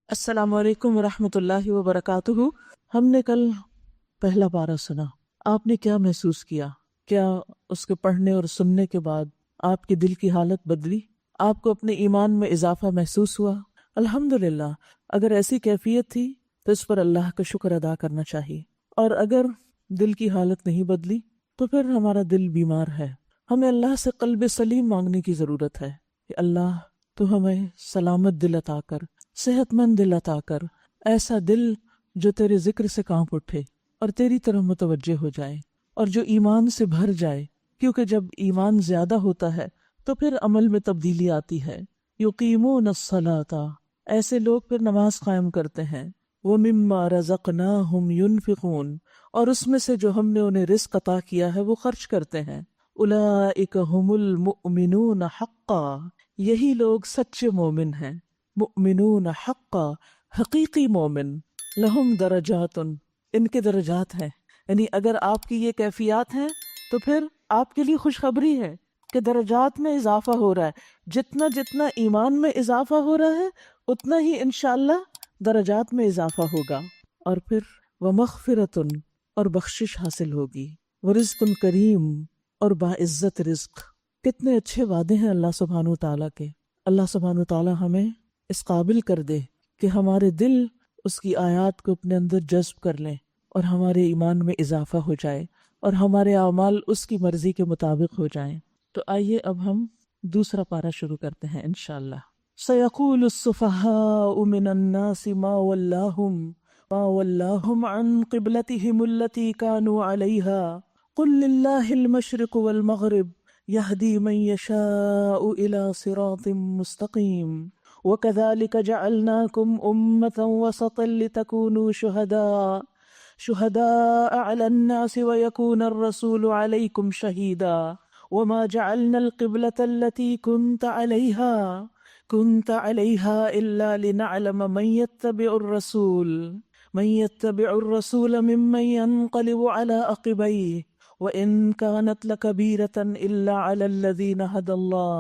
السلام علیکم ورحمۃ اللہ وبرکاتہ۔ ہم نے کل پہلا پارہ سنا، آپ نے کیا محسوس کیا؟ کیا اس کے پڑھنے اور سننے کے بعد آپ کے دل کی حالت بدلی؟ آپ کو اپنے ایمان میں اضافہ محسوس ہوا؟ الحمدللہ، اگر ایسی کیفیت تھی تو اس پر اللہ کا شکر ادا کرنا چاہیے، اور اگر دل کی حالت نہیں بدلی تو پھر ہمارا دل بیمار ہے۔ ہمیں اللہ سے قلب سلیم مانگنے کی ضرورت ہے کہ اللہ تو ہمیں سلامت دل عطا کر، صحت مند دل عطا کر، ایسا دل جو تیرے ذکر سے کانپ اٹھے اور تیری طرف متوجہ ہو جائے اور جو ایمان سے بھر جائے، کیونکہ جب ایمان زیادہ ہوتا ہے تو پھر عمل میں تبدیلی آتی ہے۔ یقیمون الصلاۃ، ایسے لوگ پھر نماز قائم کرتے ہیں، ومما رزقناہم ینفقون، اور اس میں سے جو ہم نے انہیں رزق عطا کیا ہے وہ خرچ کرتے ہیں۔ اولئک ھم المؤمنون حقا، یہی لوگ سچے مومن ہیں۔ مؤمنون حقا، حقیقی مومن۔ لہم درجات، ان کے درجات ہیں، یعنی اگر آپ کی یہ کیفیات ہیں تو پھر آپ کے لیے خوشخبری ہے کہ درجات میں اضافہ ہو رہا ہے۔ جتنا جتنا ایمان میں اضافہ ہو رہا ہے اتنا ہی انشاءاللہ درجات میں اضافہ ہوگا، اور پھر ومغفرۃ، اور بخشش حاصل ہوگی، ورزق کریم، اور باعزت رزق۔ کتنے اچھے وعدے ہیں اللہ سبحانہ و تعالیٰ کے۔ اللہ سبحانہ و تعالیٰ ہمیں اس قابل کر دے کہ ہمارے دل اس کی آیات کو اپنے اندر جذب کر لیں اور ہمارے ایمان میں اضافہ ہو جائے اور ہمارے اعمال اس کی مرضی کے مطابق ہو جائیں۔ تو آئیے اب ہم دوسرا پارہ شروع کرتے ہیں انشاءاللہ۔ سَيَقُولُ السُّفَهَاءُ مِنَ النَّاسِ مَا وَلَّاهُمْ عَنْ قِبْلَتِهِمُ الَّتِي كَانُوا عَلَيْهَا قُلْ لِلَّهِ الْمَشْرِقُ وَالْمَغْرِبُ يَهْدِي مَن يَشَاءُ إِلَى صِرَاطٍ مُّسْتَقِيمٍ وَكَذَلِكَ جَعَلْنَاكُمْ أُمَّةً وَسَطًا لِتَكُونُوا شُهَدَاءَ عَلَى النَّاسِ وَيَكُونَ الرَّسُولُ عَلَيْكُمْ شَهِيدًا وَمَا جَعَلْنَا الْقِبْلَةَ الَّتِي كُنْتَ عَلَيْهَا إِلَّا لِنَعْلَمَ من يتبع الرسول ممن ينقلب على عقبيه وإن كانت لكبيرة إلا على الذين هدى الله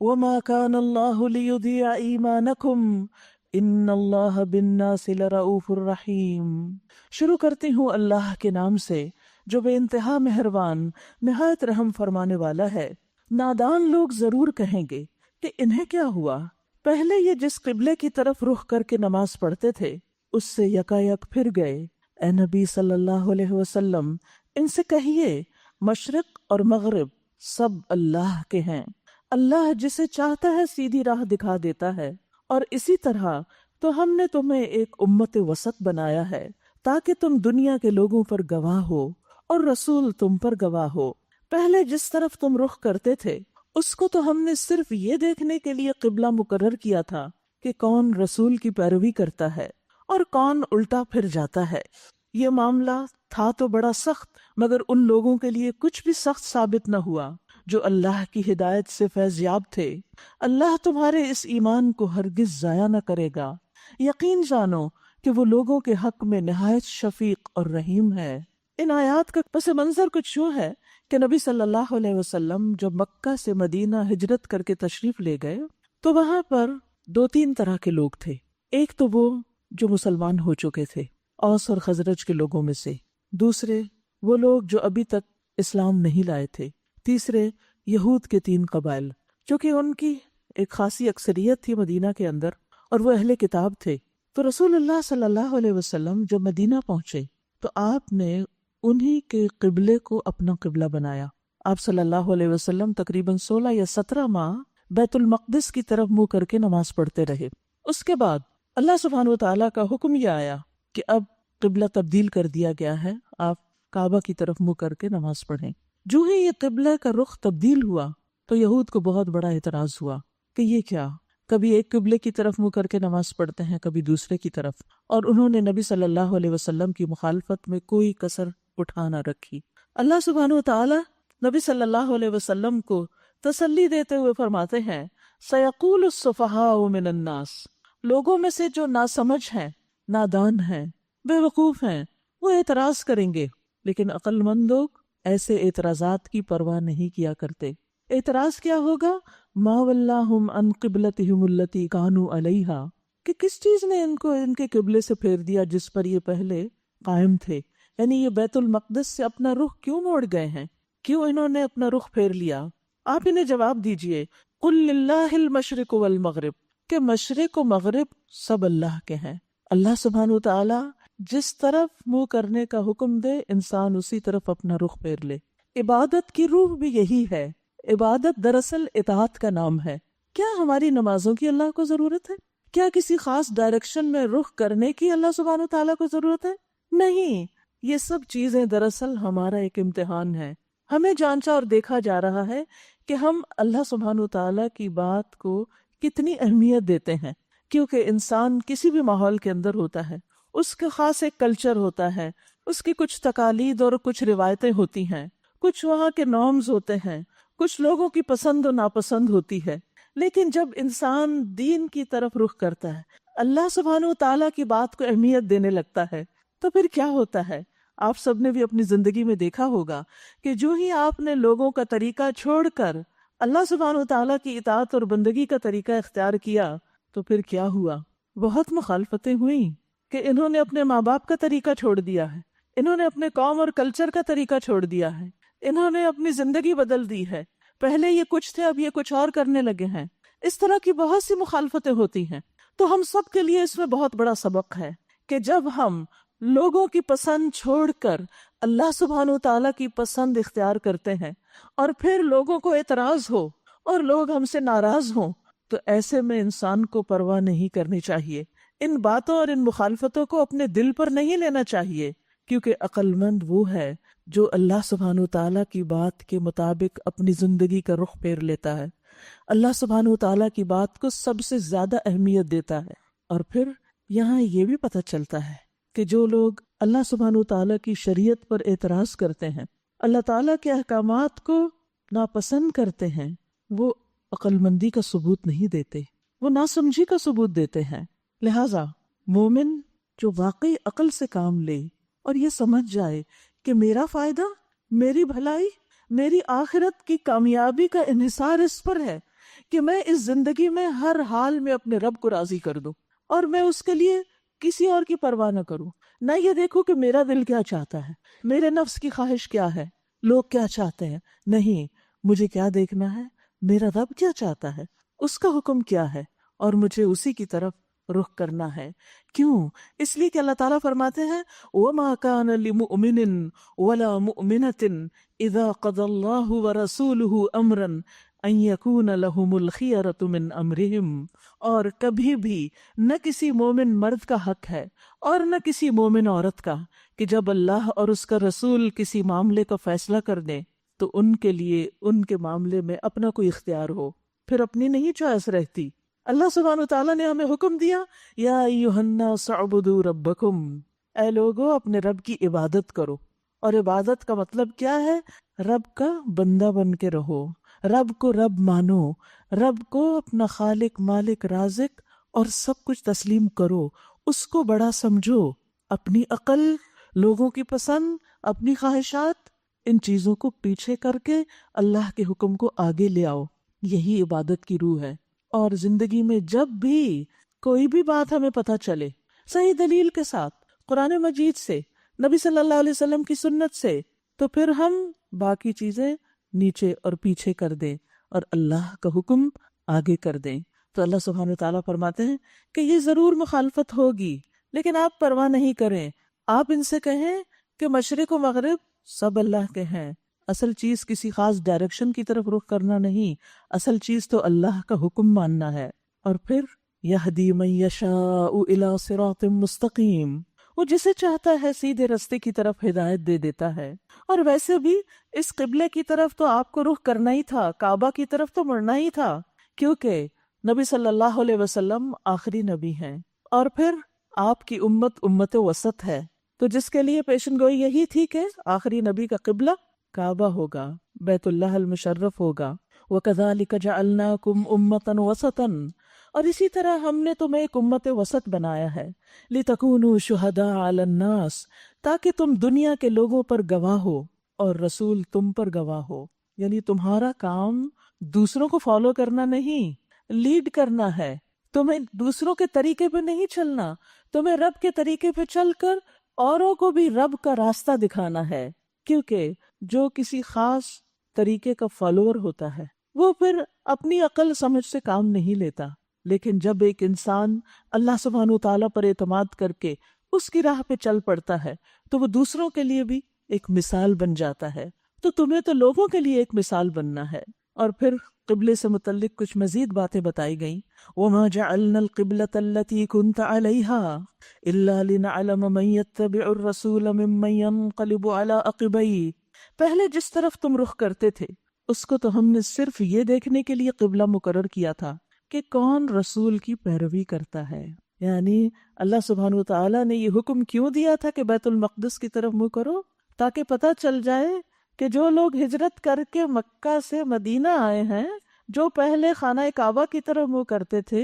وما كان الله ليضيع إيمانكم إن الله بالناس لرؤوف رحيم۔ شروع کرتی ہوں اللہ کے نام سے جو بے انتہا مہربان نہایت رحم فرمانے والا ہے۔ نادان لوگ ضرور کہیں گے کہ انہیں کیا ہوا؟ پہلے یہ جس قبلے کی طرف رخ کر کے نماز پڑھتے تھے اس سے یکایک پھر گئے۔ اے نبی صلی اللہ علیہ وسلم، ان سے کہیے مشرق اور مغرب سب اللہ کے ہیں، اللہ جسے چاہتا ہے سیدھی راہ دکھا دیتا ہے، اور اسی طرح تو ہم نے تمہیں ایک امت وسط بنایا ہے تاکہ تم دنیا کے لوگوں پر گواہ ہو اور رسول تم پر گواہ ہو۔ پہلے جس طرف تم رخ کرتے تھے اس کو تو ہم نے صرف یہ دیکھنے کے لیے قبلہ مقرر کیا تھا کہ کون رسول کی پیروی کرتا ہے اور کون الٹا پھر جاتا ہے۔ یہ معاملہ تھا تو بڑا سخت، مگر ان لوگوں کے لیے کچھ بھی سخت ثابت نہ ہوا جو اللہ کی ہدایت سے فیض یاب تھے۔ اللہ تمہارے اس ایمان کو ہرگز ضائع نہ کرے گا، یقین جانو کہ وہ لوگوں کے حق میں نہایت شفیق اور رحیم ہے۔ ان آیات کا پس منظر کچھ یوں ہے کہ نبی صلی اللہ علیہ وسلم جب مکہ سے مدینہ ہجرت کر کے تشریف لے گئے تو وہاں پر دو تین طرح کے لوگ تھے۔ ایک تو وہ جو مسلمان ہو چکے تھے، اوس اور خزرج کے لوگوں میں سے، دوسرے وہ لوگ جو ابھی تک اسلام نہیں لائے تھے، تیسرے یہود کے 3 قبائل، چونکہ ان کی ایک خاصی اکثریت تھی مدینہ کے اندر اور وہ اہل کتاب تھے۔ تو رسول اللہ صلی اللہ علیہ وسلم جب مدینہ پہنچے تو آپ نے انہی کے قبلے کو اپنا قبلہ بنایا۔ آپ صلی اللہ علیہ وسلم تقریباً 16 یا 17 ماہ بیت المقدس کی طرف منہ کر کے نماز پڑھتے رہے۔ اس کے بعد اللہ سبحانہ وتعالیٰ کا حکم یہ آیا کہ اب قبلہ تبدیل کر دیا گیا ہے، آپ کعبہ کی طرف منہ کر کے نماز پڑھیں۔ جو ہی یہ قبلہ کا رخ تبدیل ہوا تو یہود کو بہت بڑا اعتراض ہوا کہ یہ کیا، کبھی ایک قبلے کی طرف منہ کر کے نماز پڑھتے ہیں، کبھی دوسرے کی طرف، اور انہوں نے نبی صلی اللہ علیہ وسلم کی مخالفت میں کوئی کسر اٹھا نہ رکھی۔ اللہ سبحانہ وتعالیٰ نبی صلی اللہ علیہ وسلم کو تسلی دیتے ہوئے فرماتے ہیں سَيَقُولُ السُّفَهَاءُ مِنَ النَّاسِ، لوگوں میں سے جو ناسمجھ ہیں، نادان ہیں، بے وقوف ہیں، وہ اعتراض کریں گے، لیکن عقل مند لوگ ایسے اعتراضات کی پرواہ نہیں کیا کرتے۔ اعتراض کیا ہوگا؟ مَا وَلَّاهُمْ عَنْ قِبْلَتِهِمُ الَّتِي كَانُوا عَلَيْهَا، کہ کس چیز نے ان کو ان کے قبلے سے پھیر دیا جس پر یہ پہلے قائم تھے، یعنی یہ بیت المقدس سے اپنا رخ کیوں موڑ گئے ہیں، کیوں انہوں نے اپنا رخ پھیر لیا؟ آپ انہیں جواب دیجئے، قل للہ المشرق والمغرب، کہ مشرق و مغرب سب اللہ کے ہیں۔ اللہ سبحانہ و تعالی جس طرف منہ کرنے کا حکم دے انسان اسی طرف اپنا رخ پھیر لے۔ عبادت کی روح بھی یہی ہے، عبادت دراصل اطاعت کا نام ہے۔ کیا ہماری نمازوں کی اللہ کو ضرورت ہے؟ کیا کسی خاص ڈائریکشن میں رخ کرنے کی اللہ سبحانہ و تعالیٰ کو ضرورت ہے؟ نہیں، یہ سب چیزیں دراصل ہمارا ایک امتحان ہے۔ ہمیں جانچا اور دیکھا جا رہا ہے کہ ہم اللہ سبحانہ و تعالیٰ کی بات کو کتنی اہمیت دیتے ہیں، کیونکہ انسان کسی بھی ماحول کے اندر ہوتا ہے، اس کا خاص ایک کلچر ہوتا ہے، اس کی کچھ تقالید اور کچھ روایتیں ہوتی ہیں، کچھ وہاں کے نارمز ہوتے ہیں، کچھ لوگوں کی پسند و ناپسند ہوتی ہے۔ لیکن جب انسان دین کی طرف رخ کرتا ہے، اللہ سبحانہ و تعالیٰ کی بات کو اہمیت دینے لگتا ہے، تو پھر کیا ہوتا ہے؟ آپ سب نے بھی اپنی زندگی میں دیکھا ہوگا کہ جو ہی آپ نے لوگوں کا طریقہ چھوڑ کر اللہ سبحانہ و تعالیٰ کی اطاعت اور بندگی کا طریقہ اختیار کیا تو پھر کیا ہوا؟ بہت مخالفتیں ہوئیں کہ انہوں نے اپنے ماں باپ کا طریقہ چھوڑ دیا ہے، انہوں نے اپنے قوم اور کلچر کا طریقہ چھوڑ دیا ہے، انہوں نے اپنی زندگی بدل دی ہے، پہلے یہ کچھ تھے اب یہ کچھ اور کرنے لگے ہیں۔ اس طرح کی بہت سی مخالفتیں ہوتی ہیں۔ تو ہم سب کے لیے اس میں بہت بڑا سبق ہے کہ جب ہم لوگوں کی پسند چھوڑ کر اللہ سبحانہ و تعالیٰ کی پسند اختیار کرتے ہیں اور پھر لوگوں کو اعتراض ہو اور لوگ ہم سے ناراض ہوں، تو ایسے میں انسان کو پرواہ نہیں کرنی چاہیے، ان باتوں اور ان مخالفتوں کو اپنے دل پر نہیں لینا چاہیے، کیونکہ عقل مند وہ ہے جو اللہ سبحانہ و تعالیٰ کی بات کے مطابق اپنی زندگی کا رخ پھیر لیتا ہے، اللہ سبحانہ و تعالیٰ کی بات کو سب سے زیادہ اہمیت دیتا ہے۔ اور پھر یہاں یہ بھی پتہ چلتا ہے کہ جو لوگ اللہ سبحانہ و تعالیٰ کی شریعت پر اعتراض کرتے ہیں، اللہ تعالیٰ کے احکامات کو ناپسند کرتے ہیں، وہ عقل مندی کا ثبوت نہیں دیتے، وہ ناسمجھی کا ثبوت دیتے ہیں۔ لہٰذا مومن جو واقعی عقل سے کام لے اور یہ سمجھ جائے کہ میرا فائدہ، میری بھلائی، میری آخرت کی کامیابی کا انحصار اس پر ہے کہ میں اس زندگی میں ہر حال میں اپنے رب کو راضی کر دوں اور میں اس کے لیے کسی اور کی پرواہ نہ کروں، نہ یہ دیکھوں کہ میرا دل کیا چاہتا ہے، میرے نفس کی خواہش کیا ہے، لوگ کیا چاہتے ہیں۔ نہیں، مجھے کیا دیکھنا ہے؟ میرا رب کیا چاہتا ہے، اس کا حکم کیا ہے، اور مجھے اسی کی طرف رخ کرنا ہے۔ کیوں؟ اس لیے کہ اللہ تعالیٰ فرماتے ہیں وَمَا كَانَ لِمُؤْمِنٍ وَلَا مُؤْمِنَةٍ إِذَا قَضَى اللَّهُ وَرَسُولُهُ أَمْرًا أَن يَكُونَ لَهُمُ الْخِيَرَةُ مِنْ أَمْرِهِمْ، اور کبھی بھی نہ کسی مومن مرد کا حق ہے اور نہ کسی مومن عورت کا کہ جب اللہ اور اس کا رسول کسی معاملے کا فیصلہ کر دیں تو ان کے لیے ان کے معاملے میں اپنا کوئی اختیار ہو، پھر اپنی نہیں چوائس رہتی۔ اللہ سبحانہ وتعالیٰ نے ہمیں حکم دیا یا ایھا الناس اعبدوا ربکم، اے لوگو اپنے رب کی عبادت کرو۔ اور عبادت کا مطلب کیا ہے؟ رب کا بندہ بن کے رہو، رب کو رب مانو، رب کو اپنا خالق، مالک، رازق اور سب کچھ تسلیم کرو، اس کو بڑا سمجھو، اپنی عقل، لوگوں کی پسند، اپنی خواہشات، ان چیزوں کو پیچھے کر کے اللہ کے حکم کو آگے لے آؤ۔ یہی عبادت کی روح ہے۔ اور زندگی میں جب بھی کوئی بھی بات ہمیں پتہ چلے صحیح دلیل کے ساتھ، قرآن مجید سے، نبی صلی اللہ علیہ وسلم کی سنت سے، تو پھر ہم باقی چیزیں نیچے اور پیچھے کر دیں اور اللہ کا حکم آگے کر دیں۔ تو اللہ سبحانہ وتعالیٰ فرماتے ہیں کہ یہ ضرور مخالفت ہوگی، لیکن آپ پرواہ نہیں کریں، آپ ان سے کہیں کہ مشرق و مغرب سب اللہ کے ہیں۔ اصل چیز کسی خاص ڈائریکشن کی طرف رخ کرنا نہیں، اصل چیز تو اللہ کا حکم ماننا ہے۔ اور پھر یہدی من یشاء الی صراط مستقیم، وہ جسے چاہتا ہے سیدھے رستے کی طرف ہدایت دے دیتا ہے۔ اور ویسے بھی اس قبلے کی طرف تو آپ کو رخ کرنا ہی تھا، کعبہ کی طرف تو مڑنا ہی تھا، کیونکہ نبی صلی اللہ علیہ وسلم آخری نبی ہیں، اور پھر آپ کی امت وسط ہے، تو جس کے لیے پیشن گوئی یہی تھی کہ آخری نبی کا قبلہ کعبہ ہوگا، بیت اللہ المشرف ہوگا۔ وَكَذَلِكَ جَعَلْنَاكُمْ أُمَّةً وَسَطًا، اور اسی طرح ہم نے تمہیں ایک امت وسط بنایا ہے، لِتَكُونُوا شُهَدَاءَ عَلَى النَّاسِ، تاکہ تم دنیا کے لوگوں پر گواہ ہو اور رسول تم پر گواہ ہو۔ یعنی تمہارا کام دوسروں کو فالو کرنا نہیں، لیڈ کرنا ہے، تمہیں دوسروں کے طریقے پہ نہیں چلنا، تمہیں رب کے طریقے پہ چل کر اوروں کو بھی رب کا راستہ دکھانا ہے، کیونکہ جو کسی خاص طریقے کا فالوور ہوتا ہے وہ پھر اپنی عقل سمجھ سے کام نہیں لیتا، لیکن جب ایک انسان اللہ سبحانہ و تعالیٰ پر اعتماد کر کے اس کی راہ پہ چل پڑتا ہے تو وہ دوسروں کے لیے بھی ایک مثال بن جاتا ہے۔ تو تمہیں تو لوگوں کے لیے ایک مثال بننا ہے۔ اور پھر قبلے سے متعلق کچھ مزید باتیں بتائی گئیں، وَمَا جَعَلْنَا الْقِبْلَةَ الَّتِي كُنْتَ عَلَيْهَا إِلَّا لِنَعْلَمَ مَن يَتَّبِعُ الرَّسُولَ مِمَّن يَنقَلِبُ عَلَى عَقِبَيْهِ۔ پہلے جس طرف تم رخ کرتے تھے اس کو تو ہم نے صرف یہ دیکھنے کے لیے قبلہ مقرر کیا تھا کہ کون رسول کی پیروی کرتا ہے، یعنی اللہ سبحانہ وتعالیٰ نے یہ حکم کیوں دیا تھا کہ بیت المقدس کی طرف منہ کرو، تاکہ پتہ چل جائے کہ جو لوگ ہجرت کر کے مکہ سے مدینہ آئے ہیں، جو پہلے خانہ کعبہ کی طرف منہ کرتے تھے،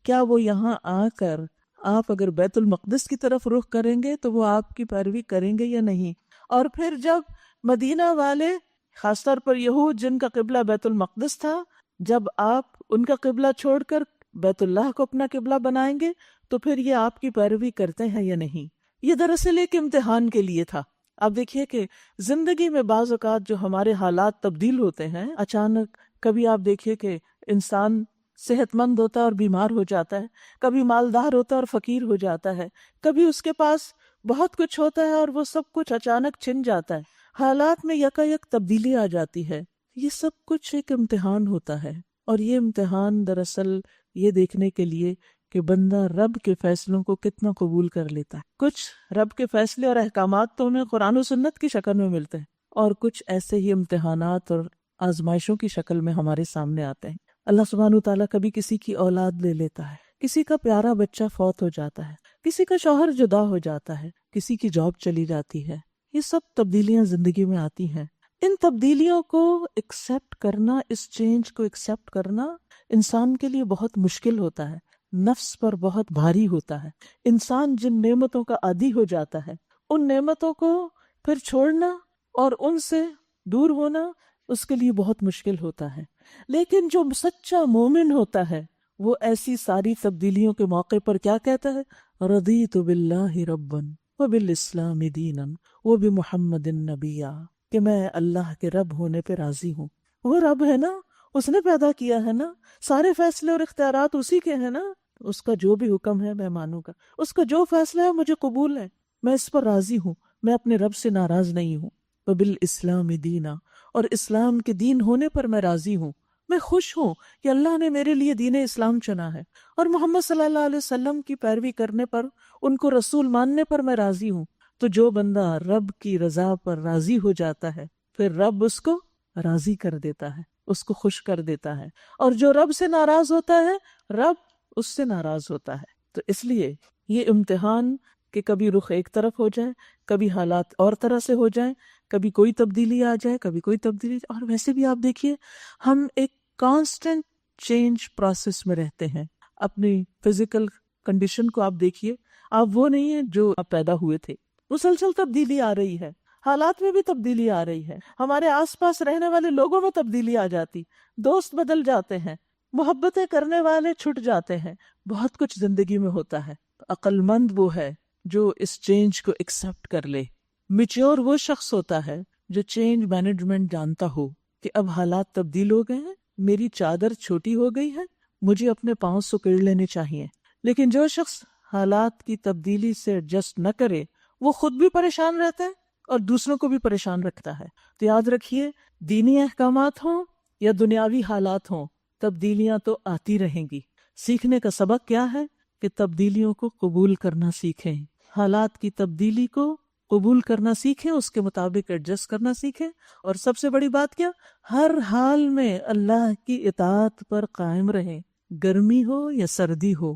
کیا وہ یہاں آ کر آپ اگر بیت المقدس کی طرف رخ کریں گے تو وہ آپ کی پیروی کریں گے یا نہیں۔ اور پھر جب مدینہ والے، خاص طور پر یہود جن کا قبلہ بیت المقدس تھا، جب آپ ان کا قبلہ چھوڑ کر بیت اللہ کو اپنا قبلہ بنائیں گے تو پھر یہ آپ کی پیروی کرتے ہیں یا نہیں۔ یہ دراصل ایک امتحان کے لیے تھا۔ آپ دیکھیے کہ زندگی میں بعض اوقات جو ہمارے حالات تبدیل ہوتے ہیں اچانک، کبھی آپ دیکھیے کہ انسان صحت مند ہوتا ہے اور بیمار ہو جاتا ہے، کبھی مالدار ہوتا ہے اور فقیر ہو جاتا ہے، کبھی اس کے پاس بہت کچھ ہوتا ہے اور وہ سب کچھ اچانک چھن جاتا ہے، حالات میں یکایک تبدیلی آ جاتی ہے۔ یہ سب کچھ ایک امتحان ہوتا ہے، اور یہ امتحان دراصل یہ دیکھنے کے لیے کہ بندہ رب کے فیصلوں کو کتنا قبول کر لیتا ہے۔ کچھ رب کے فیصلے اور احکامات تو ہمیں قرآن و سنت کی شکل میں ملتے ہیں، اور کچھ ایسے ہی امتحانات اور آزمائشوں کی شکل میں ہمارے سامنے آتے ہیں۔ اللہ سبحانہ و تعالیٰ کبھی کسی کی اولاد لے لیتا ہے، کسی کا پیارا بچہ فوت ہو جاتا ہے، کسی کا شوہر جدا ہو جاتا ہے، کسی کی جاب چلی جاتی ہے۔ یہ سب تبدیلیاں زندگی میں آتی ہیں۔ ان تبدیلیوں کو ایکسیپٹ کرنا، اس چینج کو ایکسیپٹ کرنا انسان کے لیے بہت مشکل ہوتا ہے، نفس پر بہت بھاری ہوتا ہے۔ انسان جن نعمتوں کا عادی ہو جاتا ہے ان نعمتوں کو پھر چھوڑنا اور ان سے دور ہونا اس کے لیے بہت مشکل ہوتا ہے۔ لیکن جو سچا مومن ہوتا ہے وہ ایسی ساری تبدیلیوں کے موقع پر کیا کہتا ہے؟ رضیت باللہ ربا وبالاسلام دینا وبمحمد نبیا، کہ میں اللہ کے رب ہونے پہ راضی ہوں۔ وہ رب ہے نا، اس نے پیدا کیا ہے نا، سارے فیصلے اور اختیارات اسی کے ہیں نا، اس کا جو بھی حکم ہے میں مانوں گا، اس کا جو فیصلہ ہے مجھے قبول ہے، میں اس پر راضی ہوں، میں اپنے رب سے ناراض نہیں ہوں۔ وبالاسلام دینا، اور اسلام کے دین ہونے پر میں راضی ہوں، میں خوش ہوں کہ اللہ نے میرے لیے دین اسلام چنا ہے، اور محمد صلی اللہ علیہ وسلم کی پیروی کرنے پر، ان کو رسول ماننے پر میں راضی ہوں۔ تو جو بندہ رب کی رضا پر راضی ہو جاتا ہے پھر رب اس کو راضی کر دیتا ہے، اس کو خوش کر دیتا ہے، اور جو رب سے ناراض ہوتا ہے رب اس سے ناراض ہوتا ہے۔ تو اس لیے یہ امتحان کہ کبھی رخ ایک طرف ہو جائے، کبھی حالات اور طرح سے ہو جائیں، کبھی کوئی تبدیلی آ جائے، کبھی کوئی تبدیلی، اور ویسے بھی آپ دیکھیے ہم ایک کانسٹنٹ چینج پروسیس میں رہتے ہیں۔ اپنی فزیکل کنڈیشن کو آپ دیکھیے، آپ وہ نہیں ہیں جو آپ پیدا ہوئے تھے، مسلسل تبدیلی آ رہی ہے، حالات میں بھی تبدیلی آ رہی ہے، ہمارے آس پاس رہنے والے لوگوں میں تبدیلی آ جاتی، دوست بدل جاتے ہیں، محبتیں کرنے والے چھٹ جاتے ہیں، بہت کچھ زندگی میں ہوتا ہے۔ عقل مند وہ ہے جو اس چینج کو ایکسیپٹ کر لے۔ میچور وہ شخص ہوتا ہے جو چینج مینجمنٹ جانتا ہو کہ اب حالات تبدیل ہو گئے ہیں، میری چادر چھوٹی ہو گئی ہے، مجھے اپنے پاؤں سکیڑ لینے چاہیے۔ لیکن جو شخص حالات کی تبدیلی سے ایڈجسٹ نہ کرے وہ خود بھی پریشان رہتا ہے اور دوسروں کو بھی پریشان رکھتا ہے۔ تو یاد رکھیے، دینی احکامات ہوں یا دنیاوی حالات ہوں، تبدیلیاں تو آتی رہیں گی۔ سیکھنے کا سبق کیا ہے کہ تبدیلیوں کو قبول کرنا سیکھیں، حالات کی تبدیلی کو قبول کرنا سیکھیں، اس کے مطابق ایڈجسٹ کرنا سیکھیں، اور سب سے بڑی بات کیا، ہر حال میں اللہ کی اطاعت پر قائم رہیں، گرمی ہو یا سردی ہو،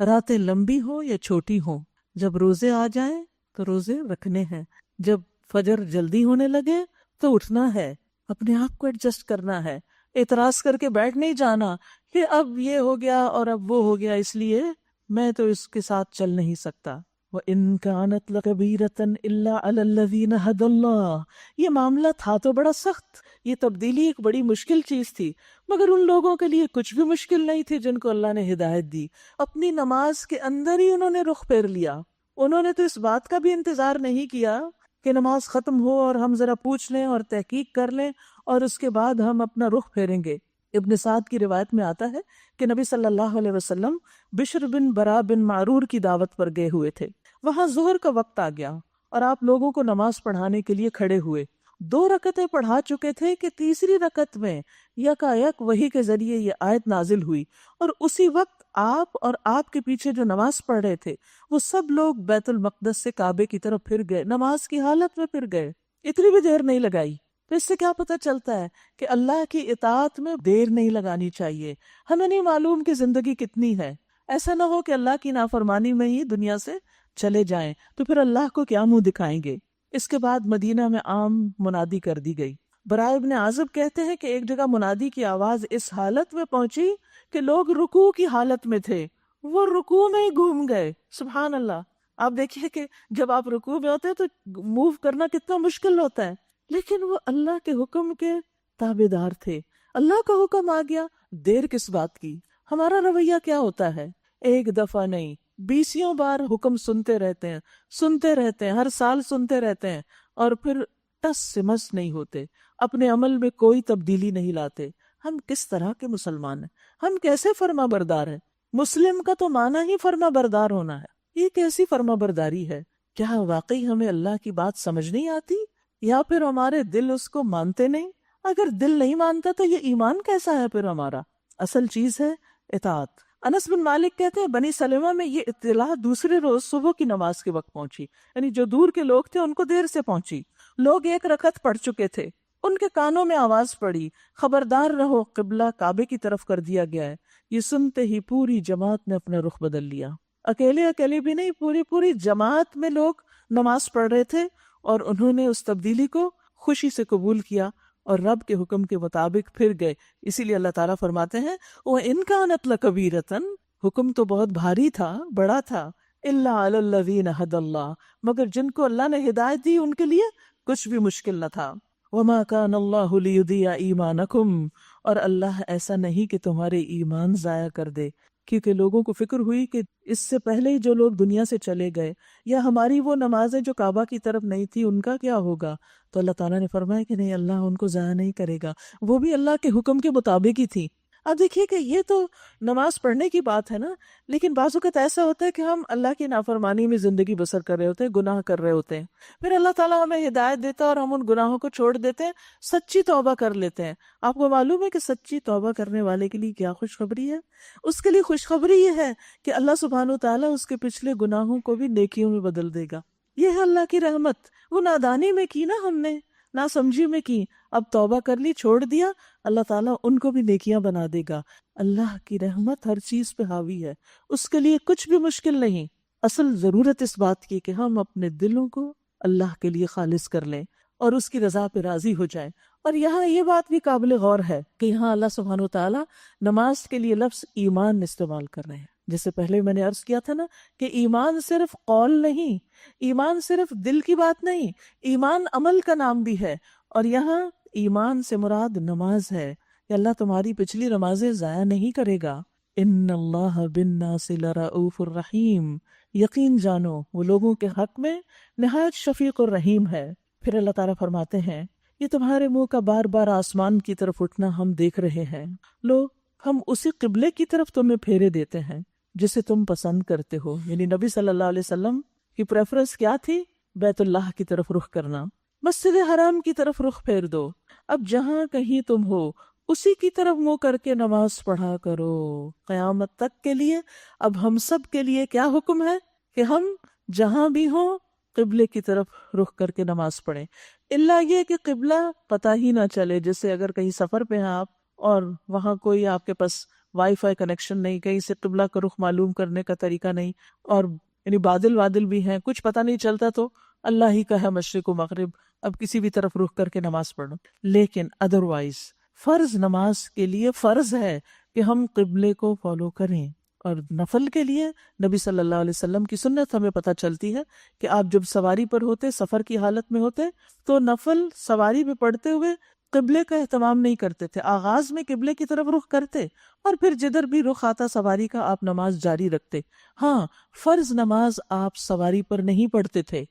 راتیں لمبی ہو یا چھوٹی ہو۔ جب روزے آ جائیں تو روزے رکھنے ہیں، جب فجر جلدی ہونے لگے تو اٹھنا ہے، اپنے آپ کو ایڈجسٹ کرنا ہے، اعتراض کر کے بیٹھ نہیں جانا کہ اب یہ ہو گیا اور اب وہ ہو گیا، اس لیے میں تو اس کے ساتھ چل نہیں سکتا۔ وَإِن كَانَتْ لَكَبِيرَةً إِلَّا عَلَى الَّذِينَ هَدَى اللَّهُ، یہ معاملہ تھا تو بڑا سخت، یہ تبدیلی ایک بڑی مشکل چیز تھی، مگر ان لوگوں کے لیے کچھ بھی مشکل نہیں تھی جن کو اللہ نے ہدایت دی۔ اپنی نماز کے اندر ہی انہوں نے رخ پھیر لیا، انہوں نے تو اس بات کا بھی انتظار نہیں کیا کہ نماز ختم ہو اور ہم ذرا پوچھ لیں اور تحقیق کر لیں اور اس کے بعد ہم اپنا رخ پھیریں گے۔ ابن سعد کی روایت میں آتا ہے کہ نبی صلی اللہ علیہ وسلم بشر بن برا بن معرور کی دعوت پر گئے ہوئے تھے۔ وہاں ظہر کا وقت آ گیا اور آپ لوگوں کو نماز پڑھانے کے لیے کھڑے ہوئے۔ 2 رکعتیں پڑھا چکے تھے کہ تیسری رکعت میں یکایک وحی کے ذریعے یہ آیت نازل ہوئی، اور اسی وقت آپ اور آپ کے پیچھے جو نماز پڑھ رہے تھے وہ سب لوگ بیت المقدس سے کعبے کی طرف پھر گئے، نماز کی حالت میں پھر گئے۔ اتنی بھی دیر نہیں لگائی۔ تو اس سے کیا پتہ چلتا ہے کہ اللہ کی اطاعت میں دیر نہیں لگانی چاہیے۔ ہمیں نہیں معلوم کہ زندگی کتنی ہے، ایسا نہ ہو کہ اللہ کی نافرمانی میں ہی دنیا سے چلے جائیں تو پھر اللہ کو کیا منہ دکھائیں گے۔ اس کے بعد مدینہ میں عام منادی کر دی گئی۔ براء ابن عازب کہتے ہیں کہ ایک جگہ منادی کی آواز اس حالت میں پہنچی کہ لوگ رکوع کی حالت میں تھے، وہ رکوع میں ہی گھوم گئے۔ سبحان اللہ! آپ دیکھیے کہ جب آپ رکوع میں ہوتے ہیں تو موو کرنا کتنا مشکل ہوتا ہے، لیکن وہ اللہ کے حکم کے تابع دار تھے۔ اللہ کا حکم آ گیا، دیر کس بات کی؟ ہمارا رویہ کیا ہوتا ہے؟ ایک دفعہ نہیں، 20 بار حکم سنتے رہتے ہیں، ہر سال سنتے رہتے ہیں، اور پھر ٹس سے مس نہیں ہوتے، اپنے عمل میں کوئی تبدیلی نہیں لاتے۔ ہم کس طرح کے مسلمان ہیں؟ ہم کیسے فرما بردار ہیں؟ مسلم کا تو معنی ہی فرما بردار ہونا ہے، یہ کیسی فرما برداری ہے؟ کیا واقعی ہمیں اللہ کی بات سمجھ نہیں آتی، یا پھر ہمارے دل اس کو مانتے نہیں؟ اگر دل نہیں مانتا تو یہ ایمان کیسا ہے پھر ہمارا؟ اصل چیز ہے اطاعت۔ انس بن مالک کہتے ہیں بنی سلمہ میں یہ اطلاع دوسرے روز صبح کی نماز کے وقت پہنچی، یعنی جو دور کے لوگ تھے ان کو دیر سے پہنچی۔ لوگ 1 رکعت پڑھ چکے تھے، ان کے کانوں میں آواز پڑی، خبردار رہو، قبلہ کعبے کی طرف کر دیا گیا ہے۔ یہ سنتے ہی پوری جماعت نے اپنا رخ بدل لیا۔ اکیلے بھی نہیں، پوری جماعت میں لوگ نماز پڑھ رہے تھے، اور انہوں نے اس تبدیلی کو خوشی سے قبول کیا اور رب کے حکم کے مطابق پھر گئے۔ اسی لیے اللہ تعالیٰ فرماتے ہیں وَإِن كَانَتْ لَكَبِيرَةً، حکم تو بہت بھاری تھا، بڑا تھا، إِلَّا عَلَى الَّذِينَ هَدَى اللَّهُ، مگر جن کو اللہ نے ہدایت دی ان کے لیے کچھ بھی مشکل نہ تھا۔ وَمَا كَانَ اللَّهُ لِيُضِيعَ إِيمَانَكُمْ، اور اللہ ایسا نہیں کہ تمہارے ایمان ضائع کر دے، کیونکہ لوگوں کو فکر ہوئی کہ اس سے پہلے ہی جو لوگ دنیا سے چلے گئے، یا ہماری وہ نمازیں جو کعبہ کی طرف نہیں تھی ان کا کیا ہوگا؟ تو اللہ تعالیٰ نے فرمایا کہ نہیں، اللہ ان کو ضائع نہیں کرے گا، وہ بھی اللہ کے حکم کے مطابق ہی تھی۔ اب دیکھیے کہ یہ تو نماز پڑھنے کی بات ہے نا، لیکن بعض اوقات ایسا ہوتا ہے کہ ہم اللہ کی نافرمانی میں زندگی بسر کر رہے ہوتے ہیں، گناہ کر رہے ہوتے ہیں، پھر اللہ تعالیٰ ہمیں ہدایت دیتا ہے اور ہم ان گناہوں کو چھوڑ دیتے ہیں، سچی توبہ کر لیتے ہیں۔ آپ کو معلوم ہے کہ سچی توبہ کرنے والے کے لیے کیا خوشخبری ہے؟ اس کے لیے خوشخبری یہ ہے کہ اللہ سبحانہ وتعالیٰ اس کے پچھلے گناہوں کو بھی نیکیوں میں بدل دے گا۔ یہ ہے اللہ کی رحمت۔ وہ نادانی میں کی نا، ہم نے نہ سمجھی میں کی، اب توبہ کر لی، چھوڑ دیا، اللہ تعالیٰ ان کو بھی نیکیاں بنا دے گا۔ اللہ کی رحمت ہر چیز پہ حاوی ہے، اس کے لیے کچھ بھی مشکل نہیں۔ اصل ضرورت اس بات کی کہ ہم اپنے دلوں کو اللہ کے لیے خالص کر لیں اور اس کی رضا پہ راضی ہو جائیں۔ اور یہاں یہ بات بھی قابل غور ہے کہ یہاں اللہ سبحانہ وتعالیٰ نماز کے لیے لفظ ایمان استعمال کر رہے ہیں۔ جیسے پہلے میں نے عرض کیا تھا نا کہ ایمان صرف قول نہیں، ایمان صرف دل کی بات نہیں، ایمان عمل کا نام بھی ہے۔ اور یہاں ایمان سے مراد نماز ہے کہ اللہ تمہاری پچھلی نمازیں ضائع نہیں کرے گا۔ ان اللہ بالناس لرؤوف الرحیم، یقین جانو وہ لوگوں کے حق میں نہایت شفیق الرحیم ہے۔ پھر اللہ تعالیٰ فرماتے ہیں یہ تمہارے منہ کا بار بار آسمان کی طرف اٹھنا ہم دیکھ رہے ہیں، لو ہم اسی قبلے کی طرف تمہیں پھیرے دیتے ہیں جسے تم پسند کرتے ہو۔ یعنی نبی صلی اللہ علیہ وسلم کی پریفرنس کیا تھی؟ بیت اللہ کی طرف رخ کرنا، مسجد حرام کی طرف رخ پھیر دو۔ اب جہاں کہیں تم ہو اسی کی طرف منہ کر کے نماز پڑھا کرو قیامت تک کے لیے۔ اب ہم سب کے لیے کیا حکم ہے کہ ہم جہاں بھی ہوں قبلے کی طرف رخ کر کے نماز پڑھیں، الا یہ کہ قبلہ پتہ ہی نہ چلے۔ جیسے اگر کہیں سفر پہ ہیں آپ اور وہاں کوئی آپ کے پاس وائی فائی کنیکشن نہیں، کہیں سے قبلہ کا رخ معلوم کرنے کا طریقہ نہیں، اور یعنی بادل بھی ہیں، کچھ پتہ نہیں چلتا، تو اللہ ہی کا ہے مشرق و مغرب، اب کسی بھی طرف رخ کر کے نماز پڑھو۔ لیکن ادروائز فرض نماز کے لیے فرض ہے کہ ہم قبلے کو فالو کریں۔ اور نفل کے لیے نبی صلی اللہ علیہ وسلم کی سنت ہمیں پتہ چلتی ہے کہ آپ جب سواری پر ہوتے، سفر کی حالت میں ہوتے، تو نفل سواری میں پڑھتے ہوئے قبلے کا اہتمام نہیں کرتے تھے، آغاز میں قبلے کی طرف رخ کرتے اور پھر جدھر بھی رخ آتا سواری کا آپ نماز جاری رکھتے۔ ہاں، فرض نماز آپ سواری پر نہیں پڑھتے تھے،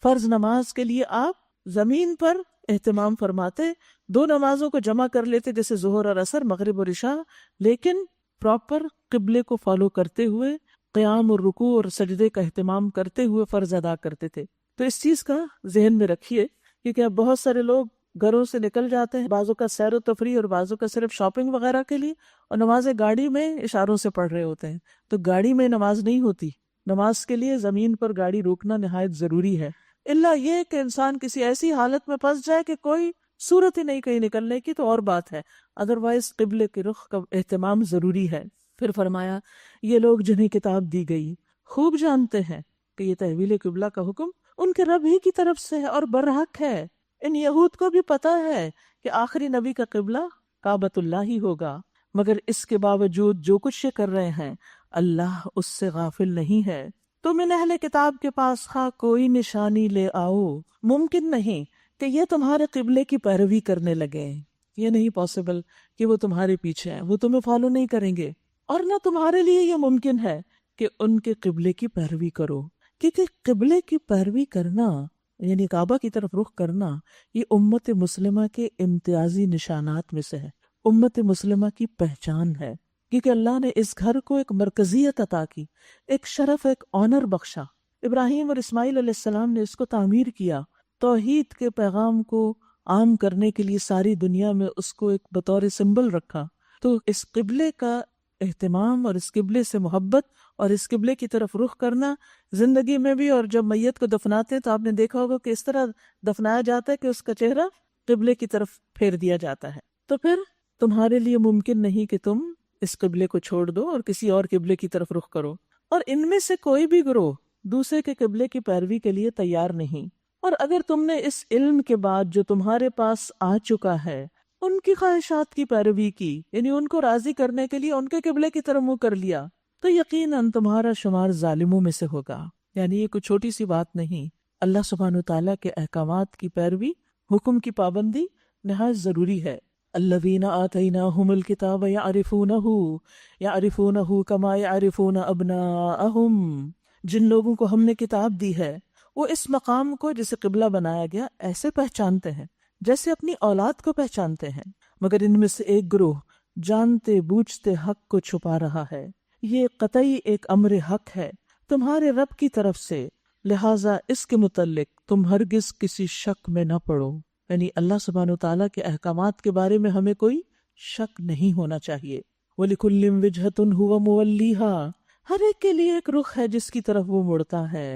فرض نماز کے لیے آپ زمین پر اہتمام فرماتے، 2 نمازوں کو جمع کر لیتے جیسے ظہر اور عصر، مغرب اور عشاء، لیکن پراپر قبلے کو فالو کرتے ہوئے قیام اور رکوع اور سجدے کا اہتمام کرتے ہوئے فرض ادا کرتے تھے۔ تو اس چیز کا ذہن میں رکھیے، کیونکہ اب بہت سارے لوگ گھروں سے نکل جاتے ہیں، بعضوں کا سیر و تفریح اور بعضوں کا صرف شاپنگ وغیرہ کے لیے، اور نمازیں گاڑی میں اشاروں سے پڑھ رہے ہوتے ہیں۔ تو گاڑی میں نماز نہیں ہوتی، نماز کے لیے زمین پر گاڑی روکنا نہایت ضروری ہے، الا یہ کہ انسان کسی ایسی حالت میں پھنس جائے کہ کوئی صورت ہی نہیں کہیں نکلنے کی، تو اور بات ہے، ادروائز قبلے کے رخ کا اہتمام ضروری ہے۔ پھر فرمایا یہ لوگ جنہیں کتاب دی گئی خوب جانتے ہیں کہ یہ تحویل قبلہ کا حکم ان کے رب ہی کی طرف سے ہے اور برحق ہے۔ ان یہود کو بھی پتا ہے کہ آخری نبی کا قبلہ کعبۃ اللہ ہی ہوگا، مگر اس کے باوجود جو کچھ یہ کر رہے ہیں اللہ اس سے غافل نہیں ہے۔ تم ان اہل کتاب کے پاس خواہ کوئی نشانی لے آؤ، ممکن نہیں کہ یہ تمہارے قبلے کی پیروی کرنے لگے، یہ نہیں پاسبل کہ وہ تمہارے پیچھے ہیں، وہ تمہیں فالو نہیں کریں گے، اور نہ تمہارے لیے یہ ممکن ہے کہ ان کے قبلے کی پیروی کرو، کیونکہ قبلے کی پیروی کرنا یعنی کعبہ کی طرف رخ کرنا یہ امت مسلمہ کے امتیازی نشانات میں سے ہے، امت مسلمہ کی پہچان ہے، کیونکہ اللہ نے اس گھر کو ایک مرکزیت عطا کی، ایک شرف، ایک آنر بخشا۔ ابراہیم اور اسماعیل علیہ السلام نے اس کو تعمیر کیا، توحید کے پیغام کو عام کرنے کے لیے ساری دنیا میں اس کو ایک بطور سمبل رکھا۔ تو اس قبلے کا اہتمام اور اس قبلے سے محبت اور اس قبلے کی طرف رخ کرنا زندگی میں بھی، اور جب میت کو دفناتے ہیں تو آپ نے دیکھا ہوگا کہ اس طرح دفنایا جاتا ہے کہ اس کا چہرہ قبلے کی طرف پھیر دیا جاتا ہے۔ تو پھر تمہارے لیے ممکن نہیں کہ تم اس قبلے کو چھوڑ دو اور کسی اور قبلے کی طرف رخ کرو، اور ان میں سے کوئی بھی گروہ دوسرے کے قبلے کی پیروی کے لیے تیار نہیں، اور اگر تم نے اس علم کے بعد جو تمہارے پاس آ چکا ہے ان کی خواہشات کی پیروی کی، یعنی ان کو راضی کرنے کے لیے ان کے قبلے کی طرف منہ کر لیا، تو یقیناً تمہارا شمار ظالموں میں سے ہوگا۔ یعنی یہ کوئی چھوٹی سی بات نہیں، اللہ سبحانہ وتعالیٰ کے احکامات کی پیروی، حکم کی پابندی نہایت ضروری ہے۔ الذین آتیناہم الکتاب یعرفونہ یعرفونہ کما یعرفون ابناءہم، جن لوگوں کو ہم نے کتاب دی ہے وہ اس مقام کو جسے قبلہ بنایا گیا ایسے پہچانتے ہیں جیسے اپنی اولاد کو پہچانتے ہیں، مگر ان میں سے ایک گروہ جانتے بوجھتے حق کو چھپا رہا ہے۔ یہ قطعی ایک امر حق ہے تمہارے رب کی طرف سے، لہٰذا اس کے متعلق تم ہرگز کسی شک میں نہ پڑو، یعنی اللہ سبحانہ وتعالیٰ کے احکامات کے بارے میں ہمیں کوئی شک نہیں ہونا چاہیے۔ وَلِكُلٍّ وِجْهَةٌ هُوَ مُوَلِّيهَا، ہر ایک کے لیے ایک رخ ہے جس کی طرف وہ مڑتا ہے،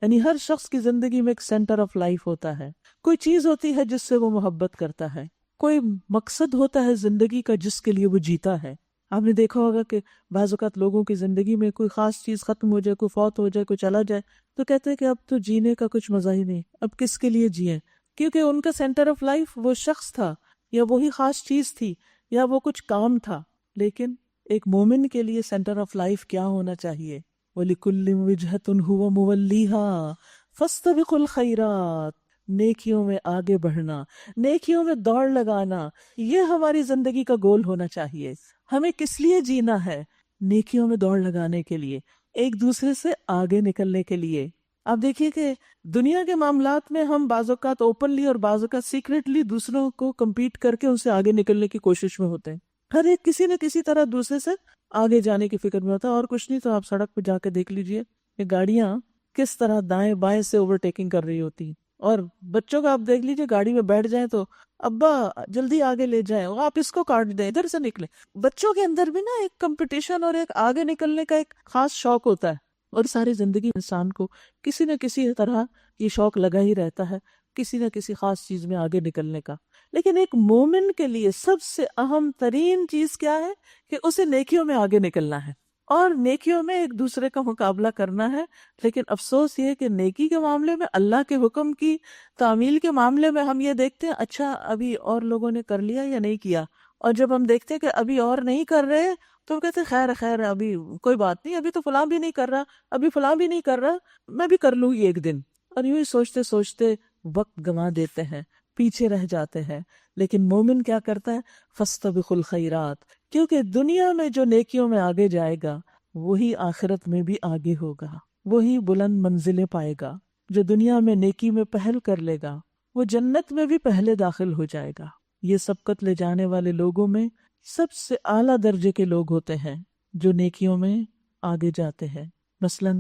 یعنی ہر شخص کی زندگی میں ایک سینٹر آف لائف ہوتا ہے، کوئی چیز ہوتی ہے جس سے وہ محبت کرتا ہے، کوئی مقصد ہوتا ہے زندگی کا جس کے لیے وہ جیتا ہے۔ آپ نے دیکھا ہوگا کہ بعض اوقات لوگوں کی زندگی میں کوئی خاص چیز ختم ہو جائے، کوئی فوت ہو جائے، کوئی چلا جائے، تو کہتے ہیں کہ اب تو جینے کا کچھ مزہ ہی نہیں، اب کس کے لیے جئیں، کیونکہ ان کا سینٹر آف لائف وہ شخص تھا یا وہی خاص چیز تھی یا وہ کچھ کام تھا۔ لیکن ایک مومن کے لیے سینٹر آف لائف کیا ہونا چاہیے؟ وَلِكُلٍّ وِجْهَةٌ هُوَ مُوَلِّيهَا فَاسْتَبِقُوا الْخَيْرَاتِ، نیکیوں میں آگے بڑھنا، نیکیوں میں دوڑ لگانا، یہ ہماری زندگی کا گول ہونا چاہیے۔ ہمیں کس لیے جینا ہے؟ نیکیوں میں دوڑ لگانے کے لیے، ایک دوسرے سے آگے نکلنے کے لیے۔ آپ دیکھیے کہ دنیا کے معاملات میں ہم بعض اوقات اوپنلی اور بعض اوقات سیکریٹلی دوسروں کو کمپیٹ کر کے ان سے آگے نکلنے کی کوشش میں ہوتے ہیں، ہر ایک کسی نہ کسی طرح دوسرے سے آگے جانے کی فکر میں ہوتا ہے، اور کچھ نہیں تو آپ سڑک پہ جا کے دیکھ لیجئے کہ گاڑیاں کس طرح دائیں بائیں سے اوورٹیکنگ کر رہی ہوتی ہیں، اور بچوں کا آپ دیکھ لیجئے گاڑی میں بیٹھ جائیں تو ابا جلدی آگے لے جائیں، آپ اس کو کاٹ دیں، ادھر سے نکلیں۔ بچوں کے اندر بھی نا ایک کمپٹیشن اور ایک آگے نکلنے کا ایک خاص شوق ہوتا ہے، اور ساری زندگی انسان کو کسی نہ کسی طرح یہ شوق لگا ہی رہتا ہے کسی نہ کسی خاص چیز میں آگے نکلنے کا۔ لیکن ایک مومن کے لیے سب سے اہم ترین چیز کیا ہے کہ اسے نیکیوں میں آگے نکلنا ہے اور نیکیوں میں ایک دوسرے کا مقابلہ کرنا ہے۔ لیکن افسوس یہ کہ نیکی کے معاملے میں، اللہ کے حکم کی تعمیل کے معاملے میں ہم یہ دیکھتے ہیں اچھا ابھی اور لوگوں نے کر لیا یا نہیں کیا، اور جب ہم دیکھتے ہیں کہ ابھی اور نہیں کر رہے تو ہم کہتے ہیں خیر خیر ابھی کوئی بات نہیں، ابھی تو فلاں بھی نہیں کر رہا، ابھی فلاں بھی نہیں کر رہا، میں بھی کر لوں گی ایک دن. اور یوں ہی سوچتے سوچتے وقت گنوا دیتے ہیں، پیچھے رہ جاتے ہیں. لیکن مومن کیا کرتا ہے؟ فاستبقوا الخیرات، کیونکہ دنیا میں جو نیکیوں میں آگے جائے گا وہی آخرت میں بھی آگے ہوگا، وہی بلند منزلیں پائے گا. جو دنیا میں نیکی میں پہل کر لے گا وہ جنت میں بھی پہلے داخل ہو جائے گا. یہ سبقت لے جانے والے لوگوں میں سب سے اعلیٰ درجے کے لوگ ہوتے ہیں جو نیکیوں میں آگے جاتے ہیں. مثلا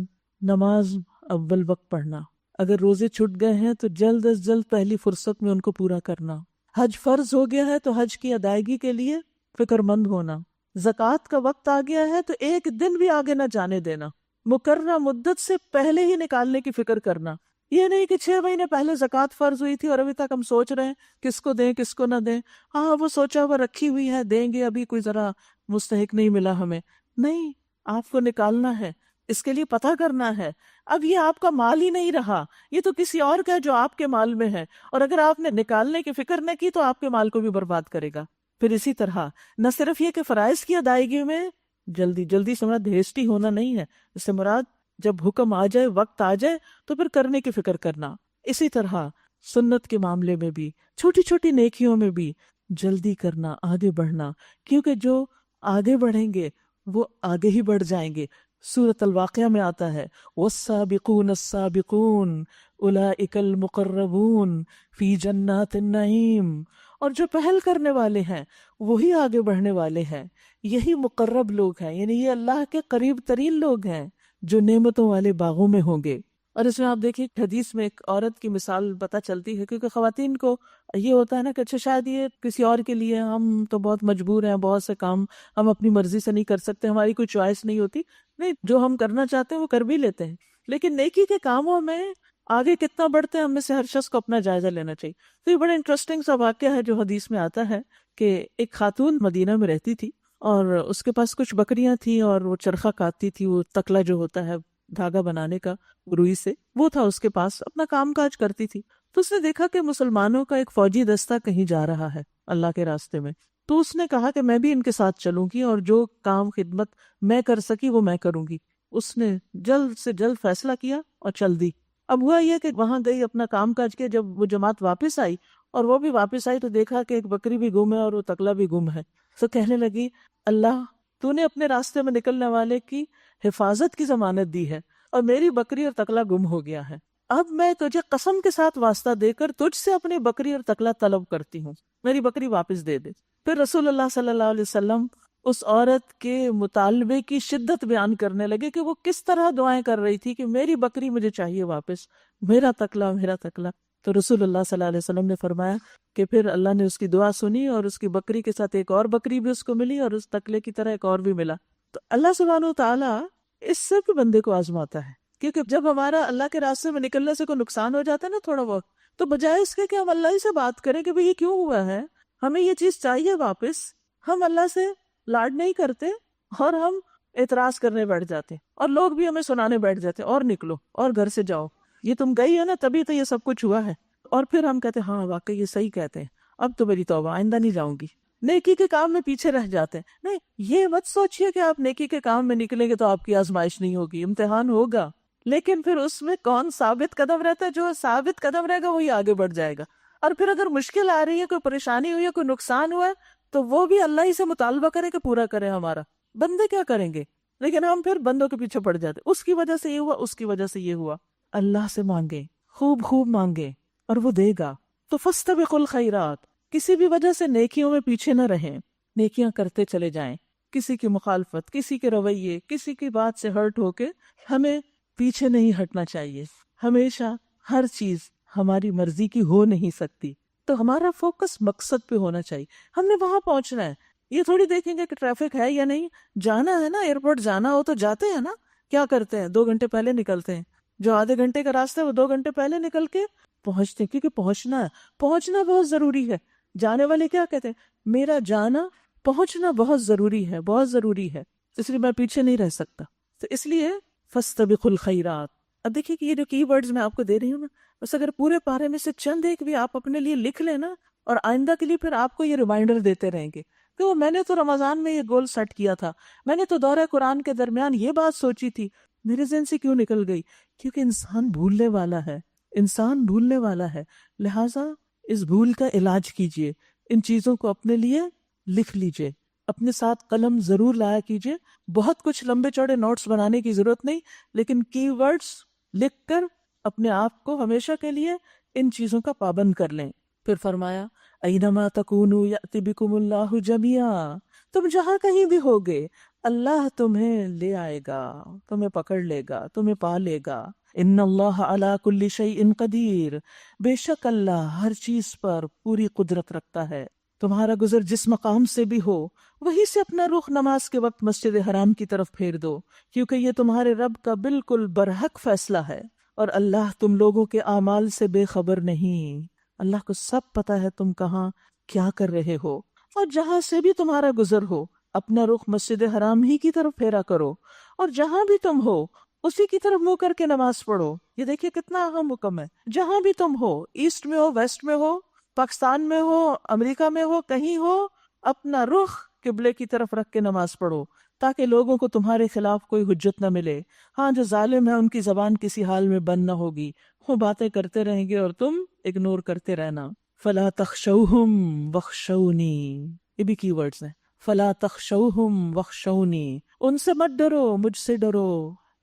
نماز اول وقت پڑھنا، اگر روزے چھٹ گئے ہیں تو جلد از جلد پہلی فرصت میں ان کو پورا کرنا. حج فرض ہو گیا ہے تو حج کی ادائیگی کے لیے فکر مند ہونا. زکوٰۃ کا وقت آ گیا ہے تو ایک دن بھی آگے نہ جانے دینا، مقررہ مدت سے پہلے ہی نکالنے کی فکر کرنا. یہ نہیں کہ 6 مہینے پہلے زکوٰۃ فرض ہوئی تھی اور ابھی تک ہم سوچ رہے ہیں کس کو دیں کس کو نہ دیں. ہاں وہ سوچا ہوا رکھی ہوئی ہے، دیں گے، ابھی کوئی ذرا مستحق نہیں ملا ہمیں. نہیں، آپ کو نکالنا ہے، اس کے لیے پتہ کرنا ہے. اب یہ آپ کا مال ہی نہیں رہا، یہ تو کسی اور کا ہے جو آپ کے مال میں ہے، اور اگر آپ نے نکالنے کی فکر نہ کی تو آپ کے مال کو بھی برباد کرے گا. پھر اسی طرح نہ صرف یہ کہ فرائض کی ادائیگی میں جلدی جلدی سے مراد ہیسٹی ہونا نہیں ہے، اس سے مراد جب حکم آ جائے، وقت آ جائے تو پھر کرنے کی فکر کرنا. اسی طرح سنت کے معاملے میں بھی، چھوٹی چھوٹی نیکیوں میں بھی جلدی کرنا، آگے بڑھنا، کیونکہ جو آگے بڑھیں گے وہ آگے ہی بڑھ جائیں گے. سورۃ الواقعہ میں آتا ہے والسابقون السابقون اولئک المقربون فی جنات النعیم. اور جو پہل کرنے والے ہیں وہی آگے بڑھنے والے ہیں، یہی مقرب لوگ ہیں، یعنی یہ اللہ کے قریب ترین لوگ ہیں جو نعمتوں والے باغوں میں ہوں گے. اور اس میں آپ دیکھیں حدیث میں ایک عورت کی مثال پتہ چلتی ہے، کیونکہ خواتین کو یہ ہوتا ہے نا کہ اچھا شاید یہ کسی اور کے لیے، ہم تو بہت مجبور ہیں، بہت سے کام ہم اپنی مرضی سے نہیں کر سکتے، ہماری کوئی چوائس نہیں ہوتی. نہیں، جو ہم کرنا چاہتے ہیں وہ کر بھی لیتے ہیں، لیکن نیکی کے کاموں میں آگے کتنا بڑھتے ہیں ہم میں سے ہر شخص کو اپنا جائزہ لینا چاہیے. تو یہ بڑا انٹرسٹنگ سا واقعہ ہے جو حدیث میں آتا ہے کہ ایک خاتون مدینہ میں رہتی تھی اور اس کے پاس کچھ بکریاں تھیں اور وہ چرخہ کاٹتی تھی، وہ تکلا جو ہوتا ہے دھاگا بنانے کا روئی سے، وہ تھا اس کے پاس، اپنا کام کاج کرتی تھی. تو اس نے دیکھا کہ مسلمانوں کا ایک فوجی دستہ کہیں جا رہا ہے اللہ کے راستے میں. تو اس نے کہا کہ میں بھی ان کے ساتھ چلوں گی اور جو کام خدمت میں کر سکی وہ میں کروں گی. اس نے جلد سے جلد فیصلہ کیا اور چل دی. اب ہوا یہ کہ وہاں گئی، اپنا کام کاج کیا. جب وہ جماعت واپس آئی اور وہ بھی واپس آئی تو دیکھا کہ ایک بکری بھی گم ہے اور وہ تکلا بھی گم ہے. تو کہنے لگی اللہ تو نے اپنے راستے میں نکلنے والے کی حفاظت کی ضمانت دی ہے اور میری بکری اور تکلا گم ہو گیا ہے. اب میں تجھے قسم کے ساتھ واسطہ دے کر تجھ سے اپنی بکری اور تکلا طلب کرتی ہوں، میری بکری واپس دے دے. پھر رسول اللہ صلی اللہ علیہ وسلم اس عورت کے مطالبے کی شدت بیان کرنے لگے کہ وہ کس طرح دعائیں کر رہی تھی کہ میری بکری مجھے چاہیے واپس، میرا تکلا میرا تکلا. تو رسول اللہ صلی اللہ علیہ وسلم نے فرمایا کہ پھر اللہ نے اس کی دعا سنی اور اس کی بکری کے ساتھ ایک اور بکری بھی اس کو ملی اور اس تکلے کی طرح ایک اور بھی ملا. تو اللہ سبحانہ و تعالیٰ اس سے بھی بندے کو آزماتا ہے، کیونکہ جب ہمارا اللہ کے راستے میں نکلنے سے کوئی نقصان ہو جاتا ہے نا تھوڑا بہت، تو بجائے اس کے کہ ہم اللہ ہی سے بات کریں کہ بھئی یہ کیوں ہوا ہے، ہمیں یہ چیز چاہیے واپس، ہم اللہ سے لاڈ نہیں کرتے اور ہم اعتراض کرنے بیٹھ جاتے ہیں اور لوگ بھی ہمیں سنانے بیٹھ جاتے ہیں اور نکلو اور گھر سے جاؤ، یہ تم گئی ہے نا تبھی تو یہ سب کچھ ہوا ہے. اور پھر ہم کہتے ہیں ہاں واقعی یہ صحیح کہتے ہیں، اب تو میری توبہ، آئندہ نہیں جاؤں گی. نیکی کے کام میں پیچھے رہ جاتے ہیں. نہیں، یہ مت سوچئے کہ آپ نیکی کے کام میں نکلیں گے تو آپ کی آزمائش نہیں ہوگی، امتحان ہوگا، لیکن پھر اس میں کون ثابت قدم رہتا ہے؟ جو ثابت قدم رہے گا وہی آگے بڑھ جائے گا. اور پھر اگر مشکل آ رہی ہے، کوئی پریشانی ہوئی ہے، کوئی نقصان ہوا ہے، تو وہ بھی اللہ ہی سے مطالبہ کرے کہ پورا کرے ہمارا. بندے کیا کریں گے؟ لیکن ہم پھر بندوں کے پیچھے پڑ جاتے، اس کی وجہ سے یہ ہوا، اس کی وجہ سے یہ ہوا. اللہ سے مانگے، خوب خوب مانگے اور وہ دے گا. تو فاستبقوا الخیرات، کسی بھی وجہ سے نیکیوں میں پیچھے نہ رہیں، نیکیاں کرتے چلے جائیں. کسی کی مخالفت، کسی کے رویے، کسی کی بات سے ہرٹ ہو کے ہمیں پیچھے نہیں ہٹنا چاہیے. ہمیشہ ہر چیز ہماری مرضی کی ہو نہیں سکتی، تو ہمارا فوکس مقصد پہ ہونا چاہیے. ہم نے وہاں پہنچنا ہے، یہ تھوڑی دیکھیں گے کہ ٹریفک ہے یا نہیں. جانا ہے نا، ایئرپورٹ جانا ہو تو جاتے ہیں نا. کیا کرتے ہیں؟ 2 گھنٹے پہلے نکلتے ہیں. جو آدھے گھنٹے کا راستہ ہے وہ 2 گھنٹے پہلے نکل کے پہنچتے ہیں، کیونکہ پہنچنا ہے، پہنچنا بہت ضروری ہے. جانے والے کیا کہتے ہیں؟ میرا جانا، پہنچنا بہت ضروری ہے، بہت ضروری ہے، اس لیے میں پیچھے نہیں رہ سکتا. تو اس لیے فاستبقوا الخیرات. اب دیکھیے کہ یہ جو کی ورڈز میں آپ کو دے رہی ہوں نا، بس اگر پورے پارے میں سے چند ایک بھی آپ اپنے لیے لکھ لیں نا، اور آئندہ کے لیے پھر آپ کو یہ ریمائنڈر دیتے رہیں گے. کہ میں نے تو رمضان میں یہ گول سیٹ کیا تھا، میں نے تو دورہ قرآن کے درمیان یہ بات سوچی تھی، میرے ذہن سے کیوں نکل گئی؟ کیونکہ انسان بھولنے والا ہے، انسان بھولنے والا ہے، لہٰذا اس بھول کا علاج کیجئے، ان چیزوں کو اپنے لیے لکھ لیجئے، اپنے ساتھ قلم ضرور لایا کیجئے، بہت کچھ لمبے چوڑے نوٹس بنانے کی ضرورت نہیں، لیکن کی ورڈز لکھ کر اپنے آپ کو ہمیشہ کے لیے ان چیزوں کا پابند کر لیں۔ پھر فرمایا اینما تکونوا یأتی بکم اللہ جمیعا، تم جہاں کہیں بھی ہوگے اللہ تمہیں لے آئے گا، تمہیں پکڑ لے گا، تمہیں پا لے گا۔ ان اللہ علی کل شیء قدیر، بے شک اللہ ہر چیز پر پوری قدرت رکھتا ہے۔ تمہارا گزر جس مقام سے بھی ہو وہیں سے اپنا رخ نماز کے وقت مسجد حرام کی طرف پھیر دو، کیونکہ یہ تمہارے رب کا بالکل برحق فیصلہ ہے، اور اللہ تم لوگوں کے اعمال سے بے خبر نہیں۔ اللہ کو سب پتا ہے تم کہاں کیا کر رہے ہو، اور جہاں سے بھی تمہارا گزر ہو اپنا رخ مسجد حرام ہی کی طرف پھیرا کرو، اور جہاں بھی تم ہو اسی کی طرف منہ کر کے نماز پڑھو۔ یہ دیکھیے کتنا اہم حکم ہے، جہاں بھی تم ہو، ایسٹ میں ہو، ویسٹ میں ہو، پاکستان میں ہو، امریکہ میں ہو، کہیں ہو، اپنا رخ قبلے کی طرف رکھ کے نماز پڑھو، تاکہ لوگوں کو تمہارے خلاف کوئی حجت نہ ملے۔ ہاں جو ظالم ہے ان کی زبان کسی حال میں بند نہ ہوگی، وہ باتیں کرتے رہیں گے اور تم اگنور کرتے رہنا۔ فلا تخشوہم واخشونی، یہ بھی کی ورڈز ہیں، فلا تخشوہم واخشونی، ان سے مت ڈرو، مجھ سے ڈرو۔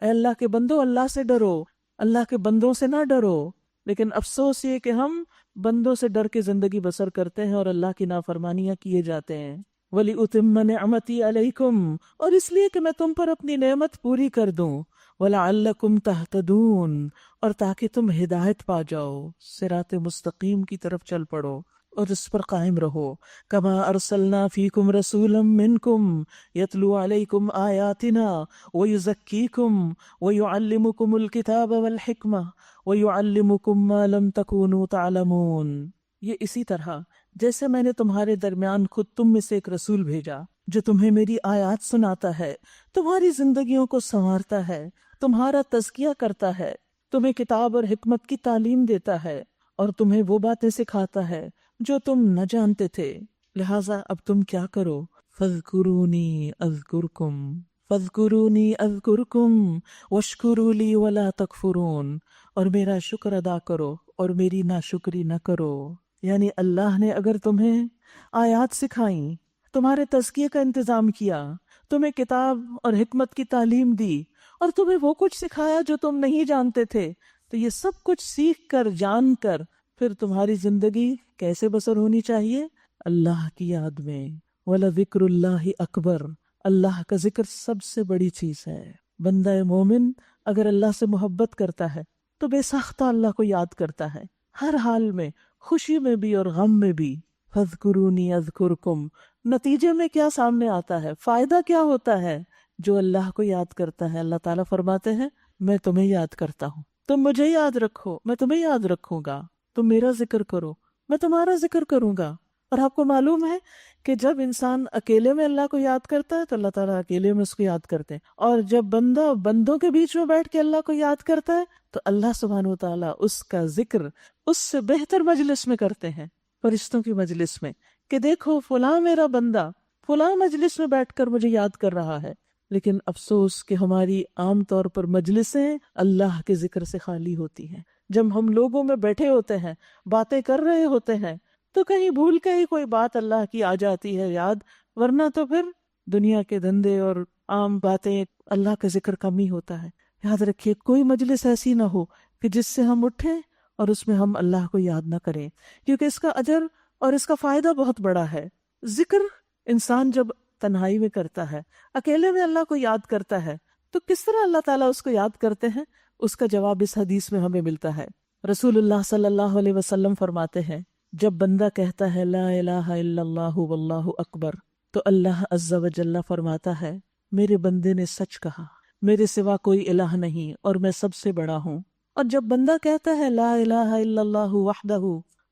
اے اللہ کے بندو اللہ سے ڈرو، اللہ کے بندوں سے نہ ڈرو۔ لیکن افسوس یہ کہ ہم بندوں سے ڈر کے زندگی بسر کرتے ہیں اور اللہ کی نافرمانیاں کیے جاتے ہیں۔ وَلِأُتِمَّ نِعْمَتِي عَلَيْكُمْ، اور اس لیے کہ میں تم پر اپنی نعمت پوری کر دوں، وَلَعَلَّكُمْ تَهْتَدُونَ، اور تاکہ تم ہدایت پا جاؤ، صراط مستقیم کی طرف چل پڑو اور اس پر قائم رہو۔ کما ارسلنا فیکم رسولا منکم یتلو علیکم آیاتنا ویزکیکم ویعلمکم الکتاب والحکمہ ویعلمکم ما لم تکونوا تعلمون۔ یہ اسی طرح جیسے میں نے تمہارے درمیان خود تم میں سے ایک رسول بھیجا جو تمہیں میری آیات سناتا ہے، تمہاری زندگیوں کو سنوارتا ہے، تمہارا تزکیہ کرتا ہے، تمہیں کتاب اور حکمت کی تعلیم دیتا ہے، اور تمہیں وہ باتیں سکھاتا ہے جو تم نہ جانتے تھے۔ لہٰذا اب تم کیا کرو؟ فَاذْكُرُونِي أَذْكُرْكُمْ فَاذْكُرُونِي أَذْكُرْكُمْ وَاشْكُرُوا لِي وَلَا تَكْفُرُونَ، اور میرا شکر ادا کرو اور میری ناشکری نہ کرو۔ یعنی اللہ نے اگر تمہیں آیات سکھائیں، تمہارے تزکیے کا انتظام کیا، تمہیں کتاب اور حکمت کی تعلیم دی، اور تمہیں وہ کچھ سکھایا جو تم نہیں جانتے تھے، تو یہ سب کچھ سیکھ کر جان کر پھر تمہاری زندگی کیسے بسر ہونی چاہیے؟ اللہ کی یاد میں۔ وَلَذِكْرُ اللَّهِ أَكْبَرُ، اللہ کا ذکر سب سے بڑی چیز ہے۔ بندہ مومن اگر اللہ سے محبت کرتا ہے تو بے ساختہ اللہ کو یاد کرتا ہے، ہر حال میں، خوشی میں بھی اور غم میں بھی۔ فَاذْكُرُونِي أَذْكُرْكُمْ، نتیجے میں کیا سامنے آتا ہے، فائدہ کیا ہوتا ہے؟ جو اللہ کو یاد کرتا ہے اللہ تعالیٰ فرماتے ہیں میں تمہیں یاد کرتا ہوں، تم مجھے یاد رکھو میں تمہیں یاد رکھوں گا، تم میرا ذکر کرو میں تمہارا ذکر کروں گا۔ اور آپ کو معلوم ہے کہ جب انسان اکیلے میں اللہ کو یاد کرتا ہے تو اللہ تعالیٰ اکیلے میں اس کو یاد کرتے ہیں، اور جب بندہ بندوں کے بیچ میں بیٹھ کے اللہ کو یاد کرتا ہے تو اللہ سبحانہ و تعالیٰ اس کا ذکر اس سے بہتر مجلس میں کرتے ہیں، فرشتوں کی مجلس میں، کہ دیکھو فلاں میرا بندہ فلاں مجلس میں بیٹھ کر مجھے یاد کر رہا ہے۔ لیکن افسوس کہ ہماری عام طور پر مجلسیں اللہ کے ذکر سے خالی ہوتی ہیں۔ جب ہم لوگوں میں بیٹھے ہوتے ہیں، باتیں کر رہے ہوتے ہیں، تو کہیں بھول کے ہی کوئی بات اللہ کی آ جاتی ہے یاد، ورنہ تو پھر دنیا کے دھندے اور عام باتیں، اللہ کا ذکر کم ہی ہوتا ہے۔ یاد رکھیے کوئی مجلس ایسی نہ ہو کہ جس سے ہم اٹھیں اور اس میں ہم اللہ کو یاد نہ کریں، کیونکہ اس کا اجر اور اس کا فائدہ بہت بڑا ہے۔ ذکر انسان جب تنہائی میں کرتا ہے، اکیلے میں اللہ کو یاد کرتا ہے، تو کس طرح اللہ تعالیٰ اس کو یاد کرتے ہیں؟ اس کا جواب اس حدیث میں ہمیں ملتا ہے۔ رسول اللہ صلی اللہ علیہ وسلم فرماتے ہیں جب بندہ کہتا ہے لا الہ الا اللہ واللہ اکبر، تو اللہ عز و جل فرماتا ہے میرے بندے نے سچ کہا، میرے سوا کوئی الہ نہیں اور میں سب سے بڑا ہوں۔ اور جب بندہ کہتا ہے لا الہ الا اللہ وحدہ،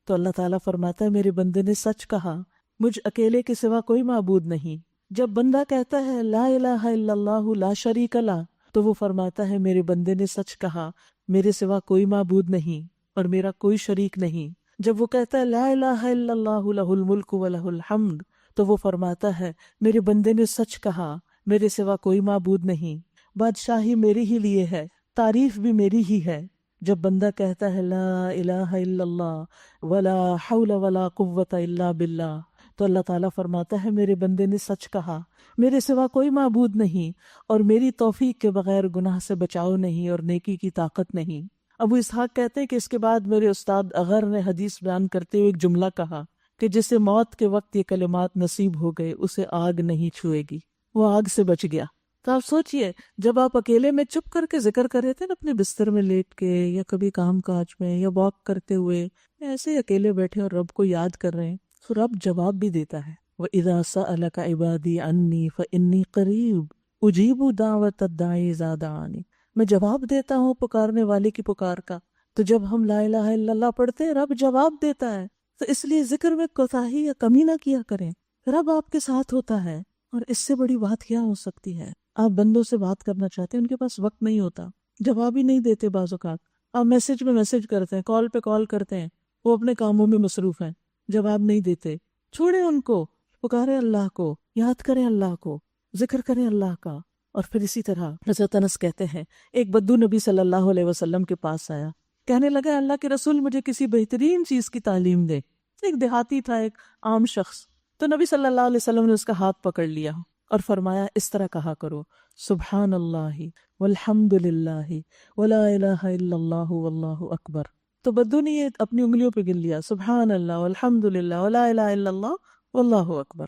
تو اللہ تعالیٰ فرماتا ہے میرے بندے نے سچ کہا، مجھ اکیلے کے سوا کوئی معبود نہیں۔ جب بندہ کہتا ہے لا الہ الا اللہ لا شریک لہ، تو وہ فرماتا ہے میرے بندے نے سچ کہا، میرے سوا کوئی معبود نہیں اور میرا کوئی شریک نہیں۔ جب وہ کہتا ہے لا الہ الا اللہ لہ الملک و لہ الحمد، تو وہ فرماتا ہے میرے بندے نے سچ کہا، میرے سوا کوئی معبود نہیں، بادشاہی میرے ہی لیے ہے، تعریف بھی میری ہی ہے۔ جب بندہ کہتا ہے لا الہ الا اللہ ولا حول ولا قوت الا باللہ، تو اللہ تعالیٰ فرماتا ہے میرے بندے نے سچ کہا، میرے سوا کوئی معبود نہیں، اور میری توفیق کے بغیر گناہ سے بچاؤ نہیں اور نیکی کی طاقت نہیں۔ ابو اسحاق کہتے ہیں کہ اس کے بعد میرے استاد اغر نے حدیث بیان کرتے ہوئے ایک جملہ کہا کہ جسے موت کے وقت یہ کلمات نصیب ہو گئے اسے آگ نہیں چھوئے گی، وہ آگ سے بچ گیا۔ تو آپ سوچئے جب آپ اکیلے میں چپ کر کے ذکر کر رہے تھے نا، اپنے بستر میں لیٹ کے یا کبھی کام کاج میں یا واک کرتے ہوئے، یا ایسے ہی اکیلے بیٹھے اور رب کو یاد کر رہے ہیں، تو رب جواب بھی دیتا ہے۔ وَإِذَا سَأَلَكَ عِبَادِي عَنِّي فَإِنِّي قَرِيبٌ أُجِيبُ دَعْوَةَ الدَّاعِ إِذَا دَعَانِ، میں جواب دیتا ہوں پکارنے والے کی پکار کا۔ تو جب ہم لا الہ الا اللہ پڑھتے ہیں رب جواب دیتا ہے، تو اس لیے ذکر میں کوتاہی یا کمی نہ کیا کریں، رب آپ کے ساتھ ہوتا ہے۔ اور اس سے بڑی بات کیا ہو سکتی ہے؟ آپ بندوں سے بات کرنا چاہتے ہیں، ان کے پاس وقت نہیں ہوتا، جواب ہی نہیں دیتے، بعض اوقات آپ میسج میں میسج کرتے ہیں، کال پہ کال کرتے ہیں، وہ اپنے کاموں میں مصروف ہیں، جواب نہیں دیتے، چھوڑیں ان کو، پکاریں اللہ کو، یاد کریں اللہ کو، ذکر کریں اللہ کا۔ اور پھر اسی طرح حضرت انس کہتے ہیں ایک بدو نبی صلی اللہ علیہ وسلم کے پاس آیا، کہنے لگا اللہ کے رسول مجھے کسی بہترین چیز کی تعلیم دے۔ ایک دیہاتی تھا، ایک عام شخص، تو نبی صلی اللہ علیہ وسلم نے اس کا ہاتھ پکڑ لیا اور فرمایا اس طرح کہا کرو سبحان اللہ والحمد للہ ولا الہ الا اللہ واللہ اکبر۔ تو بدو نے یہ اپنی انگلیوں پہ گن لیا، سبحان اللہ والحمد للہ ولا الہ الا اللہ واللہ اکبر،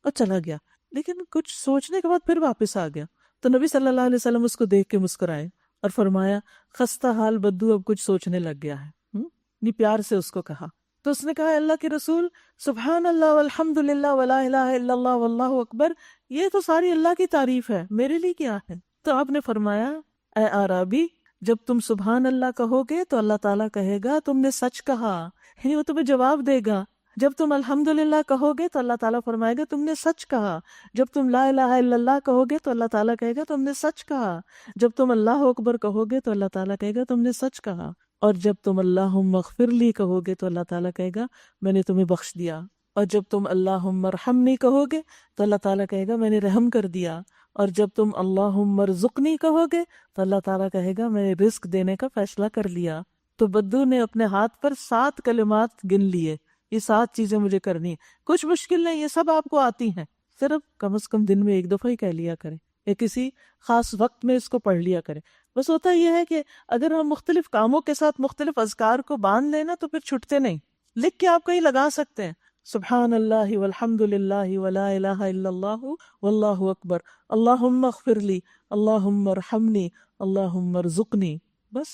اور چلا گیا۔ لیکن کچھ سوچنے کے بعد پھر واپس آ گیا، تو نبی صلی اللہ علیہ وسلم اس کو دیکھ کے مسکرائے اور فرمایا خستہ حال بدو اب کچھ سوچنے لگ گیا ہے۔ نہیں، پیار سے اس کو کہا۔ تو اس نے کہا اللہ کے رسول سبحان اللہ والحمد للہ ولا الہ الا اللہ واللہ اکبر، یہ تو ساری اللہ کی تعریف ہے، میرے لیے کیا ہے؟ تو آپ نے فرمایا اے آرابی، جب تم سبحان اللہ کہو گے تو اللہ تعالیٰ کہے گا تم نے سچ کہا، یعنی وہ تمہیں جواب دے گا۔ جب تم الحمدللہ کہو گے تو اللہ تعالیٰ فرمائے گا تم نے سچ کہا۔ جب تم لا الہ الا اللہ کہو گے تو اللہ تعالیٰ کہے گا تم نے سچ کہا۔ جب تم اللہ اکبر کہو گے تو اللہ تعالیٰ کہے گا تم نے سچ کہا۔ اور جب تم اللہم اغفر لی کہو گے تو اللہ تعالیٰ کہے گا میں نے تمہیں بخش دیا۔ اور جب تم اللہم ارحمنی کہو گے تو اللہ تعالیٰ کہے گا میں نے رحم کر دیا۔ اور جب تم اللہم ارزقنی کہو گے تو اللہ تعالیٰ کہے گا میں نے رزق دینے کا فیصلہ کر لیا۔ تو بدو نے اپنے ہاتھ پر 7 کلمات گن لیے، یہ 7 چیزیں مجھے کرنی ہیں، کچھ مشکل نہیں، یہ سب آپ کو آتی ہیں، صرف کم از کم دن میں 1 دفعہ ہی کہہ لیا کریں یا کسی خاص وقت میں اس کو پڑھ لیا کریں۔ بس ہوتا یہ ہے کہ اگر ہم مختلف کاموں کے ساتھ مختلف اذکار کو باندھ لینا تو پھر چھٹتے نہیں، لکھ کے آپ کہیں لگا سکتے ہیں سبحان اللہ والحمد للہ ولا الہ الا اللہ واللہ اکبر، اللہم اغفر لی، اللہم ارحمنی، اللہم ارزقنی، بس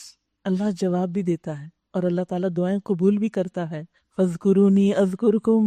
اللہ جواب بھی دیتا ہے اور اللہ تعالیٰ دعائیں قبول بھی کرتا ہے۔ فاذکرونی اذکرکم،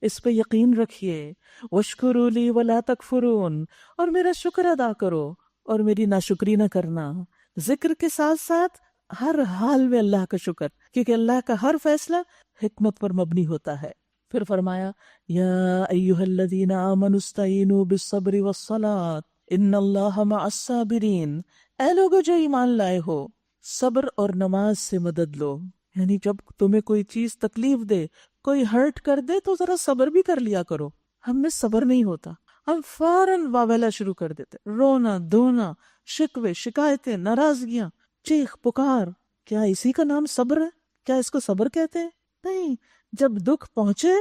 اس پہ یقین رکھیے، واشکروا لی ولا تکفرون، اور میرا شکر ادا کرو اور میری ناشکری نہ کرنا۔ ذکر کے ساتھ ساتھ ہر حال میں اللہ کا شکر، کیونکہ اللہ کا ہر فیصلہ حکمت پر مبنی ہوتا ہے۔ پھر فرمایا یا ایھا الذین آمنوا استعینوا بالصبر والصلاۃ ان اللہ مع الصابرین، اے لوگو جو ایمان لائے ہو، صبر اور نماز سے مدد لو، یعنی جب تمہیں کوئی چیز تکلیف دے، کوئی ہرٹ کر دے تو ذرا صبر بھی کر لیا کرو۔ ہم میں صبر نہیں ہوتا، ہم فوراً واویلا شروع کر دیتے، رونا دھونا، شکوے شکایتیں ناراضگیاں، چیخ پکار۔ کیا اسی کا نام صبر ہے؟ کیا اس کو صبر کہتے ہیں؟ نہیں، جب دکھ پہنچے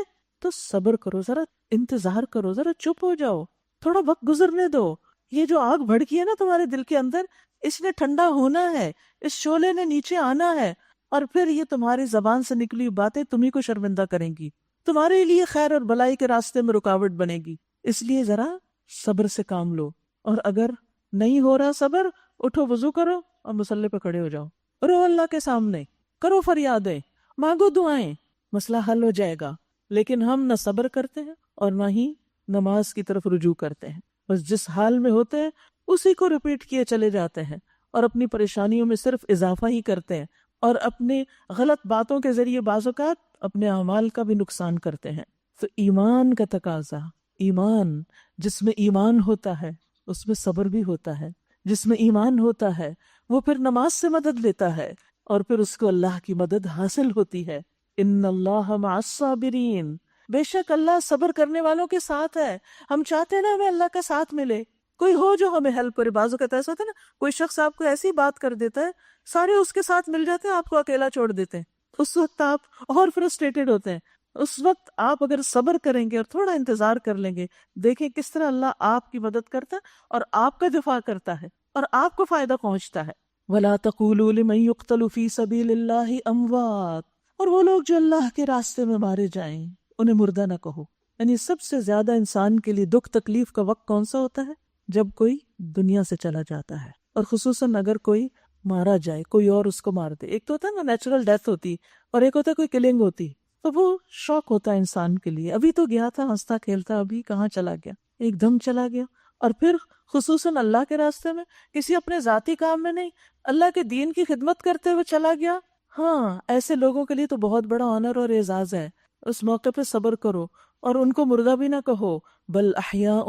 تو صبر کرو، ذرا انتظار کرو، ذرا چپ ہو جاؤ، تھوڑا وقت گزرنے دو۔ یہ جو آگ بھڑکی ہے نا تمہارے دل کے اندر، اس نے ٹھنڈا ہونا ہے، اس شعلے نے نیچے آنا ہے، اور پھر یہ تمہاری زبان سے نکلی ہوئی باتیں تمہیں کو شرمندہ کریں گی، تمہارے لیے خیر اور بھلائی کے راستے میں رکاوٹ بنے گی۔ اس لیے ذرا صبر سے کام لو، اور اگر نہیں ہو رہا صبر، اٹھو، وضو کرو اور مصلی پہ کھڑے ہو جاؤ، رو اللہ کے سامنے، کرو فریادیں، مانگو دعائیں، مسئلہ حل ہو جائے گا۔ لیکن ہم نہ صبر کرتے ہیں اور نہ ہی نماز کی طرف رجوع کرتے ہیں، بس جس حال میں ہوتے ہیں اسی کو ریپیٹ کیے چلے جاتے ہیں اور اپنی پریشانیوں میں صرف اضافہ ہی کرتے ہیں، اور اپنے غلط باتوں کے ذریعے بعض اوقات اپنے اعمال کا بھی نقصان کرتے ہیں۔ تو ایمان کا تقاضا، ایمان، جس میں ایمان ہوتا ہے اس میں صبر بھی ہوتا ہے، جس میں ایمان ہوتا ہے وہ پھر نماز سے مدد لیتا ہے اور پھر اس کو اللہ کی مدد حاصل ہوتی ہے۔ ان اللہ مع الصابرین، بے شک اللہ صبر کرنے والوں کے ساتھ ہے. ہم چاہتے ہیں نا ہمیں اللہ کا ساتھ ملے, کوئی ہو جو ہمیں ہیلپ کرے. بعض اوقات ایسا ہوتا ہے نا, کوئی شخص آپ کو ایسی بات کر دیتا ہے, سارے اس کے ساتھ مل جاتے ہیں, آپ کو اکیلا چھوڑ دیتے ہیں. اس وقت آپ اور فرسٹریٹڈ ہوتے ہیں. اس وقت آپ اگر صبر کریں گے اور تھوڑا انتظار کر لیں گے, دیکھیں کس طرح اللہ آپ کی مدد کرتا ہے اور آپ کا دفاع کرتا ہے اور آپ کو فائدہ پہنچتا ہے. وَلَا تَقُولُوا لِمَن يُقْتَلُ فِي سَبِيلِ اللَّهِ أَمْوَاتٌ, اور وہ لوگ جو اللہ کے راستے میں مارے جائیں انہیں مردہ نہ کہو. یعنی سب سے زیادہ انسان کے لیے دکھ تکلیف کا وقت کون سا ہوتا ہے؟ جب کوئی دنیا سے چلا جاتا ہے, اور خصوصاً اگر کوئی مارا جائے, کوئی اور اس کو مار دے. ایک تو ہوتا ہے نا نیچرل ڈیتھ ہوتی, اور ایک ہوتا ہے کوئی کلنگ ہوتی, تو وہ شوق ہوتا ہے انسان کے لیے. ابھی تو گیا تھا ہنستا کھیلتا, ابھی کہاں چلا گیا, ایک دم چلا گیا. اور پھر خصوصاً اللہ کے راستے میں, کسی اپنے ذاتی کام میں نہیں, اللہ کے دین کی خدمت کرتے ہوئے چلا گیا. ہاں, ایسے لوگوں کے لیے تو بہت بڑا آنر اور اعزاز ہے. اس موقع پہ صبر کرو اور ان کو مردہ بھی نہ کہو. بل احیاء,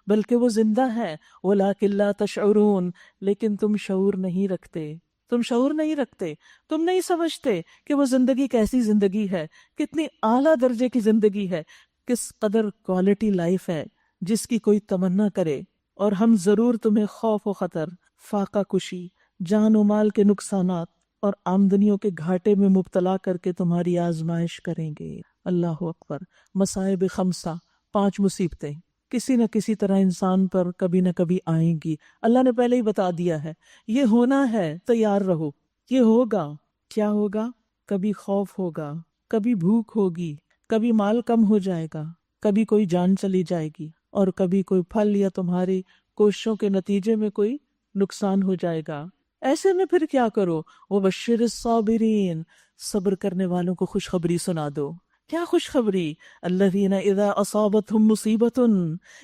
بلکہ وہ زندہ ہے. ولکن لا تشعرون, لیکن تم شعور نہیں رکھتے. تم شعور نہیں رکھتے, تم نہیں سمجھتے کہ وہ زندگی کیسی زندگی ہے, کتنی اعلیٰ درجے کی زندگی ہے, کس قدر کوالٹی لائف ہے جس کی کوئی تمنا کرے. اور ہم ضرور تمہیں خوف و خطر, فاقہ کشی, جان و مال کے نقصانات اور آمدنیوں کے گھاٹے میں مبتلا کر کے تمہاری آزمائش کریں گے. اللہ اکبر. مصائب خمسہ, 5 مصیبتیں کسی نہ کسی طرح انسان پر کبھی نہ کبھی آئیں گی. اللہ نے پہلے ہی بتا دیا ہے, یہ ہونا ہے, تیار رہو. یہ ہوگا. کیا ہوگا؟ کبھی خوف ہوگا, کبھی بھوک ہوگی, کبھی مال کم ہو جائے گا, کبھی کوئی جان چلی جائے گی, اور کبھی کوئی پھل یا تمہاری کوششوں کے نتیجے میں کوئی نقصان ہو جائے گا. ایسے میں پھر کیا کرو؟ وَبَشِّرِ الصَّابِرِينَ, صبر کرنے والوں کو خوشخبری سنا دو. کیا خوشخبری؟ الذین اذا اصابتہم مصیبت,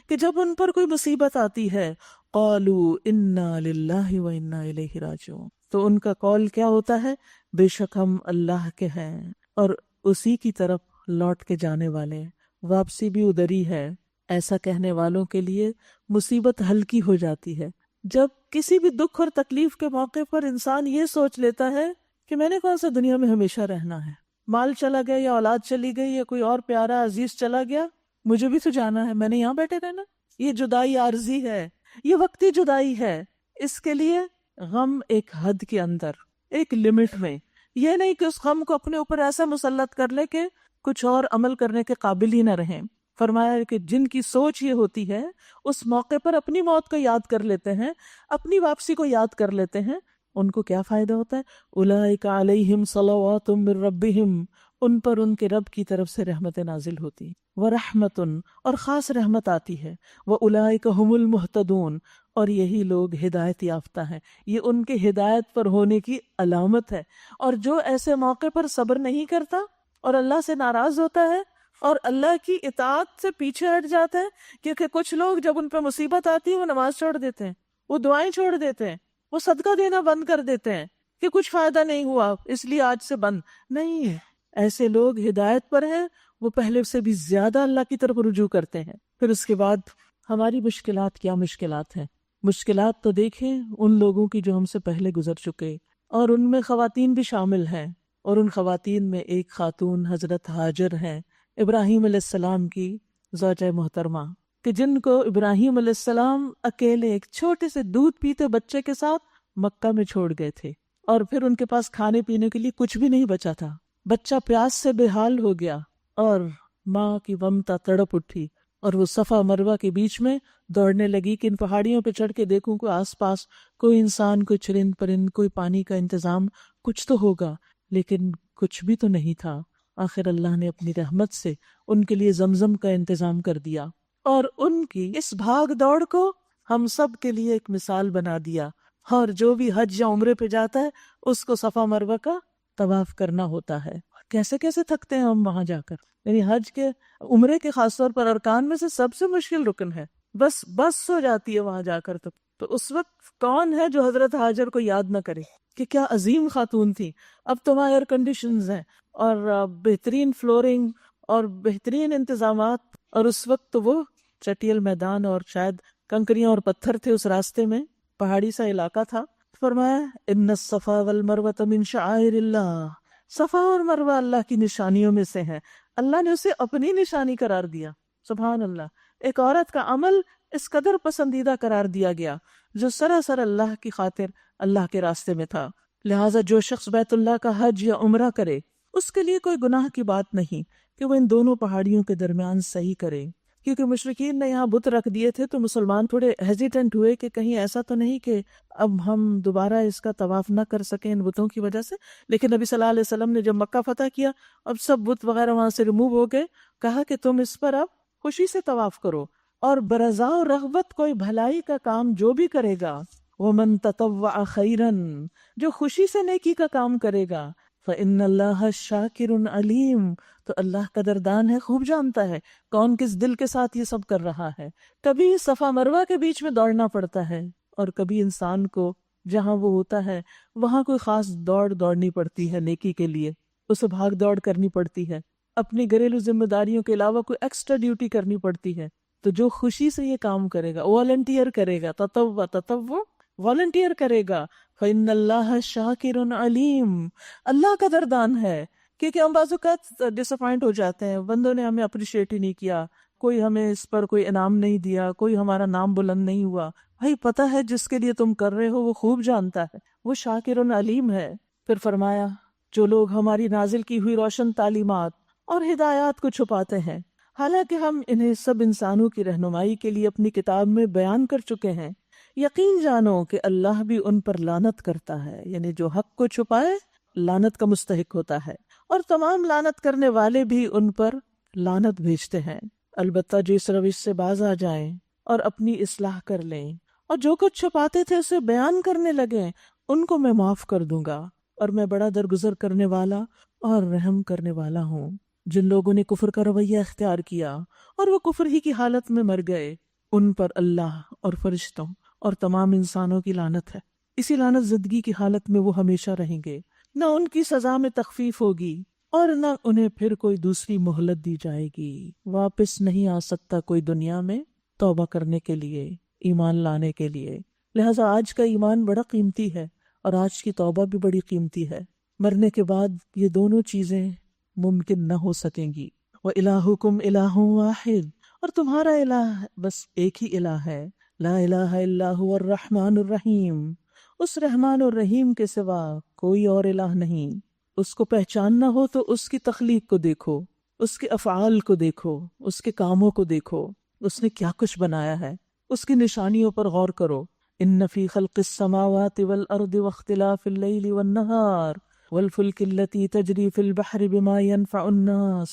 کہ جب ان پر کوئی مصیبت آتی ہے, قالوا انا للہ و انا الیہ راجعون, تو ان کا قول کیا ہوتا ہے؟ بے شک ہم اللہ کے ہیں اور اسی کی طرف لوٹ کے جانے والے ہیں, واپسی بھی ادھر ہی ہے. ایسا کہنے والوں کے لیے مصیبت ہلکی ہو جاتی ہے. جب کسی بھی دکھ اور تکلیف کے موقع پر انسان یہ سوچ لیتا ہے کہ میں نے کون سا دنیا میں ہمیشہ رہنا ہے, مال چلا گیا یا اولاد چلی گئی یا کوئی اور پیارا عزیز چلا گیا, مجھے بھی تو جانا ہے, میں نے یہاں بیٹھے رہنا. یہ جدائی عارضی ہے, یہ وقتی جدائی ہے. اس کے لیے غم ایک حد کے اندر, ایک لمٹ میں, یہ نہیں کہ اس غم کو اپنے اوپر ایسا مسلط کر لے کہ کچھ اور عمل کرنے کے قابل ہی نہ رہیں. فرمایا کہ جن کی سوچ یہ ہوتی ہے اس موقع پر اپنی موت کو یاد کر لیتے ہیں, اپنی واپسی کو یاد کر لیتے ہیں, ان کو کیا فائدہ ہوتا ہے؟ اولئک علیہم صلوات من ربہم, ان پر ان کے رب کی طرف سے رحمت نازل ہوتی, ورحمت, اور خاص رحمت آتی ہے, واولئک هم المہتدون, اور یہی لوگ ہدایت یافتہ ہیں. یہ ان کے ہدایت پر ہونے کی علامت ہے. اور جو ایسے موقع پر صبر نہیں کرتا اور اللہ سے ناراض ہوتا ہے اور اللہ کی اطاعت سے پیچھے ہٹ جاتا ہے, کیونکہ کچھ لوگ جب ان پہ مصیبت آتی ہے وہ نماز چھوڑ دیتے ہیں, وہ دعائیں چھوڑ دیتے ہیں, وہ صدقہ دینا بند کر دیتے ہیں کہ کچھ فائدہ نہیں ہوا اس لیے آج سے بند. نہیں, ایسے لوگ ہدایت پر ہیں, وہ پہلے سے بھی زیادہ اللہ کی طرف رجوع کرتے ہیں. پھر اس کے بعد ہماری مشکلات کیا مشکلات ہیں؟ مشکلات تو دیکھیں ان لوگوں کی جو ہم سے پہلے گزر چکے, اور ان میں خواتین بھی شامل ہیں, اور ان خواتین میں ایک خاتون حضرت ہاجر ہیں, ابراہیم علیہ السلام کی زوجہ محترمہ, کہ جن کو ابراہیم علیہ السلام اکیلے ایک چھوٹے سے دودھ پیتے بچے کے ساتھ مکہ میں چھوڑ گئے تھے, اور پھر ان کے پاس کھانے پینے کے لیے کچھ بھی نہیں بچا تھا. بچہ پیاس سے بے حال ہو گیا اور ماں کی ممتا تڑپ اٹھی, اور وہ صفا مروہ کے بیچ میں دوڑنے لگی کہ ان پہاڑیوں پہ چڑھ کے دیکھوں کوئی آس پاس کوئی انسان, کوئی چرند پرند, کوئی پانی کا انتظام, کچھ تو ہوگا. لیکن کچھ بھی تو نہیں تھا. آخر اللہ نے اپنی رحمت سے ان کے لیے زمزم کا انتظام کر دیا, اور ان کی اس بھاگ دوڑ کو ہم سب کے لیے ایک مثال بنا دیا. اور جو بھی حج یا عمرے پہ جاتا ہے اس کو صفا مروہ کا طواف کرنا ہوتا ہے. کیسے کیسے تھکتے ہیں ہم وہاں جا کر. یعنی حج کے عمرے کے خاص طور پر ارکان میں سے سب سے مشکل رکن ہے, بس ہو جاتی ہے وہاں جا کر. تو اس وقت کون ہے جو حضرت ہاجر کو یاد نہ کرے کہ کیا عظیم خاتون تھی. اب تو وہاں ایئر کنڈیشنز ہیں اور بہترین فلورنگ اور بہترین انتظامات, اور اس وقت تو وہ چٹیل میدان اور شاید کنکریاں اور پتھر تھے اس راستے میں, پہاڑی سا علاقہ تھا. فرمایا ان الصفا والمروہ من شعائر اللہ, صفا اور مروہ اللہ کی نشانیوں میں سے ہیں، اللہ نے اسے اپنی نشانی قرار دیا. سبحان اللہ. ایک عورت کا عمل اس قدر پسندیدہ قرار دیا گیا جو سراسر اللہ کی خاطر اللہ کے راستے میں تھا. لہٰذا جو شخص بیت اللہ کا حج یا عمرہ کرے اس کے لیے کوئی گناہ کی بات نہیں کہ وہ ان دونوں پہاڑیوں کے درمیان صحیح کرے. کیونکہ مشرکین نے یہاں بت رکھ دیے تھے تو مسلمان تھوڑے ہیزیٹنٹ ہوئے کہ کہیں ایسا تو نہیں کہ اب ہم دوبارہ اس کا طواف نہ کر سکیں ان بتوں کی وجہ سے. لیکن نبی صلی اللہ علیہ وسلم نے جب مکہ فتح کیا اب سب بت وغیرہ وہاں سے ریموو ہو گئے، کہا کہ تم اس پر اب خوشی سے طواف کرو، اور برضا و رغبت کوئی بھلائی کا کام جو بھی کرے گا، وَمَن تَطَوَّعَ خَيْرًا، جو خوشی سے نیکی کا کام کرے گا، فَإِنَّ اللَّهَ شَاكِرٌ عَلِيمٌ، تو اللہ قدردان ہے، خوب جانتا ہے کون کس دل کے ساتھ یہ سب کر رہا ہے. کبھی صفا مروہ کے بیچ میں دوڑنا پڑتا ہے اور کبھی انسان کو جہاں وہ ہوتا ہے وہاں کوئی خاص دوڑنی پڑتی ہے نیکی کے لیے، اسے بھاگ دوڑ کرنی پڑتی ہے، اپنی گھریلو ذمہ داریوں کے علاوہ کوئی ایکسٹرا ڈیوٹی کرنی پڑتی ہے. تو جو خوشی سے یہ کام کرے گا، والنٹیئر کرے گا، تطوع والنٹیئر کرے گا، فَإِنَّ اللَّهَ شَاكِرٌ عَلِيمٌ، اللہ قدردان ہے. کیونکہ ہم بعض اوقات ڈس اپوائنٹ ہو جاتے ہیں، بندوں نے ہمیں اپریشیٹ ہی نہیں کیا، کوئی ہمیں اس پر کوئی انعام نہیں دیا، کوئی ہمارا نام بلند نہیں ہوا. بھائی پتہ ہے جس کے لیے تم کر رہے ہو وہ خوب جانتا ہے، وہ شاکر علیم ہے. پھر فرمایا جو لوگ ہماری نازل کی ہوئی روشن تعلیمات اور ہدایات کو چھپاتے ہیں حالانکہ ہم انہیں سب انسانوں کی رہنمائی کے لیے اپنی کتاب میں بیان کر چکے ہیں، یقین جانو کہ اللہ بھی ان پر لعنت کرتا ہے. یعنی جو حق کو چھپائے لعنت کا مستحق ہوتا ہے، اور تمام لعنت کرنے والے بھی ان پر لعنت بھیجتے ہیں. البتہ جو اس روش سے باز آ جائیں اور اپنی اصلاح کر لیں اور جو کچھ چھپاتے تھے اسے بیان کرنے لگیں، ان کو میں معاف کر دوں گا، اور میں بڑا درگزر کرنے والا اور رحم کرنے والا ہوں. جن لوگوں نے کفر کا رویہ اختیار کیا اور وہ کفر ہی کی حالت میں مر گئے، ان پر اللہ اور فرشتوں اور تمام انسانوں کی لعنت ہے. اسی لعنت زدگی کی حالت میں وہ ہمیشہ رہیں گے، نہ ان کی سزا میں تخفیف ہوگی اور نہ انہیں پھر کوئی دوسری مہلت دی جائے گی. واپس نہیں آ سکتا کوئی دنیا میں توبہ کرنے کے لیے، ایمان لانے کے لیے. لہٰذا آج کا ایمان بڑا قیمتی ہے اور آج کی توبہ بھی بڑی قیمتی ہے. مرنے کے بعد یہ دونوں چیزیں ممکن نہ ہو سکیں گی. وَإِلَٰهُكُمْ إِلَٰهٌ وَاحِدٌ، اور تمہارا الہ بس ایک ہی الہ ہے. لا الہ الا هو الرحمن الرحیم، اس رحمان الرحیم کے سوا کوئی اور الہ نہیں. اس کو پہچاننا ہو تو اس کی تخلیق کو دیکھو، اس کے افعال کو دیکھو، اس کے کاموں کو دیکھو، اس نے کیا کچھ بنایا ہے، اس کی نشانیوں پر غور کرو. ان فی خلق السماوات والارض واختلاف اللیل والنہار والفلک التی تجری فی البحر بما ینفع الناس،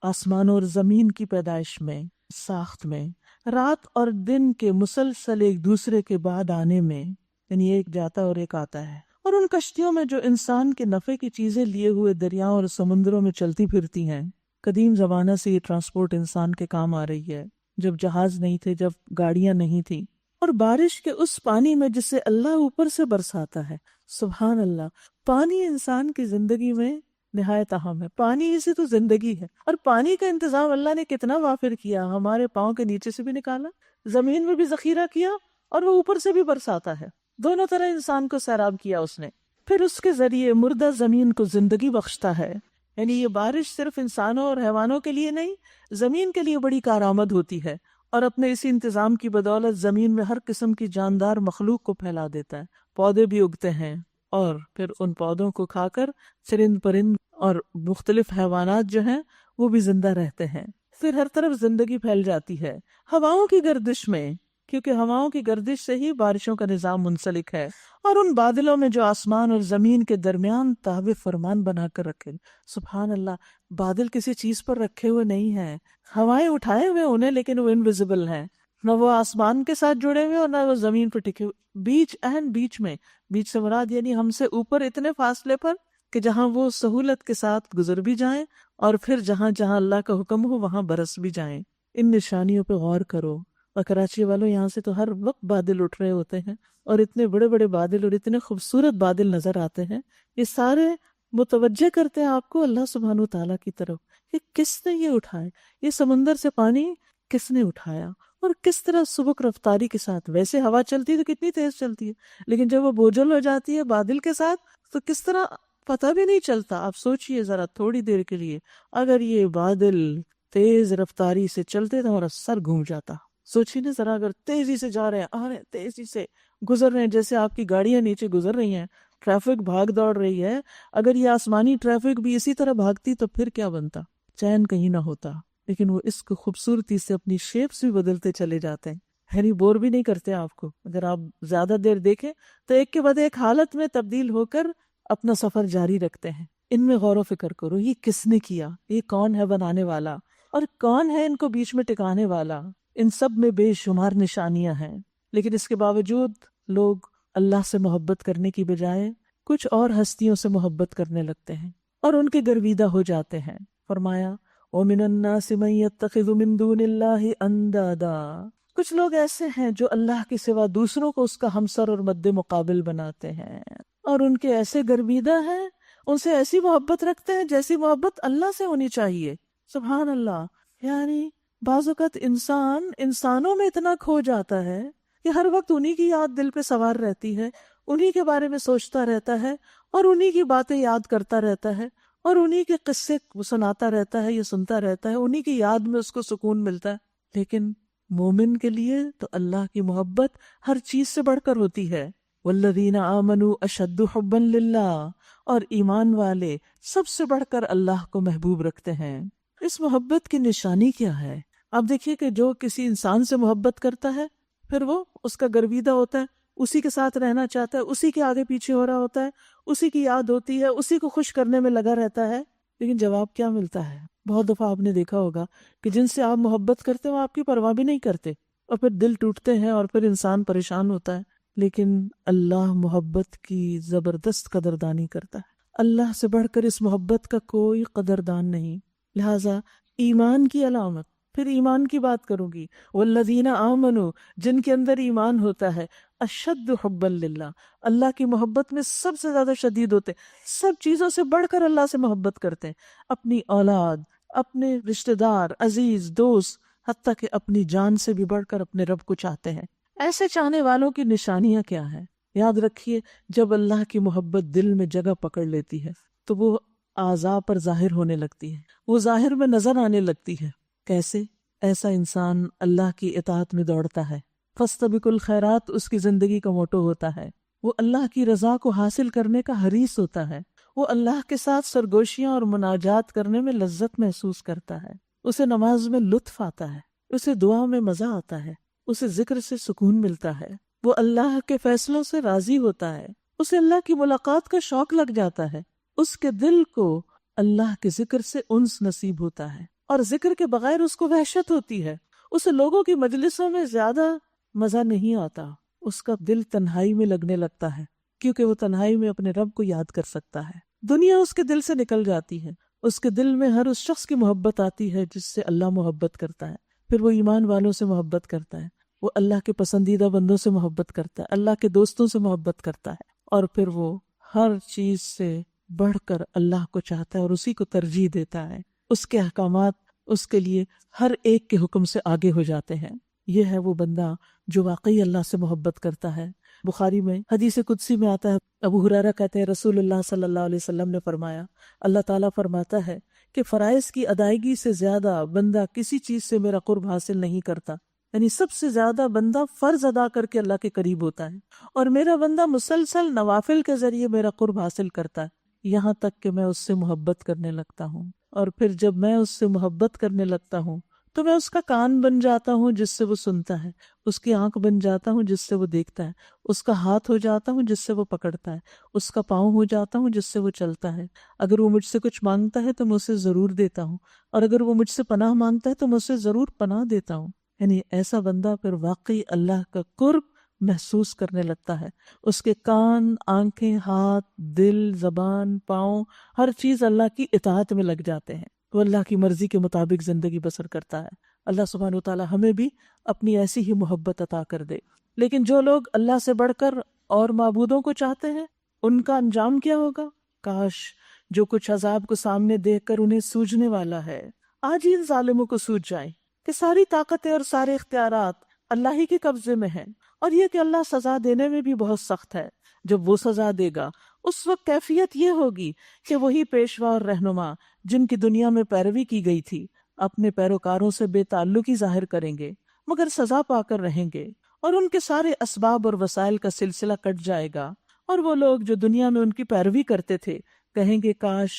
آسمان اور زمین کی پیدائش میں، ساخت میں، رات اور دن کے مسلسل ایک دوسرے کے بعد آنے میں، یعنی ایک جاتا اور ایک آتا ہے، اور ان کشتیوں میں جو انسان کے نفع کی چیزیں لیے ہوئے دریاؤں اور سمندروں میں چلتی پھرتی ہیں. قدیم زمانہ سے یہ ٹرانسپورٹ انسان کے کام آ رہی ہے، جب جہاز نہیں تھے، جب گاڑیاں نہیں تھیں. اور بارش کے اس پانی میں جسے اللہ اوپر سے برساتا ہے. سبحان اللہ، پانی انسان کی زندگی میں نہایت اہم ہے. پانی ہی سے تو زندگی ہے، اور پانی کا انتظام اللہ نے کتنا وافر کیا. ہمارے پاؤں کے نیچے سے بھی نکالا، زمین میں بھی ذخیرہ کیا، اور وہ اوپر سے بھی برساتا ہے. دونوں طرح انسان کو سیراب کیا اس نے. پھر اس کے ذریعے مردہ زمین کو زندگی بخشتا ہے. یعنی یہ بارش صرف انسانوں اور حیوانوں کے لیے نہیں، زمین کے لیے بڑی کارآمد ہوتی ہے، اور اپنے اسی انتظام کی بدولت زمین میں ہر قسم کی جاندار مخلوق کو پھیلا دیتا ہے. پودے بھی اگتے ہیں، اور پھر ان پودوں کو کھا کر چرند پرند اور مختلف حیوانات جو ہیں وہ بھی زندہ رہتے ہیں. پھر ہر طرف زندگی پھیل جاتی ہے ہواؤں کی گردش میں، کیونکہ ہواؤں کی گردش سے ہی بارشوں کا نظام منسلک ہے، اور ان بادلوں میں جو آسمان اور زمین کے درمیان تابع فرمان بنا کر رکھے. سبحان اللہ، بادل کسی چیز پر رکھے ہوئے نہیں ہیں، ہوائیں اٹھائے ہوئے انہیں، لیکن وہ انویزیبل ہیں، نہ وہ آسمان کے ساتھ جڑے ہوئے اور نہ وہ زمین پر ٹکے ہوئے. بیچ میں، بیچ سے مراد یعنی ہم سے اوپر اتنے فاصلے پر کہ جہاں وہ سہولت کے ساتھ گزر بھی جائیں، اور پھر جہاں جہاں اللہ کا حکم ہو وہاں برس بھی جائیں. ان نشانیوں پہ غور کرو. اور کراچی والوں، یہاں سے تو ہر وقت بادل اٹھ رہے ہوتے ہیں، اور اتنے بڑے بڑے بادل اور اتنے خوبصورت بادل نظر آتے ہیں. یہ سارے متوجہ کرتے ہیں آپ کو اللہ سبحانہ و تعالیٰ کی طرف کہ کس نے یہ اٹھائے، یہ سمندر سے پانی کس نے اٹھایا، اور کس طرح سبک رفتاری کے ساتھ. ویسے ہوا چلتی ہے تو کتنی تیز چلتی ہے، لیکن جب وہ بوجھل ہو جاتی ہے بادل کے ساتھ تو کس طرح پتہ بھی نہیں چلتا. آپ سوچئے ذرا تھوڑی دیر کے لیے اگر یہ بادل تیز رفتاری سے چلتے تو ہمارا سر گھوم جاتا. سوچیے نا ذرا، اگر تیزی سے جا رہے ہیں، آ رہے ہیں، تیزی سے گزر رہے ہیں، جیسے آپ کی گاڑیاں نیچے گزر رہی ہیں، ٹریفک بھاگ دوڑ رہی ہے، اگر یہ آسمانی ٹریفک بھی اسی طرح بھاگتی تو پھر کیا بنتا؟ چین کہیں نہ ہوتا. لیکن وہ اس کو خوبصورتی سے اپنی شیپس بھی بدلتے چلے جاتے ہیں، یعنی بور بھی نہیں کرتے آپ کو. اگر آپ زیادہ دیر دیکھیں تو ایک کے بعد ایک حالت میں تبدیل ہو کر اپنا سفر جاری رکھتے ہیں. ان میں غور و فکر کرو، یہ کس نے کیا؟ یہ کون ہے بنانے والا، اور کون ہے ان کو بیچ میں ٹکانے والا؟ ان سب میں بے شمار نشانیاں ہیں. لیکن اس کے باوجود لوگ اللہ سے محبت کرنے کی بجائے کچھ اور ہستیوں سے محبت کرنے لگتے ہیں اور ان کے گرویدہ ہو جاتے ہیں. فرمایا وَمِنَ النَّاسِ مَن يَتَّخِذُ مِن دُونِ اللَّهِ أَندَادًا، کچھ لوگ ایسے ہیں جو اللہ کے سوا دوسروں کو اس کا ہمسر اور مد مقابل بناتے ہیں، اور ان کے ایسے گرویدہ ہیں، ان سے ایسی محبت رکھتے ہیں جیسی محبت اللہ سے ہونی چاہیے. سبحان اللہ. یعنی بعض اوقات انسان انسانوں میں اتنا کھو جاتا ہے کہ ہر وقت انہی کی یاد دل پہ سوار رہتی ہے، انہی کے بارے میں سوچتا رہتا ہے اور انہی کی باتیں یاد کرتا رہتا ہے اور انہی کے قصے سناتا رہتا ہے یا سنتا رہتا ہے، انہی کی یاد میں اس کو سکون ملتا ہے. لیکن مومن کے لیے تو اللہ کی محبت ہر چیز سے بڑھ کر ہوتی ہے. والذین آمنوا اشد حبا للہ، اور ایمان والے سب سے بڑھ کر اللہ کو محبوب رکھتے ہیں. اس محبت کی نشانی کیا ہے؟ آپ دیکھیے کہ جو کسی انسان سے محبت کرتا ہے پھر وہ اس کا گرویدہ ہوتا ہے، اسی کے ساتھ رہنا چاہتا ہے، اسی کے آگے پیچھے ہو رہا ہوتا ہے، اسی کی یاد ہوتی ہے، اسی کو خوش کرنے میں لگا رہتا ہے. لیکن جواب کیا ملتا ہے؟ بہت دفعہ آپ نے دیکھا ہوگا کہ جن سے آپ محبت کرتے ہیں وہ آپ کی پرواہ بھی نہیں کرتے، اور پھر دل ٹوٹتے ہیں اور پھر انسان پریشان ہوتا ہے. لیکن اللہ محبت کی زبردست قدردانی کرتا ہے. اللہ سے بڑھ کر اس محبت کا کوئی قدردان نہیں. لہذا ایمان کی علامت، پھر ایمان کی بات کروں گی، والذین آمنوا، جن کے اندر ایمان ہوتا ہے، اشد حبا للہ، اللہ کی محبت میں سب سے زیادہ شدید ہوتے ہیں، سب چیزوں سے بڑھ کر اللہ سے محبت کرتے ہیں، اپنی اولاد، اپنے رشتہ دار، عزیز، دوست، حتیٰ کہ اپنی جان سے بھی بڑھ کر اپنے رب کو چاہتے ہیں. ایسے چاہنے والوں کی نشانیاں کیا ہیں؟ یاد رکھیے، جب اللہ کی محبت دل میں جگہ پکڑ لیتی ہے تو وہ اعضاء پر ظاہر ہونے لگتی ہے، وہ ظاہر میں نظر آنے لگتی ہے. کیسے؟ ایسا انسان اللہ کی اطاعت میں دوڑتا ہے، فاستبقوا الخیرات اس کی زندگی کا موٹو ہوتا ہے. وہ اللہ کی رضا کو حاصل کرنے کا حریص ہوتا ہے، وہ اللہ کے ساتھ سرگوشیاں اور مناجات کرنے میں لذت محسوس کرتا ہے، اسے نماز میں لطف آتا ہے، اسے دعا میں مزہ آتا ہے، اسے ذکر سے سکون ملتا ہے، وہ اللہ کے فیصلوں سے راضی ہوتا ہے، اسے اللہ کی ملاقات کا شوق لگ جاتا ہے، اس کے دل کو اللہ کے ذکر سے انس نصیب ہوتا ہے، اور ذکر کے بغیر اس کو وحشت ہوتی ہے. اسے لوگوں کی مجلسوں میں زیادہ مزہ نہیں آتا، اس کا دل تنہائی میں لگنے لگتا ہے، کیونکہ وہ تنہائی میں اپنے رب کو یاد کر سکتا ہے. دنیا اس کے دل سے نکل جاتی ہے، اس کے دل میں ہر اس شخص کی محبت آتی ہے جس سے اللہ محبت کرتا ہے. پھر وہ ایمان والوں سے محبت کرتا ہے، وہ اللہ کے پسندیدہ بندوں سے محبت کرتا ہے، اللہ کے دوستوں سے محبت کرتا ہے، اور پھر وہ ہر چیز سے بڑھ کر اللہ کو چاہتا ہے اور اسی کو ترجیح دیتا ہے. اس کے احکامات اس کے لیے ہر ایک کے حکم سے آگے ہو جاتے ہیں. یہ ہے وہ بندہ جو واقعی اللہ سے محبت کرتا ہے. بخاری میں حدیث قدسی میں آتا ہے، ابو ہریرہ کہتے ہیں رسول اللہ صلی اللہ علیہ وسلم نے فرمایا، اللہ تعالیٰ فرماتا ہے کہ فرائض کی ادائیگی سے زیادہ بندہ کسی چیز سے میرا قرب حاصل نہیں کرتا. یعنی سب سے زیادہ بندہ فرض ادا کر کے اللہ کے قریب ہوتا ہے، اور میرا بندہ مسلسل نوافل کے ذریعے میرا قرب حاصل کرتا ہے، یہاں تک کہ میں اس سے محبت کرنے لگتا ہوں. اور پھر جب میں اس سے محبت کرنے لگتا ہوں تو میں اس کا کان بن جاتا ہوں جس سے وہ سنتا ہے، اس کی آنکھ بن جاتا ہوں جس سے وہ دیکھتا ہے، اس کا ہاتھ ہو جاتا ہوں جس سے وہ پکڑتا ہے، اس کا پاؤں ہو جاتا ہوں جس سے وہ چلتا ہے. اگر وہ مجھ سے کچھ مانگتا ہے تو میں اسے ضرور دیتا ہوں، اور اگر وہ مجھ سے پناہ مانگتا ہے تو میں اسے ضرور پناہ دیتا ہوں. یعنی ایسا بندہ پھر واقعی اللہ کا قرب محسوس کرنے لگتا ہے. اس کے کان، آنکھیں، ہاتھ، دل، زبان، پاؤں، ہر چیز اللہ کی اطاعت میں لگ جاتے ہیں. وہ اللہ کی مرضی کے مطابق زندگی بسر کرتا ہے. اللہ سبحانہ وتعالی ہمیں بھی اپنی ایسی ہی محبت عطا کر دے. لیکن جو لوگ اللہ سے بڑھ کر اور معبودوں کو چاہتے ہیں، ان کا انجام کیا ہوگا؟ کاش جو کچھ عذاب کو سامنے دیکھ کر انہیں سوجنے والا ہے آج ہی ان ظالموں کو سوج جائیں کہ ساری طاقتیں اور سارے اختیارات اللہ ہی کے قبضے میں ہیں، اور یہ کہ اللہ سزا دینے میں بھی بہت سخت ہے. جب وہ سزا دے گا اس وقت کیفیت یہ ہوگی کہ وہی پیشوا اور رہنما جن کی دنیا میں پیروی کی گئی تھی اپنے پیروکاروں سے بے تعلقی ظاہر کریں گے مگر سزا پا کر رہیں گے، اور ان کے سارے اسباب اور وسائل کا سلسلہ کٹ جائے گا، اور وہ لوگ جو دنیا میں ان کی پیروی کرتے تھے کہیں گے کاش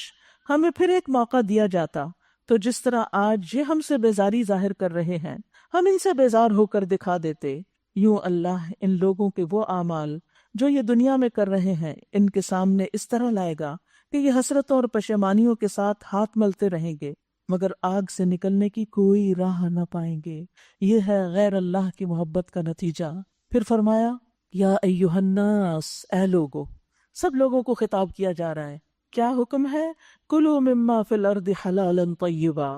ہمیں پھر ایک موقع دیا جاتا، تو جس طرح آج یہ ہم سے بیزاری ظاہر کر رہے ہیں ہم ان سے بیزار ہو کر دکھا دیتے۔ یوں اللہ ان لوگوں کے وہ اعمال جو یہ دنیا میں کر رہے ہیں ان کے سامنے اس طرح لائے گا کہ یہ حسرتوں اور پشیمانیوں کے ساتھ ہاتھ ملتے رہیں گے مگر آگ سے نکلنے کی کوئی راہ نہ پائیں گے۔ یہ ہے غیر اللہ کی محبت کا نتیجہ۔ پھر فرمایا یا ایھا الناس، اے لوگو، سب لوگوں کو خطاب کیا جا رہا ہے۔ کیا حکم ہے؟ کلوا مما فی الارض حلالا طیبا،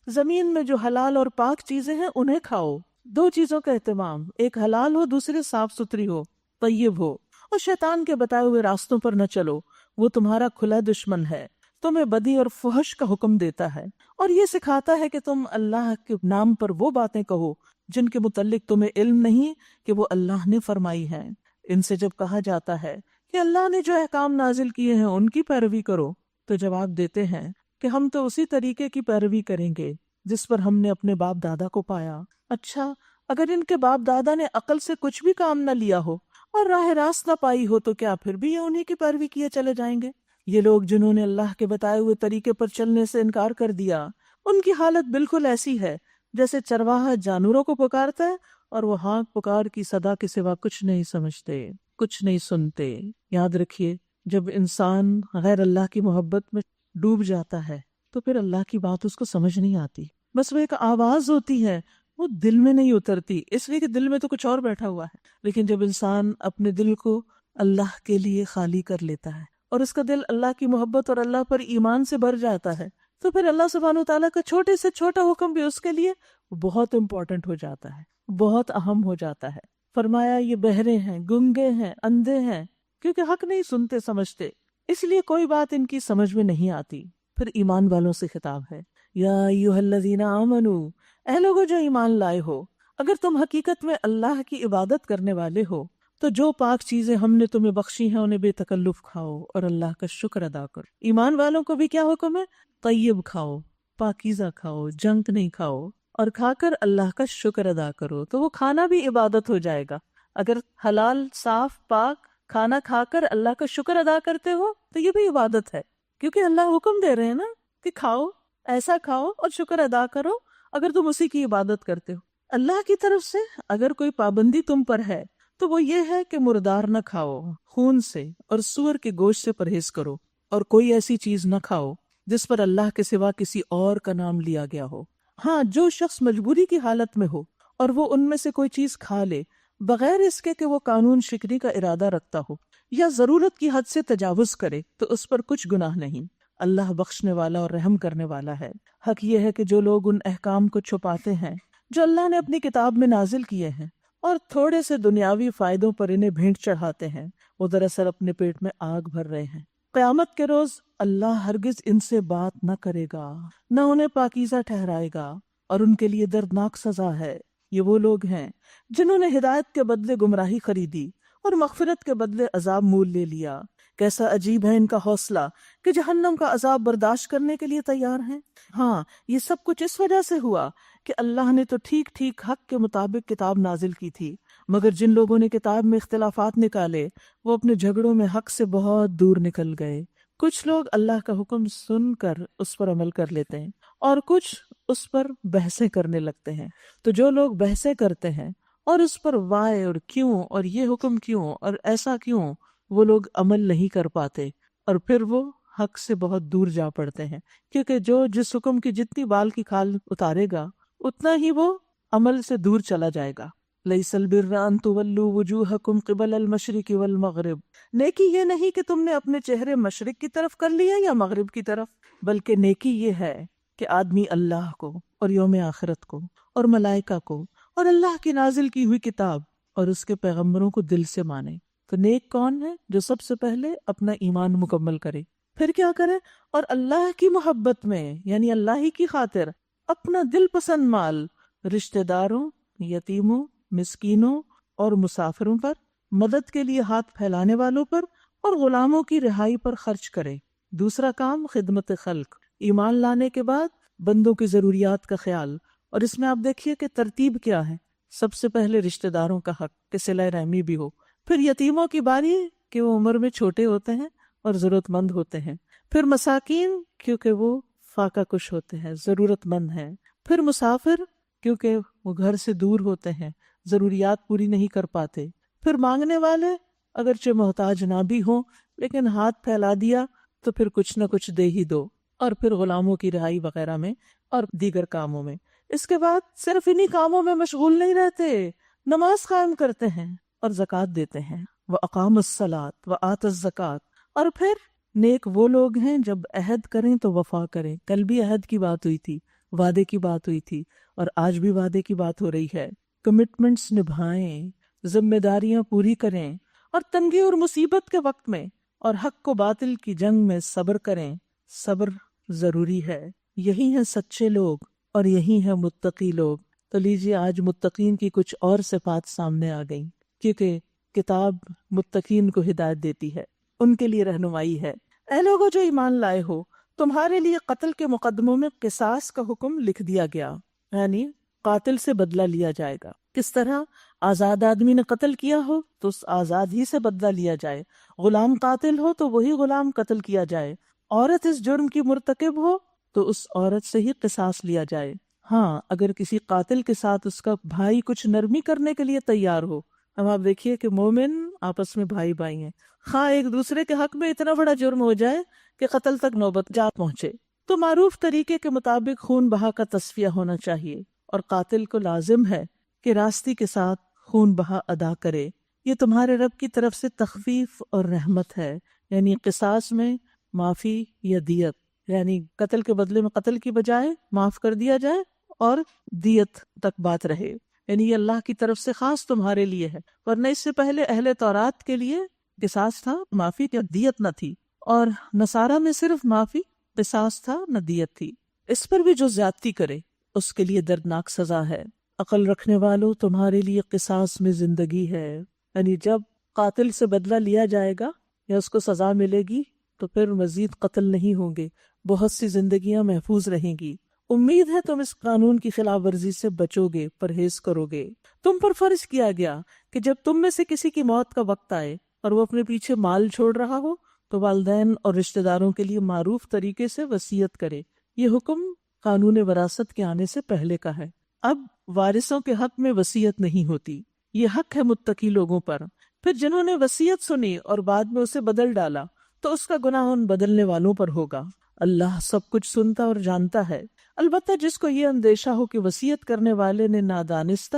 زمین میں جو حلال اور پاک چیزیں ہیں انہیں کھاؤ۔ دو چیزوں کا اہتمام، ایک حلال ہو، دوسری صاف ستھری ہو، طیب ہو، اور شیطان کے بتائے ہوئے راستوں پر نہ چلو، وہ تمہارا کھلا دشمن ہے، تمہیں بدی اور فحش کا حکم دیتا ہے اور یہ سکھاتا ہے کہ تم اللہ کے نام پر وہ باتیں کہو جن کے متعلق تمہیں علم نہیں کہ وہ اللہ نے فرمائی ہیں۔ ان سے جب کہا جاتا ہے کہ اللہ نے جو احکام نازل کیے ہیں ان کی پیروی کرو تو جواب دیتے ہیں کہ ہم تو اسی طریقے کی پیروی کریں گے جس پر ہم نے اپنے باپ دادا کو پایا۔ اچھا، اگر ان کے باپ دادا نے عقل سے کچھ بھی کام نہ لیا ہو اور راہ راست نہ پائی ہو تو کیا پھر بھی یہ انہی کی پیروی کیے چلے جائیں گے؟ یہ لوگ جنہوں نے اللہ کے بتائے ہوئے طریقے پر چلنے سے انکار کر دیا ان کی حالت بالکل ایسی ہے جیسے چرواہا جانوروں کو پکارتا ہے اور وہ ہانک پکار کی صدا کے سوا کچھ نہیں سمجھتے، کچھ نہیں سنتے۔ یاد رکھیے جب انسان غیر اللہ کی محبت میں ڈوب جاتا ہے تو پھر اللہ کی بات اس کو سمجھ نہیں آتی، بس وہ ایک آواز ہوتی ہے، وہ دل میں نہیں اترتی، اس لیے کہ دل میں تو کچھ اور بیٹھا ہوا ہے۔ لیکن جب انسان اپنے دل کو اللہ کے لیے خالی کر لیتا ہے اور اس کا دل اللہ کی محبت اور اللہ پر ایمان سے بھر جاتا ہے تو پھر اللہ سبحانہ و تعالیٰ کا چھوٹے سے چھوٹا حکم بھی اس کے لیے بہت امپورٹنٹ ہو جاتا ہے، بہت اہم ہو جاتا ہے۔ فرمایا یہ بہرے ہیں، گنگے ہیں، اندھے ہیں، کیونکہ حق نہیں سنتے سمجھتے، اس لیے کوئی بات ان کی سمجھ میں نہیں آتی۔ پھر ایمان والوں سے خطاب ہے، یا ایھا الذین آمنوا، اے لوگو جو ایمان لائے ہو، اگر تم حقیقت میں اللہ کی عبادت کرنے والے ہو تو جو پاک چیزیں ہم نے تمہیں بخشی ہیں انہیں بے تکلف کھاؤ اور اللہ کا شکر ادا کرو۔ ایمان والوں کو بھی کیا حکم ہے؟ طیب کھاؤ، پاکیزہ کھاؤ، جنک نہیں کھاؤ، اور کھا کر اللہ کا شکر ادا کرو۔ تو وہ کھانا بھی عبادت ہو جائے گا۔ اگر حلال صاف پاک کھانا کھا کر اللہ کا شکر ادا کرتے ہو تو یہ بھی عبادت ہے، کیونکہ اللہ حکم دے رہے ہیں نا کہ کھاؤ، ایسا کھاؤ اور شکر ادا کرو اگر تم اسی کی عبادت کرتے ہو۔ اللہ کی طرف سے اگر کوئی پابندی تم پر ہے تو وہ یہ ہے کہ مردار نہ کھاؤ، خون سے اور سور کے گوشت سے پرہیز کرو، اور کوئی ایسی چیز نہ کھاؤ جس پر اللہ کے سوا کسی اور کا نام لیا گیا ہو۔ ہاں، جو شخص مجبوری کی حالت میں ہو اور وہ ان میں سے کوئی چیز کھا لے بغیر اس کے کہ وہ قانون شکنی کا ارادہ رکھتا ہو یا ضرورت کی حد سے تجاوز کرے تو اس پر کچھ گناہ نہیں۔ اللہ بخشنے والا اور رحم کرنے والا ہے۔ حق یہ ہے کہ جو لوگ ان احکام کو چھپاتے ہیں جو اللہ نے اپنی کتاب میں نازل کیے ہیں اور تھوڑے سے دنیاوی فائدوں پر انہیں بھیٹ چڑھاتے ہیں، وہ دراصل اپنے پیٹ میں آگ بھر رہے ہیں۔ قیامت کے روز اللہ ہرگز ان سے بات نہ کرے گا، نہ انہیں پاکیزہ ٹھہرائے گا، اور ان کے لیے دردناک سزا ہے۔ یہ وہ لوگ ہیں جنہوں نے ہدایت کے بدلے گمراہی خریدی اور مغفرت کے بدلے عذاب مول لے لیا۔ کیسا عجیب ہے ان کا حوصلہ کہ جہنم کا عذاب برداشت کرنے کے لیے تیار ہیں۔ ہاں، یہ سب کچھ اس وجہ سے ہوا کہ اللہ نے تو ٹھیک ٹھیک حق کے مطابق کتاب نازل کی تھی، مگر جن لوگوں نے کتاب میں اختلافات نکالے وہ اپنے جھگڑوں میں حق سے بہت دور نکل گئے۔ کچھ لوگ اللہ کا حکم سن کر اس پر عمل کر لیتے ہیں اور کچھ اس پر بحثیں کرنے لگتے ہیں۔ تو جو لوگ بحثیں کرتے ہیں اور اس پر وائے اور کیوں اور یہ حکم کیوں اور ایسا کیوں، وہ لوگ عمل نہیں کر پاتے اور پھر وہ حق سے بہت دور جا پڑتے ہیں، کیونکہ جو جس حکم کی جتنی بال کی کھال اتارے گا اتنا ہی وہ عمل سے دور چلا جائے گا۔ لیس البر ان تولوا وجوہکم قبل المشرق والمغرب، نیکی یہ نہیں کہ تم نے اپنے چہرے مشرق کی طرف کر لیا یا مغرب کی طرف، بلکہ نیکی یہ ہے کہ آدمی اللہ کو اور یوم آخرت کو اور ملائکہ کو اور اللہ کی نازل کی ہوئی کتاب اور اس کے پیغمبروں کو دل سے مانے۔ تو نیک کون ہے؟ جو سب سے پہلے اپنا ایمان مکمل کرے، پھر کیا کرے؟ اور اللہ کی محبت میں یعنی اللہ ہی کی خاطر اپنا دل پسند مال رشتہ داروں، یتیموں، مسکینوں اور مسافروں پر، مدد کے لیے ہاتھ پھیلانے والوں پر اور غلاموں کی رہائی پر خرچ کریں۔ دوسرا کام خدمت خلق، ایمان لانے کے بعد بندوں کی ضروریات کا خیال، اور اس میں آپ دیکھیے کہ ترتیب کیا ہے۔ سب سے پہلے رشتہ داروں کا حق کہ صلہ رحمی بھی ہو، پھر یتیموں کی باری کہ وہ عمر میں چھوٹے ہوتے ہیں اور ضرورت مند ہوتے ہیں، پھر مساکین کیونکہ وہ فاقہ کش ہوتے ہیں، ضرورت مند ہیں، پھر مسافر کیونکہ وہ گھر سے دور ہوتے ہیں، ضروریات پوری نہیں کر پاتے، پھر مانگنے والے اگرچہ محتاج نہ بھی ہوں لیکن ہاتھ پھیلا دیا تو پھر کچھ نہ کچھ دے ہی دو، اور پھر غلاموں کی رہائی وغیرہ میں اور دیگر کاموں میں۔ اس کے بعد صرف انہی کاموں میں مشغول نہیں رہتے، نماز قائم کرتے ہیں اور زکوٰۃ دیتے ہیں، وَأَقَامَ الصَّلَاةَ وَآتَى الزَّكَاةَ، اور پھر نیک وہ لوگ ہیں جب عہد کریں تو وفا کریں۔ کل بھی عہد کی بات ہوئی تھی، وعدے کی بات ہوئی تھی، اور آج بھی وعدے کی بات ہو رہی ہے۔ کمٹمنٹس نبھائیں، ذمہ داریاں پوری کریں، اور تنگی اور مصیبت کے وقت میں اور حق کو باطل کی جنگ میں صبر کریں۔ صبر ضروری ہے، یہی ہیں سچے لوگ اور یہی ہیں متقی لوگ۔ تو لیجیے آج متقین کی کچھ اور صفات سامنے آ گئیں، کیونکہ کتاب متقین کو ہدایت دیتی ہے، ان کے لیے رہنمائی ہے۔ اے لوگوں جو ایمان لائے ہو، تمہارے لیے قتل کے مقدموں میں قصاص کا حکم لکھ دیا گیا، یعنی قاتل سے بدلہ لیا جائے گا۔ کس طرح؟ آزاد آدمی نے قتل کیا ہو تو اس آزاد ہی سے بدلہ لیا جائے، غلام قاتل ہو تو وہی غلام قتل کیا جائے، عورت اس جرم کی مرتکب ہو تو اس عورت سے ہی قصاص لیا جائے۔ ہاں، اگر کسی قاتل کے ساتھ اس کا بھائی کچھ نرمی کرنے کے لیے تیار ہو۔ اب آپ دیکھیے کہ مومن آپس میں بھائی بھائی ہیں، خواہ ایک دوسرے کے حق میں اتنا بڑا جرم ہو جائے کہ قتل تک نوبت جا پہنچے تو معروف طریقے کے مطابق خون بہا کا تصفیہ ہونا چاہیے، اور قاتل کو لازم ہے کہ راستی کے ساتھ خون بہا ادا کرے۔ یہ تمہارے رب کی طرف سے تخفیف اور رحمت ہے، یعنی قصاص میں معافی یا دیت، یعنی قتل کے بدلے میں قتل کی بجائے معاف کر دیا جائے اور دیت تک بات رہے، یعنی یہ اللہ کی طرف سے خاص تمہارے لیے ہے، ورنہ اس سے پہلے اہل تورات کے لیے قصاص تھا، معافی یا دیت نہ تھی، اور نصارہ میں صرف معافی، قصاص تھا، نہ دیت تھی۔ اس پر بھی جو زیادتی کرے اس کے لیے دردناک سزا ہے۔ عقل رکھنے والوں تمہارے لیے قصاص میں زندگی ہے، یعنی جب قاتل سے بدلہ لیا جائے گا یا اس کو سزا ملے گی تو پھر مزید قتل نہیں ہوں گے، بہت سی زندگیاں محفوظ رہیں گی۔ امید ہے تم اس قانون کی خلاف ورزی سے بچو گے، پرہیز کرو گے۔ تم پر فرض کیا گیا کہ جب تم میں سے کسی کی موت کا وقت آئے اور وہ اپنے پیچھے مال چھوڑ رہا ہو تو والدین اور رشتہ داروں کے لیے معروف طریقے سے وصیت کرے۔ یہ حکم قانون وراثت کے آنے سے پہلے کا ہے۔ اب وارثوں کے حق میں وصیت نہیں ہوتی، یہ حق ہے متقی لوگوں پر۔ پھر جنہوں نے وصیت سنی اور بعد میں اسے بدل ڈالا تو اس کا گناہ ان بدلنے والوں پر ہوگا۔ اللہ سب کچھ سنتا اور جانتا ہے۔ البتہ جس کو یہ اندیشہ ہو کہ وصیت کرنے والے نے نادانستہ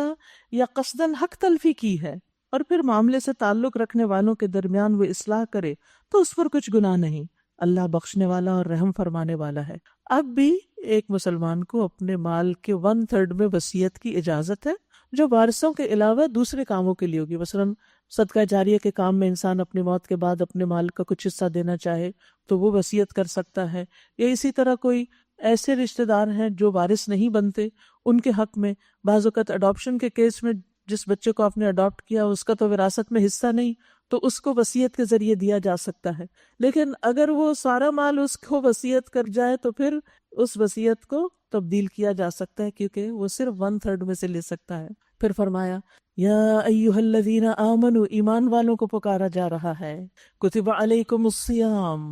یا قصداً حق تلفی کی ہے اور پھر معاملے سے تعلق رکھنے والوں کے درمیان وہ اصلاح کرے تو اس پر کچھ گناہ نہیں، اللہ بخشنے والا اور رحم فرمانے والا ہے۔ اب بھی ایک مسلمان کو اپنے مال کے 1/3 میں وصیت کی اجازت ہے، جو وارثوں کے علاوہ دوسرے کاموں کے لیے ہوگی۔ مثلاً صدقہ جاریہ کے کام میں انسان اپنی موت کے بعد اپنے مال کا کچھ حصہ دینا چاہے تو وہ وصیت کر سکتا ہے، یا اسی طرح کوئی ایسے رشتہ دار ہیں جو وارث نہیں بنتے، ان کے حق میں بعض اوقات اڈاپشن کے کیس میں جس بچے کو آپ نے اڈاپٹ کیا اس کا تو وراثت میں حصہ نہیں، تو اس کو وصیت کے ذریعے دیا جا سکتا ہے۔ لیکن اگر وہ سارا مال اس کو وصیت کر جائے تو پھر اس وصیت کو تبدیل کیا جا سکتا ہے، کیونکہ وہ صرف 1/3 میں سے لے سکتا ہے۔ پھر فرمایا یا ایھا الذین آمنوا، ایمان والوں کو پکارا جا رہا ہے، کتب علیکم الصیام،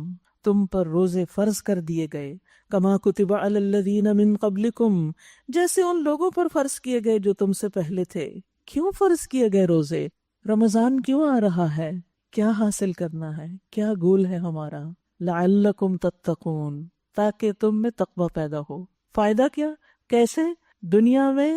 تم پر روزے فرض کر دیے گئے، کما کتب علی الذین من قبلکم، جیسے ان لوگوں پر فرض کیے گئے جو تم سے پہلے تھے۔ کیوں فرض کیے گئے روزے؟ رمضان کیوں آ رہا ہے؟ کیا حاصل کرنا ہے؟ کیا گول ہے ہمارا؟ لعلکم تتقون، تاکہ تم میں تقوی پیدا ہو۔ فائدہ کیا؟ کیسے؟ دنیا میں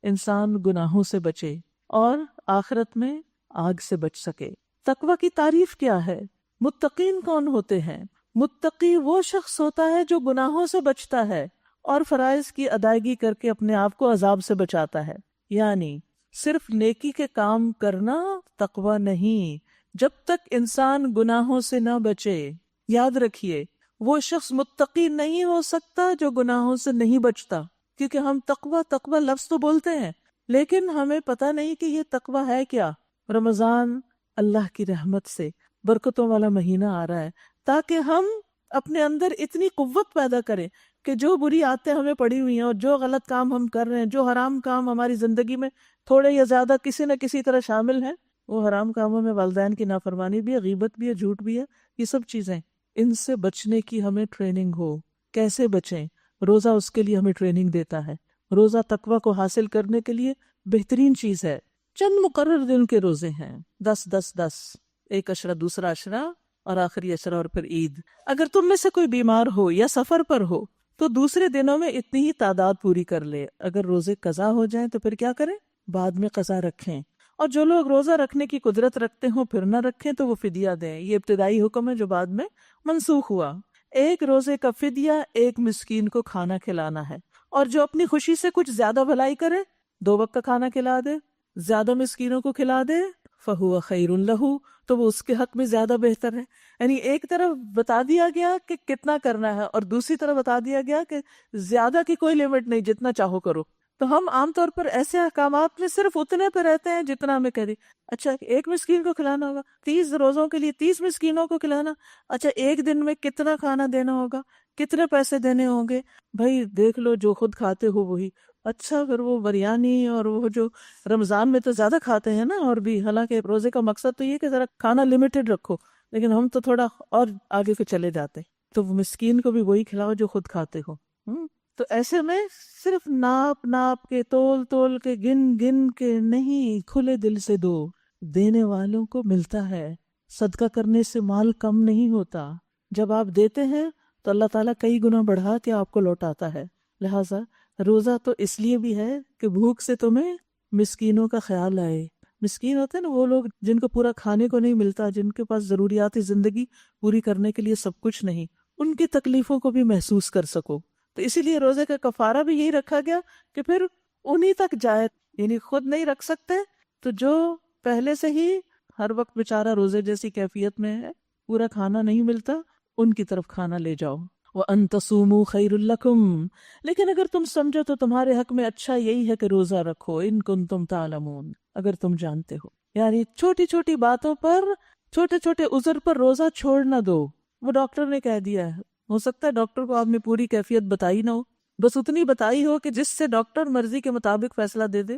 انسان گناہوں سے بچے اور آخرت میں آگ سے بچ سکے۔ تقوی کی تعریف کیا ہے؟ متقین کون ہوتے ہیں؟ متقی وہ شخص ہوتا ہے جو گناہوں سے بچتا ہے اور فرائض کی ادائیگی کر کے اپنے آپ کو عذاب سے بچاتا ہے۔ یعنی صرف نیکی کے کام کرنا تقوی نہیں، جب تک انسان گناہوں سے نہ بچے، یاد رکھیے وہ شخص متقی نہیں ہو سکتا جو گناہوں سے نہیں بچتا، کیونکہ ہم تقوی لفظ تو بولتے ہیں لیکن ہمیں پتہ نہیں کہ یہ تقوی ہے کیا۔ رمضان اللہ کی رحمت سے برکتوں والا مہینہ آ رہا ہے، تاکہ ہم اپنے اندر اتنی قوت پیدا کریں کہ جو بری عادتیں ہمیں پڑی ہوئی ہیں اور جو غلط کام ہم کر رہے ہیں، جو حرام کام ہماری زندگی میں تھوڑے یا زیادہ کسی نہ کسی طرح شامل ہیں، وہ حرام کاموں میں والدین کی نافرمانی بھی ہے، غیبت بھی ہے، جھوٹ بھی ہے، یہ سب چیزیں، ان سے بچنے کی ہمیں ٹریننگ ہو۔ کیسے بچیں؟ روزہ اس کے لیے ہمیں ٹریننگ دیتا ہے۔ روزہ تقوی کو حاصل کرنے کے لیے بہترین چیز ہے۔ چند مقرر دن کے روزے ہیں، 10 ایک عشرہ، دوسرا عشرہ اور آخری عشرہ، اور پھر عید۔ اگر تم میں سے کوئی بیمار ہو یا سفر پر ہو تو دوسرے دنوں میں اتنی ہی تعداد پوری کر لے۔ اگر روزے قضا ہو جائیں تو پھر کیا کریں؟ بعد میں قضا رکھیں۔ اور جو لوگ روزہ رکھنے کی قدرت رکھتے ہوں پھر نہ رکھیں تو وہ فدیہ دیں۔ یہ ابتدائی حکم ہے جو بعد میں منسوخ ہوا۔ ایک روزے کا فدیہ ایک مسکین کو کھانا کھلانا ہے، اور جو اپنی خوشی سے کچھ زیادہ بھلائی کرے، 2 وقت کا کھانا کھلا دے، زیادہ مسکینوں کو کھلا دے، فَهُوَ خَيْرٌ لَهُ، تو وہ اس کے حق میں زیادہ بہتر ہے۔ یعنی ایک طرف بتا دیا گیا کہ کتنا کرنا ہے، اور دوسری طرف بتا دیا گیا کہ زیادہ کی کوئی لیمٹ نہیں، جتنا چاہو کرو۔ تو ہم عام طور پر ایسے احکامات میں صرف اتنے پہ رہتے ہیں جتنا ہمیں کہہ دی۔ اچھا ایک مسکین کو کھلانا ہوگا، 30 روزوں کے لیے 30 مسکینوں کو کھلانا، اچھا ایک دن میں کتنا کھانا دینا ہوگا، کتنے پیسے دینے ہوں گے، بھائی دیکھ لو، جو خود کھاتے ہو وہی۔ اچھا پھر وہ بریانی اور وہ جو رمضان میں تو زیادہ کھاتے ہیں نا، اور بھی حالانکہ روزے کا مقصد تو یہ کہ ذرا کھانا لمیٹڈ رکھو، لیکن ہم تو تھوڑا اور آگے کو چلے جاتے، تو وہ مسکین کو بھی وہی کھلاؤ جو خود کھاتے ہو۔ تو ایسے میں صرف ناپ ناپ کے، تول تول کے، گن گن کے نہیں، کھلے دل سے دو، دینے والوں کو ملتا ہے۔ صدقہ کرنے سے مال کم نہیں ہوتا، جب آپ دیتے ہیں تو اللہ تعالیٰ کئی گنا بڑھا کے آپ کو لوٹاتا ہے۔ لہٰذا روزہ تو اس لیے بھی ہے کہ بھوک سے تمہیں مسکینوں کا خیال آئے۔ مسکین ہوتے ہیں نا وہ لوگ جن کو پورا کھانے کو نہیں ملتا، جن کے پاس ضروریات زندگی پوری کرنے کے لیے سب کچھ نہیں، ان کی تکلیفوں کو بھی محسوس کر سکو۔ تو اسی لیے روزے کا کفارہ بھی یہی رکھا گیا کہ پھر انہی تک جائے، یعنی خود نہیں رکھ سکتے تو جو پہلے سے ہی ہر وقت بیچارہ روزے جیسی کیفیت میں ہے، پورا کھانا نہیں ملتا، ان کی طرف کھانا لے جاؤ۔ وَأَن تَصُومُوا خَيْرٌ لَكُمْ، لیکن اگر تم سمجھو تو تمہارے حق میں اچھا یہی ہے کہ روزہ رکھو، ان کنتم تعلمون، اگر تم جانتے ہو۔ یعنی چھوٹی چھوٹی باتوں پر، چھوٹے چھوٹے عذر پر روزہ چھوڑ نہ دو۔ وہ ڈاکٹر نے کہہ دیا ہے، ہو سکتا ہے ڈاکٹر کو آپ نے پوری کیفیت بتائی نہ ہو، بس اتنی بتائی ہو کہ جس سے ڈاکٹر مرضی کے مطابق فیصلہ دے دے۔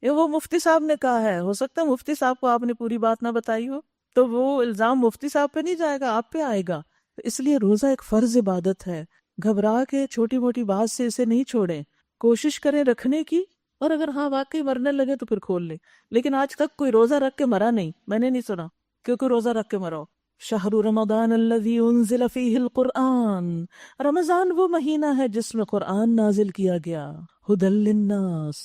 یہ وہ مفتی صاحب نے کہا ہے، ہو سکتا ہے مفتی صاحب کو آپ نے پوری بات نہ بتائی ہو، تو وہ الزام مفتی صاحب پہ نہیں جائے گا، آپ پہ آئے گا۔ اس لیے روزہ ایک فرض عبادت ہے، گھبرا کے چھوٹی موٹی بات سے اسے نہیں چھوڑیں، کوشش کریں رکھنے کی، اور اگر ہاں واقعی مرنے لگے تو پھر کھول لیں۔ لیکن آج تک کوئی روزہ رکھ کے مرا نہیں، میں نے نہیں سنا کیونکہ روزہ رکھ کے مرا ہو۔ شہر رمضان الذی انزل فیہ القرآن، رمضان وہ مہینہ ہے جس میں قرآن نازل کیا گیا، ھدی للناس،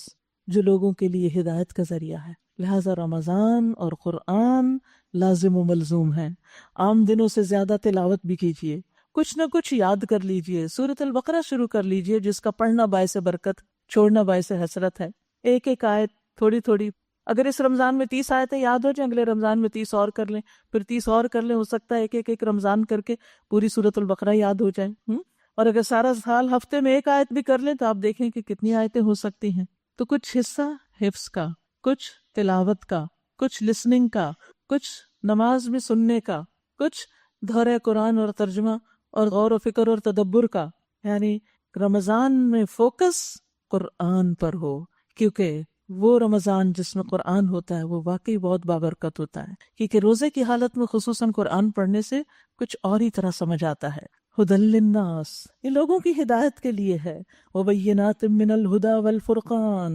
جو لوگوں کے لیے ہدایت کا ذریعہ ہے۔ لہٰذا رمضان اور قرآن لازم و ملزوم ہیں۔ عام دنوں سے زیادہ تلاوت بھی کیجیے، کچھ نہ کچھ یاد کر لیجیے۔ سورۃ البقرہ شروع کر لیجیے، جس کا پڑھنا باعث برکت، چھوڑنا باعث حسرت ہے۔ ایک ایک آیت تھوڑی تھوڑی، اگر اس رمضان میں 30 آیتیں یاد ہو جائیں، اگلے رمضان میں 30 اور کر لیں، پھر 30 اور کر لیں، ہو سکتا ہے ایک رمضان کر کے پوری سورۃ البقرہ یاد ہو جائیں۔ اور اگر سارا سال ہفتے میں ایک آیت بھی کر لیں تو آپ دیکھیں کہ کتنی آیتیں ہو سکتی ہیں۔ تو کچھ حصہ حفظ کا، کچھ تلاوت کا، کچھ لسننگ کا، کچھ نماز میں سننے کا، کچھ دورہ قرآن اور ترجمہ اور غور و فکر اور تدبر کا۔ یعنی رمضان میں فوکس قرآن پر ہو، کیونکہ وہ رمضان جس میں قرآن ہوتا ہے وہ واقعی بہت بابرکت ہوتا ہے، کیونکہ روزے کی حالت میں خصوصاً قرآن پڑھنے سے کچھ اور ہی طرح سمجھ آتا ہے۔ ھدی للناس، یہ لوگوں کی ہدایت کے لیے ہے، وبینات من الہدی والفرقان،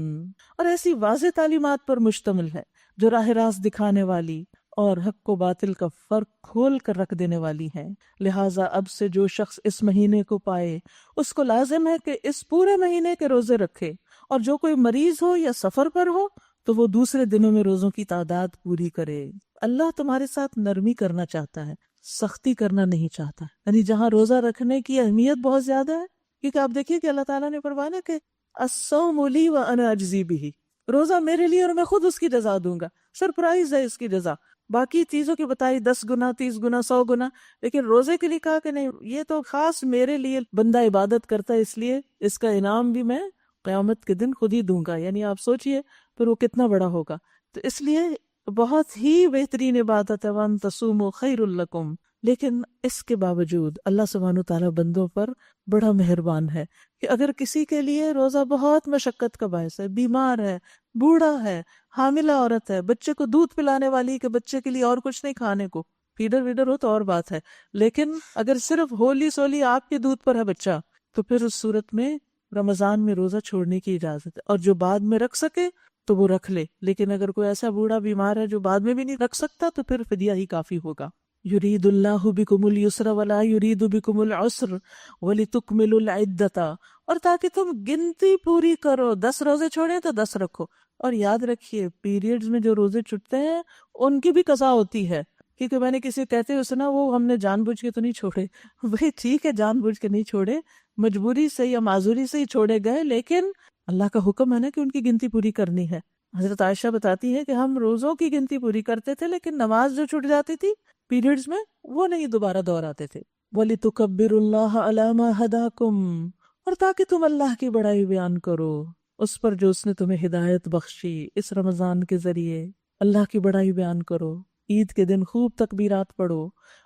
اور ایسی واضح تعلیمات پر مشتمل ہے جو راہ راست دکھانے والی اور حق و باطل کا فرق کھول کر رکھ دینے والی ہیں۔ لہٰذا اب سے جو شخص اس مہینے کو پائے اس کو لازم ہے کہ اس پورے مہینے کے روزے رکھے، اور جو کوئی مریض ہو یا سفر پر ہو تو وہ دوسرے دنوں میں روزوں کی تعداد پوری کرے۔ اللہ تمہارے ساتھ نرمی کرنا چاہتا ہے، سختی کرنا نہیں چاہتا۔ یعنی جہاں روزہ رکھنے کی اہمیت بہت زیادہ ہے، کیونکہ آپ دیکھیے کہ اللہ تعالیٰ نے فرمایا کہ الصوم لی وانا اجزی بہ، روزہ میرے لیے اور میں خود اس کی جزا دوں گا۔ سرپرائز ہے اس کی جزا، باقی چیزوں کی بتائی 10 گنا 30 گنا 100 گنا، لیکن روزے کے لیے کہا کہ نہیں، یہ تو خاص میرے لیے بندہ عبادت کرتا ہے، اس لیے اس کا انعام بھی میں قیامت کے دن خود ہی دوں گا۔ یعنی آپ سوچئے پھر وہ کتنا بڑا ہوگا۔ تو اس لیے بہت ہی بہترین عبادت ہے، وَأَن تَصُومُوا خَيْرٌ لَكُمْ، لیکن اس کے باوجود اللہ سبحانہ تعالیٰ بندوں پر بڑا مہربان ہے کہ اگر کسی کے لیے روزہ بہت مشقت کا باعث ہے، بیمار ہے، بوڑھا ہے، حاملہ عورت ہے، بچے کو دودھ پلانے والی کہ بچے کے لیے اور کچھ نہیں کھانے کو، فیڈر ویڈر ہو تو اور بات ہے، لیکن اگر صرف ہولی سولی آپ کے دودھ پر ہے بچہ، تو پھر اس صورت میں رمضان میں روزہ چھوڑنے کی اجازت ہے، اور جو بعد میں رکھ سکے تو وہ رکھ لے، لیکن اگر کوئی ایسا بوڑھا بیمار ہے جو بعد میں بھی نہیں رکھ سکتا تو پھر فدیہ ہی کافی ہوگا۔ یرید اللہ بکم اليسر ولا یرید بکم العسر ولتکملوا العدۃ، اور تاکہ تم گنتی پوری کرو، 10 روزے چھوڑیں تو 10 رکھو، اور یاد رکھیے پیریڈز میں جو روزے چھٹتے ہیں ان کی بھی قضا ہوتی ہے، کیونکہ میں نے کسی کہتے ہوئے سنا وہ ہم نے جان بوجھ کے تو نہیں چھوڑے، وہی ٹھیک ہے جان بوجھ کے نہیں چھوڑے، مجبوری سے یا معذوری سے ہی چھوڑے گئے، لیکن اللہ کا حکم ہے نا کہ ان کی گنتی پوری کرنی ہے۔ حضرت عائشہ بتاتی ہے کہ ہم روزوں کی گنتی پوری کرتے تھے لیکن نماز جو چھوٹ جاتی تھی پیریڈز میں وہ نہیں دوبارہ دہراتے تھے۔ وَلِتُكَبِّرُوا اللَّهَ عَلَى مَا هَدَاكُمْ، اور تاکہ تم اللہ کی بڑائی بیان کرو اس پر جو اس نے تمہیں ہدایت بخشی اس رمضان کے ذریعے، اللہ کی بڑائی بیان کرو، عید کے دن خوب تکبیرات پڑھو،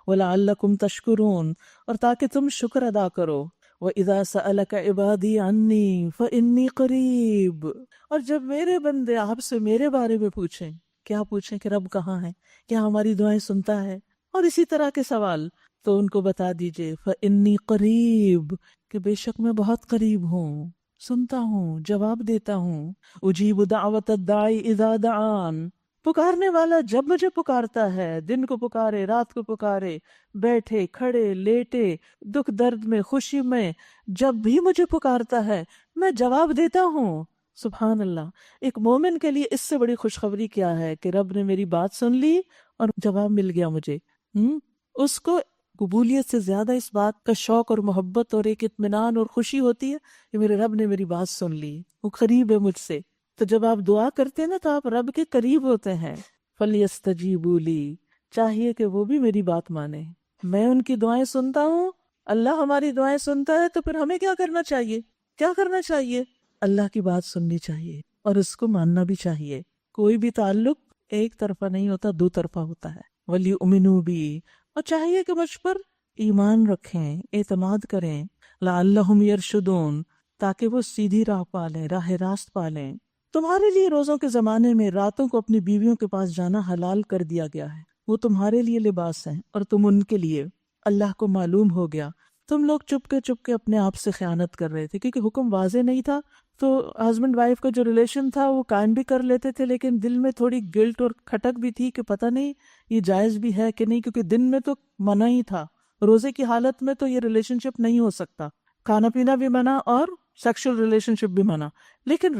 وَلَعَلَّكُمْ تَشْكُرُونَ، اور تاکہ تم شکر ادا کرو، وَإِذَا سَأَلَكَ عِبَادِي عَنِّي فَإِنِّي قَرِيبٌ، اور جب میرے بندے آپ سے میرے بارے میں پوچھیں، کیا پوچھیں کہ رب کہاں ہے، کیا ہماری دعائیں سنتا ہے، اور اسی طرح کے سوال، تو ان کو بتا دیجئے فَإِنِّي قَرِيبٌ، کہ بے شک میں بہت قریب ہوں، سنتا ہوں، جواب دیتا ہوں، اجیب دعوت الداعی اذا دعان، پکارنے والا جب مجھے پکارتا ہے، دن کو پکارے رات کو پکارے، بیٹھے کھڑے لیٹے، دکھ درد میں خوشی میں، جب بھی مجھے پکارتا ہے میں جواب دیتا ہوں۔ سبحان اللہ، ایک مومن کے لیے اس سے بڑی خوشخبری کیا ہے کہ رب نے میری بات سن لی اور جواب مل گیا مجھے۔ اس کو قبولیت سے زیادہ اس بات کا شوق اور محبت اور ایک اطمینان اور خوشی ہوتی ہے کہ میرے رب نے میری بات سن لی، وہ قریب ہے مجھ سے۔ تو جب آپ دعا کرتے ہیں نا تو آپ رب کے قریب ہوتے ہیں۔ فَلْيَسْتَجِيبُوا لِي، چاہیے کہ وہ بھی میری بات مانے، میں ان کی دعائیں سنتا ہوں، اللہ ہماری دعائیں سنتا ہے، تو پھر ہمیں کیا کرنا چاہیے؟ کیا کرنا چاہیے؟ اللہ کی بات سننی چاہیے اور اس کو ماننا بھی چاہیے۔ کوئی بھی تعلق ایک طرفہ نہیں ہوتا، دو طرفہ ہوتا ہے۔ وَلْيُؤْمِنُوا بِي، اور چاہیے کہ مجھ پر ایمان رکھیں، اعتماد کریں، لَعَلَّهُمْ يَرْشُدُونَ، تاکہ وہ سیدھی راہ پالیں، راہ راست پالیں۔ تمہارے لیے روزوں کے زمانے میں راتوں کو اپنی بیویوں کے پاس جانا حلال کر دیا گیا ہے، وہ تمہارے لیے لباس ہیں اور تم ان کے لیے۔ اللہ کو معلوم ہو گیا تم لوگ چپ کے اپنے آپ سے خیانت کر رہے تھے، کیونکہ حکم واضح نہیں تھا تو ہسبینڈ وائف کا جو ریلیشن تھا وہ قائم بھی کر لیتے تھے، لیکن دل میں تھوڑی گلٹ اور کھٹک بھی تھی کہ پتہ نہیں یہ جائز بھی ہے کہ نہیں، کیونکہ دن میں تو منع ہی تھا، روزے کی حالت میں تو یہ ریلیشن شپ نہیں ہو سکتا، کھانا پینا بھی منع اور سیکشل ریلیشن شپ بھی منع، لیکن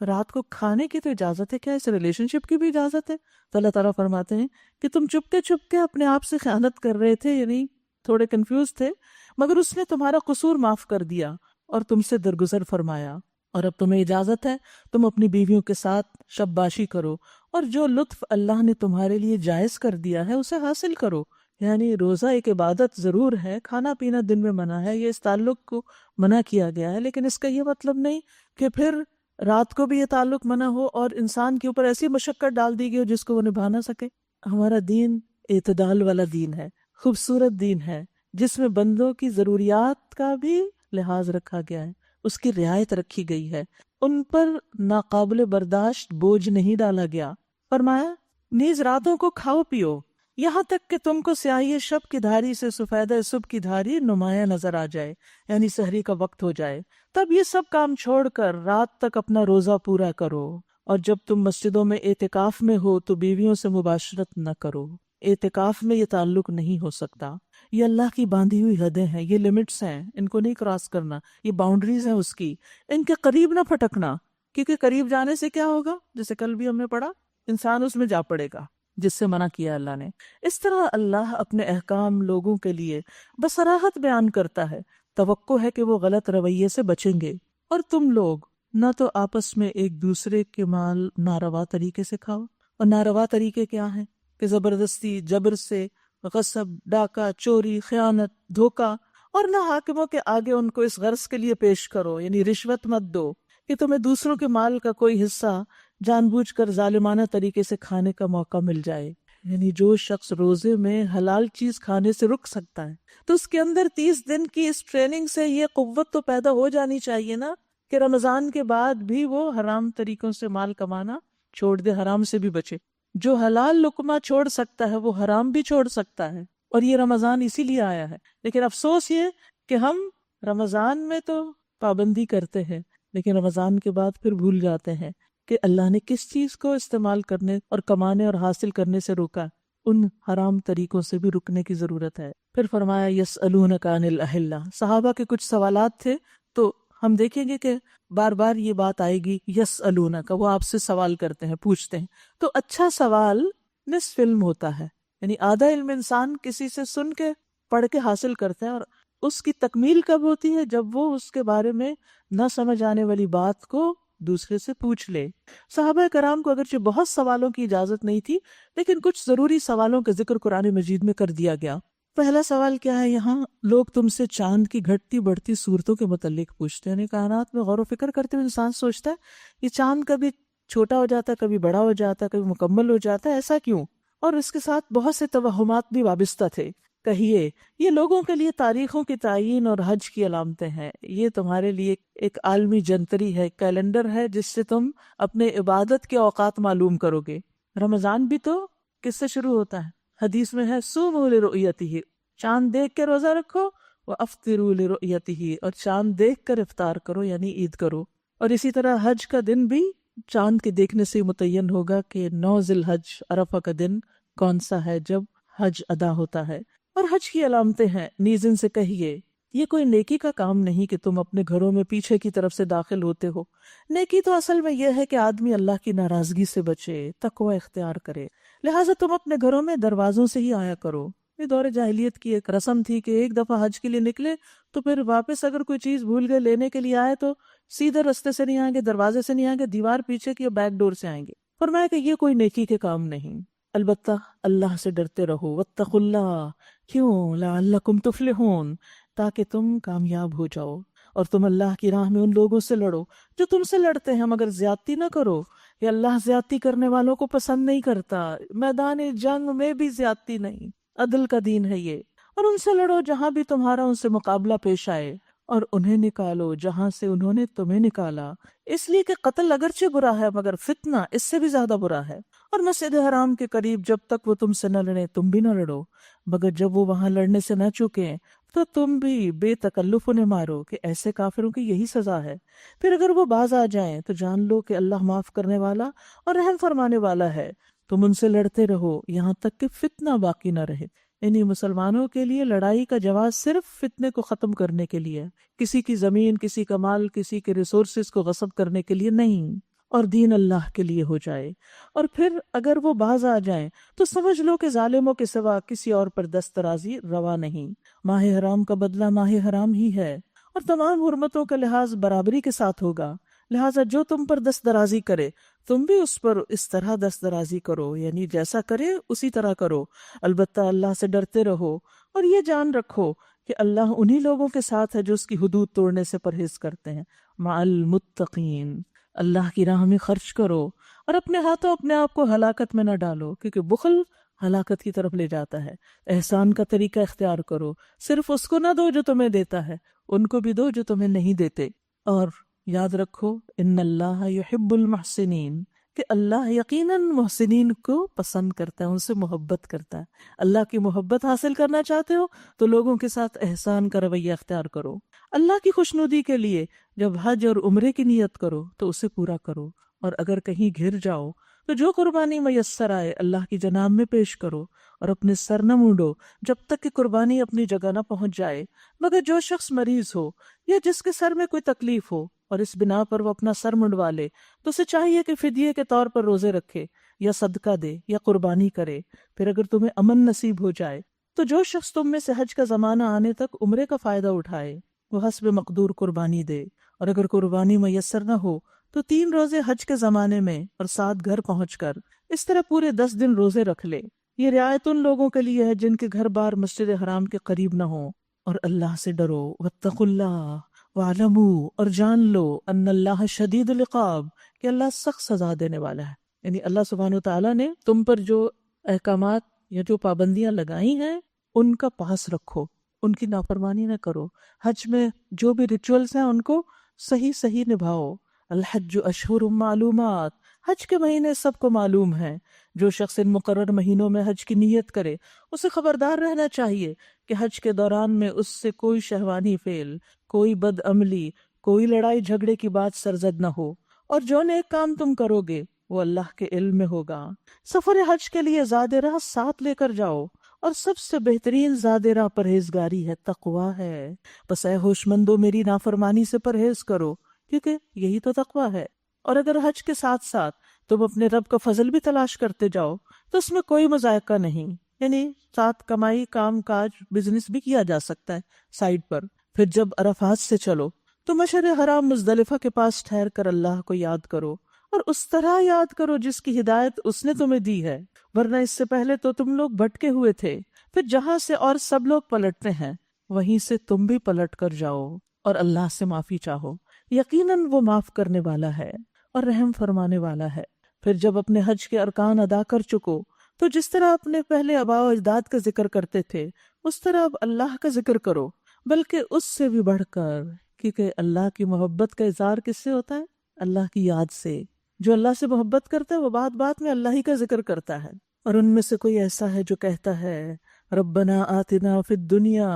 رات کو کھانے کی تو اجازت ہے، کیا اس ریلیشن شپ کی بھی اجازت ہے؟ تو اللہ تعالیٰ فرماتے ہیں کہ تم چپ کے اپنے آپ سے خیانت کر رہے تھے، یعنی تھوڑے کنفیوز تھے، مگر اس نے تمہارا قصور معاف کر دیا اور تم سے درگزر فرمایا، اور اب تمہیں اجازت ہے تم اپنی بیویوں کے ساتھ شب باشی کرو، اور جو لطف اللہ نے تمہارے لیے جائز کر دیا ہے اسے حاصل کرو۔ یعنی روزہ ایک عبادت ضرور ہے، کھانا پینا دن میں منع ہے، یہ اس تعلق کو منع کیا گیا ہے، لیکن اس کا یہ مطلب نہیں کہ پھر رات کو بھی یہ تعلق منع ہو اور انسان کے اوپر ایسی مشقت ڈال دی گئی ہو جس کو وہ نبھا نہ سکے۔ ہمارا دین اعتدال والا دین ہے، خوبصورت دین ہے، جس میں بندوں کی ضروریات کا بھی لحاظ رکھا گیا ہے، اس کی رعایت رکھی گئی ہے، ان پر ناقابل برداشت بوجھ نہیں ڈالا گیا۔ فرمایا نیز راتوں کو کھاؤ پیو یہاں تک کہ تم کو سیاہی شب کی دھاری سے سفیدہ صبح کی دھاری نمایاں نظر آ جائے، یعنی سحری کا وقت ہو جائے، تب یہ سب کام چھوڑ کر رات تک اپنا روزہ پورا کرو، اور جب تم مسجدوں میں اعتکاف میں ہو تو بیویوں سے مباشرت نہ کرو۔ اعتکاف میں یہ تعلق نہیں ہو سکتا، یہ اللہ کی باندھی ہوئی حدیں ہیں، یہ لمٹس ہیں، ان کو نہیں کراس کرنا، یہ باؤنڈریز ہیں اس کی، ان کے قریب نہ پھٹکنا، کیونکہ قریب جانے سے کیا ہوگا، جیسے کل بھی ہم نے پڑھا، انسان اس میں جا پڑے گا جس سے منع کیا اللہ نے۔ اس طرح اللہ اپنے احکام لوگوں کے لیے بصراحت بیان کرتا ہے، توقع ہے کہ وہ غلط رویے سے بچیں گے، اور تم لوگ نہ تو آپس میں ایک دوسرے کے مال ناروا طریقے سے کھاؤ، اور ناروا طریقے کیا ہیں کہ زبردستی، جبر سے، غصب، ڈاکہ، چوری، خیانت، دھوکہ، اور نہ حاکموں کے آگے ان کو اس غرض کے لیے پیش کرو، یعنی رشوت مت دو کہ تمہیں دوسروں کے مال کا کوئی حصہ جان بوجھ کر ظالمانہ طریقے سے کھانے کا موقع مل جائے، یعنی جو شخص روزے میں حلال چیز کھانے سے رک سکتا ہے تو اس کے اندر 30 دن کی اس ٹریننگ سے یہ قوت تو پیدا ہو جانی چاہیے نا کہ رمضان کے بعد بھی وہ حرام طریقوں سے مال کمانا چھوڑ دے، حرام سے بھی بچے۔ جو حلال لقمہ چھوڑ سکتا ہے وہ حرام بھی چھوڑ سکتا ہے، اور یہ رمضان اسی لیے آیا ہے۔ لیکن افسوس یہ کہ ہم رمضان میں تو پابندی کرتے ہیں لیکن رمضان کے بعد پھر بھول جاتے ہیں کہ اللہ نے کس چیز کو استعمال کرنے اور کمانے اور حاصل کرنے سے روکا۔ ان حرام طریقوں سے بھی رکنے کی ضرورت ہے۔ پھر فرمایا یسألونک عن الاحلہ، صحابہ کے کچھ سوالات تھے تو ہم دیکھیں گے کہ بار بار یہ بات آئے گی یسألونک، وہ آپ سے سوال کرتے ہیں، پوچھتے ہیں۔ تو اچھا سوال نصف علم ہوتا ہے، یعنی آدھا علم انسان کسی سے سن کے پڑھ کے حاصل کرتا ہے، اور اس کی تکمیل کب ہوتی ہے؟ جب وہ اس کے بارے میں نہ سمجھ آنے والی بات کو دوسرے سے پوچھ لے۔ صحابہ کرام کو اگرچہ بہت سوالوں کی اجازت نہیں تھی لیکن کچھ ضروری سوالوں کا ذکر قرآن مجید میں کر دیا گیا۔ پہلا سوال کیا ہے یہاں؟ لوگ تم سے چاند کی گھٹتی بڑھتی صورتوں کے متعلق پوچھتے ہیں۔ یعنی کائنات میں غور و فکر کرتے ہوئے انسان سوچتا ہے یہ چاند کبھی چھوٹا ہو جاتا ہے، کبھی بڑا ہو جاتا ہے، کبھی مکمل ہو جاتا ہے، ایسا کیوں؟ اور اس کے ساتھ بہت سے توہمات بھی وابستہ تھے۔ کہیے یہ لوگوں کے لیے تاریخوں کی تعیین اور حج کی علامتیں ہیں، یہ تمہارے لیے ایک عالمی جنتری ہے، کیلنڈر ہے جس سے تم اپنے عبادت کے اوقات معلوم کرو گے۔ رمضان بھی تو کس سے شروع ہوتا ہے؟ حدیث میں ہے صوموا لرؤیتہ، چاند دیکھ کے روزہ رکھو، وافطروا لرؤیتہ، اور چاند دیکھ کر افطار کرو یعنی عید کرو۔ اور اسی طرح حج کا دن بھی چاند کے دیکھنے سے متعین ہوگا کہ 9 ذی الحج عرفہ کا دن کون سا ہے جب حج ادا ہوتا ہے۔ اور حج کی علامتیں ہیں، نیز ان سے کہیے یہ کوئی نیکی کا کام نہیں کہ تم اپنے گھروں میں پیچھے کی طرف سے داخل ہوتے ہو۔ نیکی تو اصل میں یہ ہے کہ آدمی اللہ کی ناراضگی سے بچے، تقوی اختیار کرے، لہٰذا تم اپنے گھروں میں دروازوں سے ہی آیا کرو۔ یہ دور جاہلیت کی ایک رسم تھی کہ ایک دفعہ حج کے لیے نکلے تو پھر واپس اگر کوئی چیز بھول گئے لینے کے لیے آئے تو سیدھے رستے سے نہیں آئیں گے، دروازے سے نہیں آئیں گے، دیوار پیچھے کی بیک ڈور سے آئیں گے۔ فرمایا کہ یہ کوئی نیکی کے کام نہیں، البتہ اللہ سے ڈرتے رہو، واتقوا اللہ، کیوں؟ لعلکم تفلحون، تاکہ تم کامیاب ہو جاؤ، اور تم اللہ کی راہ میں ان لوگوں سے لڑو جو تم سے لڑتے ہیں، مگر زیادتی نہ کرو، کہ اللہ زیادتی کرنے والوں کو پسند نہیں کرتا۔ میدان جنگ میں بھی زیادتی نہیں، عدل کا دین ہے یہ۔ اور ان سے لڑو جہاں بھی تمہارا ان سے مقابلہ پیش آئے، اور انہیں نکالو جہاں سے انہوں نے تمہیں نکالا، اس لیے کہ قتل اگرچہ برا ہے مگر فتنہ اس سے بھی زیادہ برا ہے۔ اور مسجد حرام کے قریب جب تک وہ تم سے نہ لڑیں تم بھی نہ لڑو، مگر جب وہ وہاں لڑنے سے نہ چکیں تو تم بھی بے تکلف انہیں مارو، کہ ایسے کافروں کی یہی سزا ہے۔ پھر اگر وہ باز آ جائیں تو جان لو کہ اللہ معاف کرنے والا اور رحم فرمانے والا ہے۔ تم ان سے لڑتے رہو یہاں تک کہ فتنہ باقی نہ رہے۔ یعنی مسلمانوں کے لیے لڑائی کا جواز صرف فتنے کو ختم کرنے کے لیے، کسی کی زمین، کسی کا مال، کسی کے ریسورسز کو غصب کرنے کے لیے نہیں، اور دین اللہ کے لیے ہو جائے۔ اور پھر اگر وہ باز آ جائیں تو سمجھ لو کہ ظالموں کے سوا کسی اور پر دست درازی روا نہیں۔ ماہ حرام کا بدلہ ماہ حرام ہی ہے، اور تمام حرمتوں کا لحاظ برابری کے ساتھ ہوگا، لہٰذا جو تم پر دست درازی کرے تم بھی اس پر اس طرح دست درازی کرو، یعنی جیسا کرے اسی طرح کرو۔ البتہ اللہ سے ڈرتے رہو، اور یہ جان رکھو کہ اللہ انہی لوگوں کے ساتھ ہے جو اس کی حدود توڑنے سے پرہیز کرتے ہیں۔ مع المتقین، اللہ کی راہ میں خرچ کرو، اور اپنے ہاتھوں اپنے آپ کو ہلاکت میں نہ ڈالو، کیونکہ بخل ہلاکت کی طرف لے جاتا ہے۔ احسان کا طریقہ اختیار کرو، صرف اس کو نہ دو جو تمہیں دیتا ہے، ان کو بھی دو جو تمہیں نہیں دیتے۔ اور یاد رکھو ان اللہ یحب المحسنین، کہ اللہ یقیناً محسنین کو پسند کرتا ہے، ان سے محبت کرتا ہے۔ اللہ کی محبت حاصل کرنا چاہتے ہو تو لوگوں کے ساتھ احسان کا رویہ اختیار کرو۔ اللہ کی خوشنودی کے لیے جب حج اور عمرے کی نیت کرو تو اسے پورا کرو، اور اگر کہیں گھر جاؤ تو جو قربانی میسر آئے اللہ کی جناب میں پیش کرو، اور اپنے سر نہ مونڈو جب تک کہ قربانی اپنی جگہ نہ پہنچ جائے، مگر جو شخص مریض ہو یا جس کے سر میں کوئی تکلیف ہو اور اس بنا پر وہ اپنا سر منڈوا لے تو اسے چاہیے کہ فدیے کے طور پر روزے رکھے یا صدقہ دے یا قربانی کرے۔ پھر اگر تمہیں امن نصیب ہو جائے تو جو شخص تم میں سے حج کا زمانہ آنے تک عمرے کا فائدہ اٹھائے وہ حسب مقدور قربانی دے، اور اگر قربانی میسر نہ ہو تو 3 روزے حج کے زمانے میں اور 7 گھر پہنچ کر، اس طرح پورے 10 دن روزے رکھ لے۔ یہ رعایت ان لوگوں کے لیے ہے جن کے گھر بار مسجد حرام کے قریب نہ ہوں۔ اور اللہ سے ڈرو، واتقوا اللہ، وَاعْلَمُوا اور جان لو ان اللہ شدید العقاب کہ اللہ سخت سزا دینے والا ہے. یعنی اللہ سبحانہ وتعالیٰ نے تم پر جو احکامات یا جو پابندیاں لگائی ہیں ان کا پاس رکھو، ان کی نافرمانی نہ کرو. حج میں جو بھی ریچولز ہیں ان کو صحیح نبھاؤ. الحج اشہر معلومات، حج کے مہینے سب کو معلوم ہیں. جو شخص ان مقرر مہینوں میں حج کی نیت کرے اسے خبردار رہنا چاہیے کہ حج کے دوران میں اس سے کوئی شہوانی فعل، کوئی بد عملی، کوئی لڑائی جھگڑے کی بات سرزد نہ ہو، اور جو نیک کام تم کرو گے وہ اللہ کے علم میں ہوگا. سفر حج کے لیے زاد راہ ساتھ لے کر جاؤ، اور سب سے بہترین زاد راہ پرہیزگاری ہے، تقوی ہے. بس اے ہوش مندو میری نافرمانی سے پرہیز کرو، کیونکہ یہی تو تقوی ہے. اور اگر حج کے ساتھ ساتھ تم اپنے رب کا فضل بھی تلاش کرتے جاؤ تو اس میں کوئی مذائقہ نہیں. یعنی ساتھ کمائی، کام کاج، بزنس بھی کیا جا سکتا ہے سائیڈ پر. پھر جب عرفات سے چلو تو مشعر حرام مزدلفہ کے پاس ٹھہر کر اللہ کو یاد کرو، اور اس طرح یاد کرو جس کی ہدایت اس نے تمہیں دی ہے، ورنہ اس سے پہلے تو تم لوگ بھٹکے ہوئے تھے. پھر جہاں سے اور سب لوگ پلٹتے ہیں وہیں سے تم بھی پلٹ کر جاؤ اور اللہ سے معافی چاہو، یقیناً وہ معاف کرنے والا ہے اور رحم فرمانے والا ہے. پھر جب اپنے حج کے ارکان ادا کر چکو تو جس طرح اپنے پہلے آباء و اجداد کا ذکر کرتے تھے اس طرح اب اللہ کا ذکر کرو، بلکہ اس سے بھی بڑھ کر، کیونکہ اللہ کی محبت کا اظہار کس سے ہوتا ہے؟ اللہ کی یاد سے. جو اللہ سے محبت کرتا ہے وہ بات بات میں اللہ ہی کا ذکر کرتا ہے. اور ان میں سے کوئی ایسا ہے جو کہتا ہے ربنا آتنا فی الدنیا،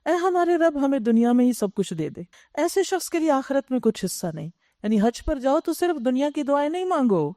اے ہمارے رب ہمیں دنیا میں ہی سب کچھ دے دے. ایسے شخص کے لیے آخرت میں کچھ حصہ نہیں. یعنی حج پر جاؤ تو صرف دنیا کی دعائیں نہیں مانگو.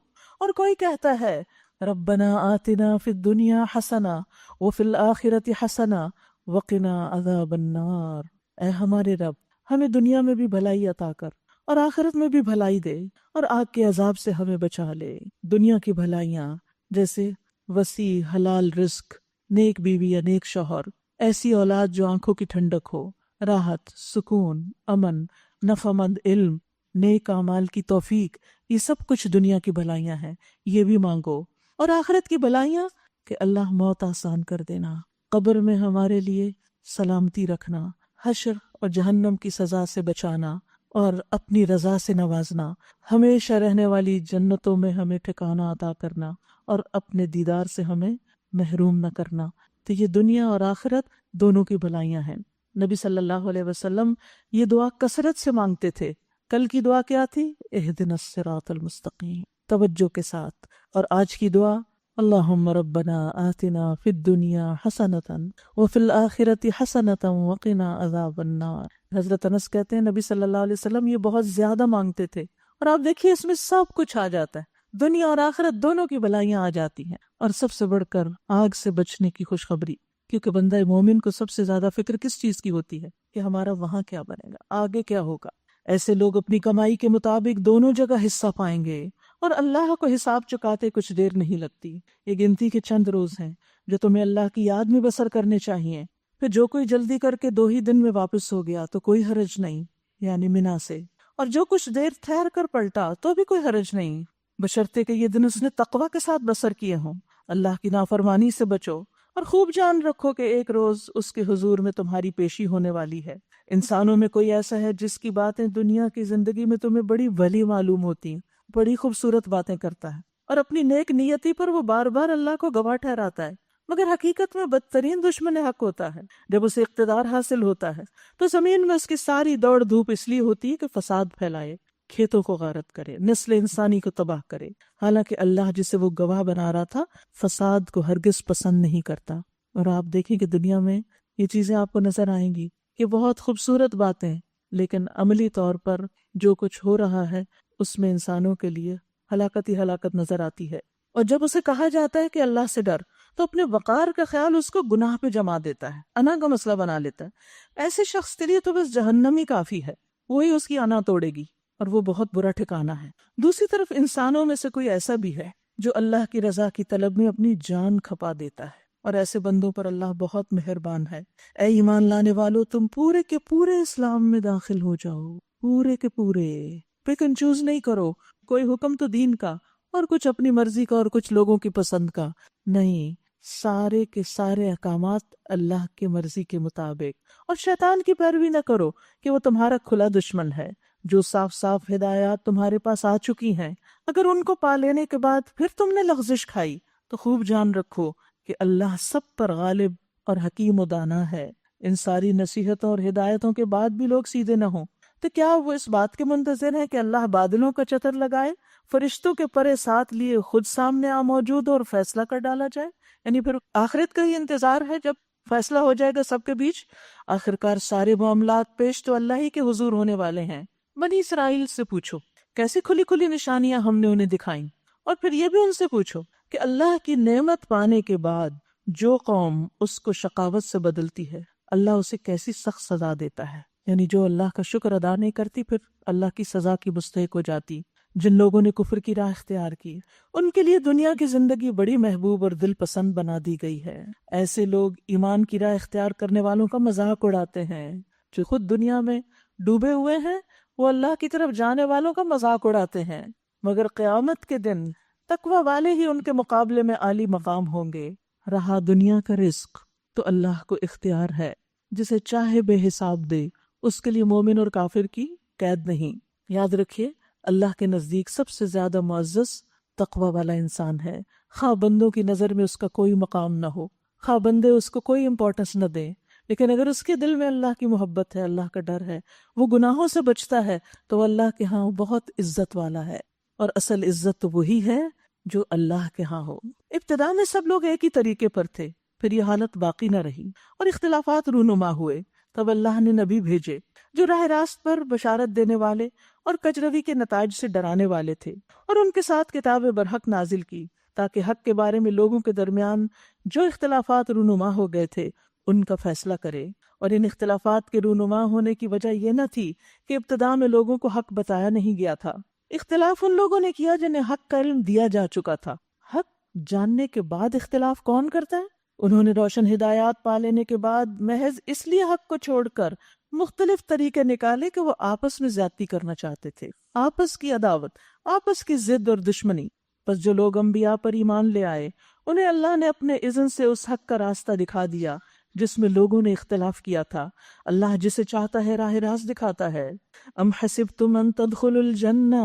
اور کوئی کہتا ہے ربنا آتنا فی الدنیا حسنہ وفی الآخرۃ حسنہ وقنا عذاب النار، اے ہمارے رب ہمیں دنیا میں بھی بھلائی عطا کر اور آخرت میں بھی بھلائی دے اور آگ کے عذاب سے ہمیں بچا لے. دنیا کی بھلائیاں جیسے وسیع حلال رزق، نیک بیوی یا نیک شوہر، ایسی اولاد جو آنکھوں کی ٹھنڈک ہو، راحت، سکون، امن، نفع مند علم، نیک اعمال کی توفیق، یہ سب کچھ دنیا کی بھلائیاں ہیں، یہ بھی مانگو. اور آخرت کی بھلائیاں کہ اللہ موت آسان کر دینا، قبر میں ہمارے لیے سلامتی رکھنا، حشر اور جہنم کی سزا سے بچانا اور اپنی رضا سے نوازنا، ہمیشہ رہنے والی جنتوں میں ہمیں ٹھکانہ عطا کرنا اور اپنے دیدار سے ہمیں محروم نہ کرنا. تو یہ دنیا اور آخرت دونوں کی بھلائیاں ہیں. نبی صلی اللہ علیہ وسلم یہ دعا کثرت سے مانگتے تھے. کل کی دعا کیا تھی؟ اہدنا الصراط المستقیم، توجہ کے ساتھ. اور آج کی دعا اللہم ربنا آتنا فی الدنیا حسنۃ وفی الآخرۃ حسنۃ وقنا عذاب النار. حضرت انس کہتے ہیں نبی صلی اللہ علیہ وسلم یہ بہت زیادہ مانگتے تھے، اور آپ دیکھیے اس میں سب کچھ آ جاتا ہے، دنیا اور آخرت دونوں کی بھلائیاں آ جاتی ہیں. اور سب سے بڑھ کر آگ سے بچنے کی خوشخبری، کیونکہ بندہ مومن کو سب سے زیادہ فکر کس چیز کی ہوتی ہے کہ ہمارا وہاں کیا بنے گا، آگے کیا ہوگا. ایسے لوگ اپنی کمائی کے مطابق دونوں جگہ حصہ پائیں گے اور اللہ کو حساب چکاتے کچھ دیر نہیں لگتی. یہ گنتی کے چند روز ہیں جو تمہیں اللہ کی یاد میں بسر کرنے چاہیے. پھر جو کوئی جلدی کر کے 2 ہی دن میں واپس ہو گیا تو کوئی حرج نہیں، یعنی منا سے، اور جو کچھ دیر ٹھہر کر پلٹا تو بھی کوئی حرج نہیں، بشرطے کہ یہ دن اس نے تقوی کے ساتھ بسر کیے ہوں. اللہ کی نافرمانی سے بچو اور خوب جان رکھو کہ ایک روز اس کے حضور میں تمہاری پیشی ہونے والی ہے. انسانوں میں کوئی ایسا ہے جس کی باتیں دنیا کی زندگی میں تمہیں بڑی ولی معلوم ہوتی ہیں، بڑی خوبصورت باتیں کرتا ہے اور اپنی نیک نیتی پر وہ بار بار اللہ کو گواہ ٹھہراتا ہے، مگر حقیقت میں بدترین دشمن حق ہوتا ہے. جب اسے اقتدار حاصل ہوتا ہے تو زمین میں اس کی ساری دوڑ دھوپ اس لیے ہوتی ہے کہ فساد پھیلائے، کھیتوں کو غارت کرے، نسل انسانی کو تباہ کرے. حالانکہ اللہ جسے وہ گواہ بنا رہا تھا فساد کو ہرگز پسند نہیں کرتا. اور آپ دیکھیں کہ دنیا میں یہ چیزیں آپ کو نظر آئیں گی کہ بہت خوبصورت باتیں، لیکن عملی طور پر جو کچھ ہو رہا ہے اس میں انسانوں کے لیے ہلاکت ہی ہلاکت نظر آتی ہے. اور جب اسے کہا جاتا ہے کہ اللہ سے ڈر تو اپنے وقار کا خیال اس کو گناہ پہ جما دیتا ہے، انا کا مسئلہ بنا لیتا ہے. ایسے شخص کے لیے تو بس جہنم ہی کافی ہے، وہی اس کی انا توڑے گی اور وہ بہت برا ٹھکانہ ہے. دوسری طرف انسانوں میں سے کوئی ایسا بھی ہے جو اللہ کی رضا کی طلب میں اپنی جان کھپا دیتا ہے، اور ایسے بندوں پر اللہ بہت مہربان ہے. اے ایمان لانے والو، تم پورے کے پورے اسلام میں داخل ہو جاؤ، پورے کے پورے، پک اینڈ چوز نہیں کرو. کوئی حکم تو دین کا اور کچھ اپنی مرضی کا اور کچھ لوگوں کی پسند کا نہیں. سارے کے سارے احکامات اللہ کی مرضی کے مطابق، اور شیطان کی پیروی نہ کرو کہ وہ تمہارا کھلا دشمن ہے۔ جو صاف صاف ہدایات تمہارے پاس آ چکی ہیں، اگر ان کو پا لینے کے بعد پھر تم نے لغزش کھائی تو خوب جان رکھو کہ اللہ سب پر غالب اور حکیم و دانا ہے۔ ان ساری نصیحتوں اور ہدایتوں کے بعد بھی لوگ سیدھے نہ ہوں تو کیا وہ اس بات کے منتظر ہیں کہ اللہ بادلوں کا چتر لگائے، فرشتوں کے پرے ساتھ لیے خود سامنے آ موجود ہو اور فیصلہ کر ڈالا جائے؟ یعنی پھر آخرت کا ہی انتظار ہے جب فیصلہ ہو جائے گا سب کے بیچ۔ آخرکار سارے معاملات پیش تو اللہ ہی کے حضور ہونے والے ہیں۔ بنی اسرائیل سے پوچھو کیسی کھلی کھلی نشانیاں ہم نے انہیں دکھائیں، اور پھر یہ بھی ان سے پوچھو کہ اللہ کی نعمت پانے کے بعد جو قوم اس کو شقاوت سے بدلتی ہے اللہ اسے کیسی سخت سزا دیتا ہے۔ یعنی جو اللہ کا شکر ادا نہیں کرتی پھر اللہ کی سزا کی مستحق ہو جاتی۔ جن لوگوں نے کفر کی راہ اختیار کی ان کے لیے دنیا کی زندگی بڑی محبوب اور دل پسند بنا دی گئی ہے۔ ایسے لوگ ایمان کی راہ اختیار کرنے والوں کا مذاق اڑاتے ہیں۔ جو خود دنیا میں ڈوبے ہوئے ہیں وہ اللہ کی طرف جانے والوں کا مذاق اڑاتے ہیں، مگر قیامت کے دن تقوی والے ہی ان کے مقابلے میں عالی مقام ہوں گے۔ رہا دنیا کا رزق تو اللہ کو اختیار ہے، جسے چاہے بے حساب دے، اس کے لیے مومن اور کافر کی قید نہیں۔ یاد رکھیے اللہ کے نزدیک سب سے زیادہ معزز تقوی والا انسان ہے، خواہ بندوں کی نظر میں اس کا کوئی مقام نہ ہو، خواہ بندے اس کو کوئی امپورٹنس نہ دیں، لیکن اگر اس کے دل میں اللہ کی محبت ہے، اللہ کا ڈر ہے، وہ گناہوں سے بچتا ہے تو وہ اللہ کے ہاں بہت عزت والا ہے، اور اصل عزت تو وہی ہے جو اللہ کے ہاں ہو۔ ابتدا میں سب لوگ ایک ہی طریقے پر تھے، پھر یہ حالت باقی نہ رہی اور اختلافات رونما ہوئے، تب اللہ نے نبی بھیجے جو راہ راست پر بشارت دینے والے اور کجروی کے نتائج سے ڈرانے والے تھے، اور ان کے ساتھ کتاب برحق نازل کی تاکہ حق کے بارے میں لوگوں کے درمیان جو اختلافات رونما ہو گئے تھے ان کا فیصلہ کرے۔ اور ان اختلافات کے رونما ہونے کی وجہ یہ نہ تھی کہ ابتدا میں لوگوں کو حق بتایا نہیں گیا تھا، اختلاف ان لوگوں نے کیا جنہیں حق کا علم دیا جا چکا تھا۔ حق جاننے کے بعد اختلاف کون کرتا ہے؟ انہوں نے روشن ہدایات پا لینے کے بعد محض اس لیے حق کو چھوڑ کر مختلف طریقے نکالے کہ وہ آپس میں زیادتی کرنا چاہتے تھے، آپس کی عداوت، آپس کی ضد اور دشمنی۔ بس جو لوگ انبیاء پر ایمان لے آئے انہیں اللہ نے اپنے اذن سے اس حق کا راستہ دکھا دیا جس میں لوگوں نے اختلاف کیا تھا۔ اللہ جسے چاہتا ہے راہ راست دکھاتا ہے۔ ام حسبتم ان تدخلوا الجنہ،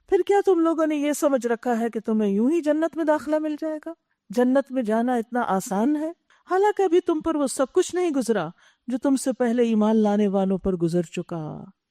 پھر کیا تم لوگوں نے یہ سمجھ رکھا ہے کہ تمہیں یوں ہی جنت میں داخلہ مل جائے گا؟ جنت میں جانا اتنا آسان ہے؟ حالانکہ ابھی تم پر وہ سب کچھ نہیں گزرا جو تم سے پہلے ایمان لانے والوں پر گزر چکا۔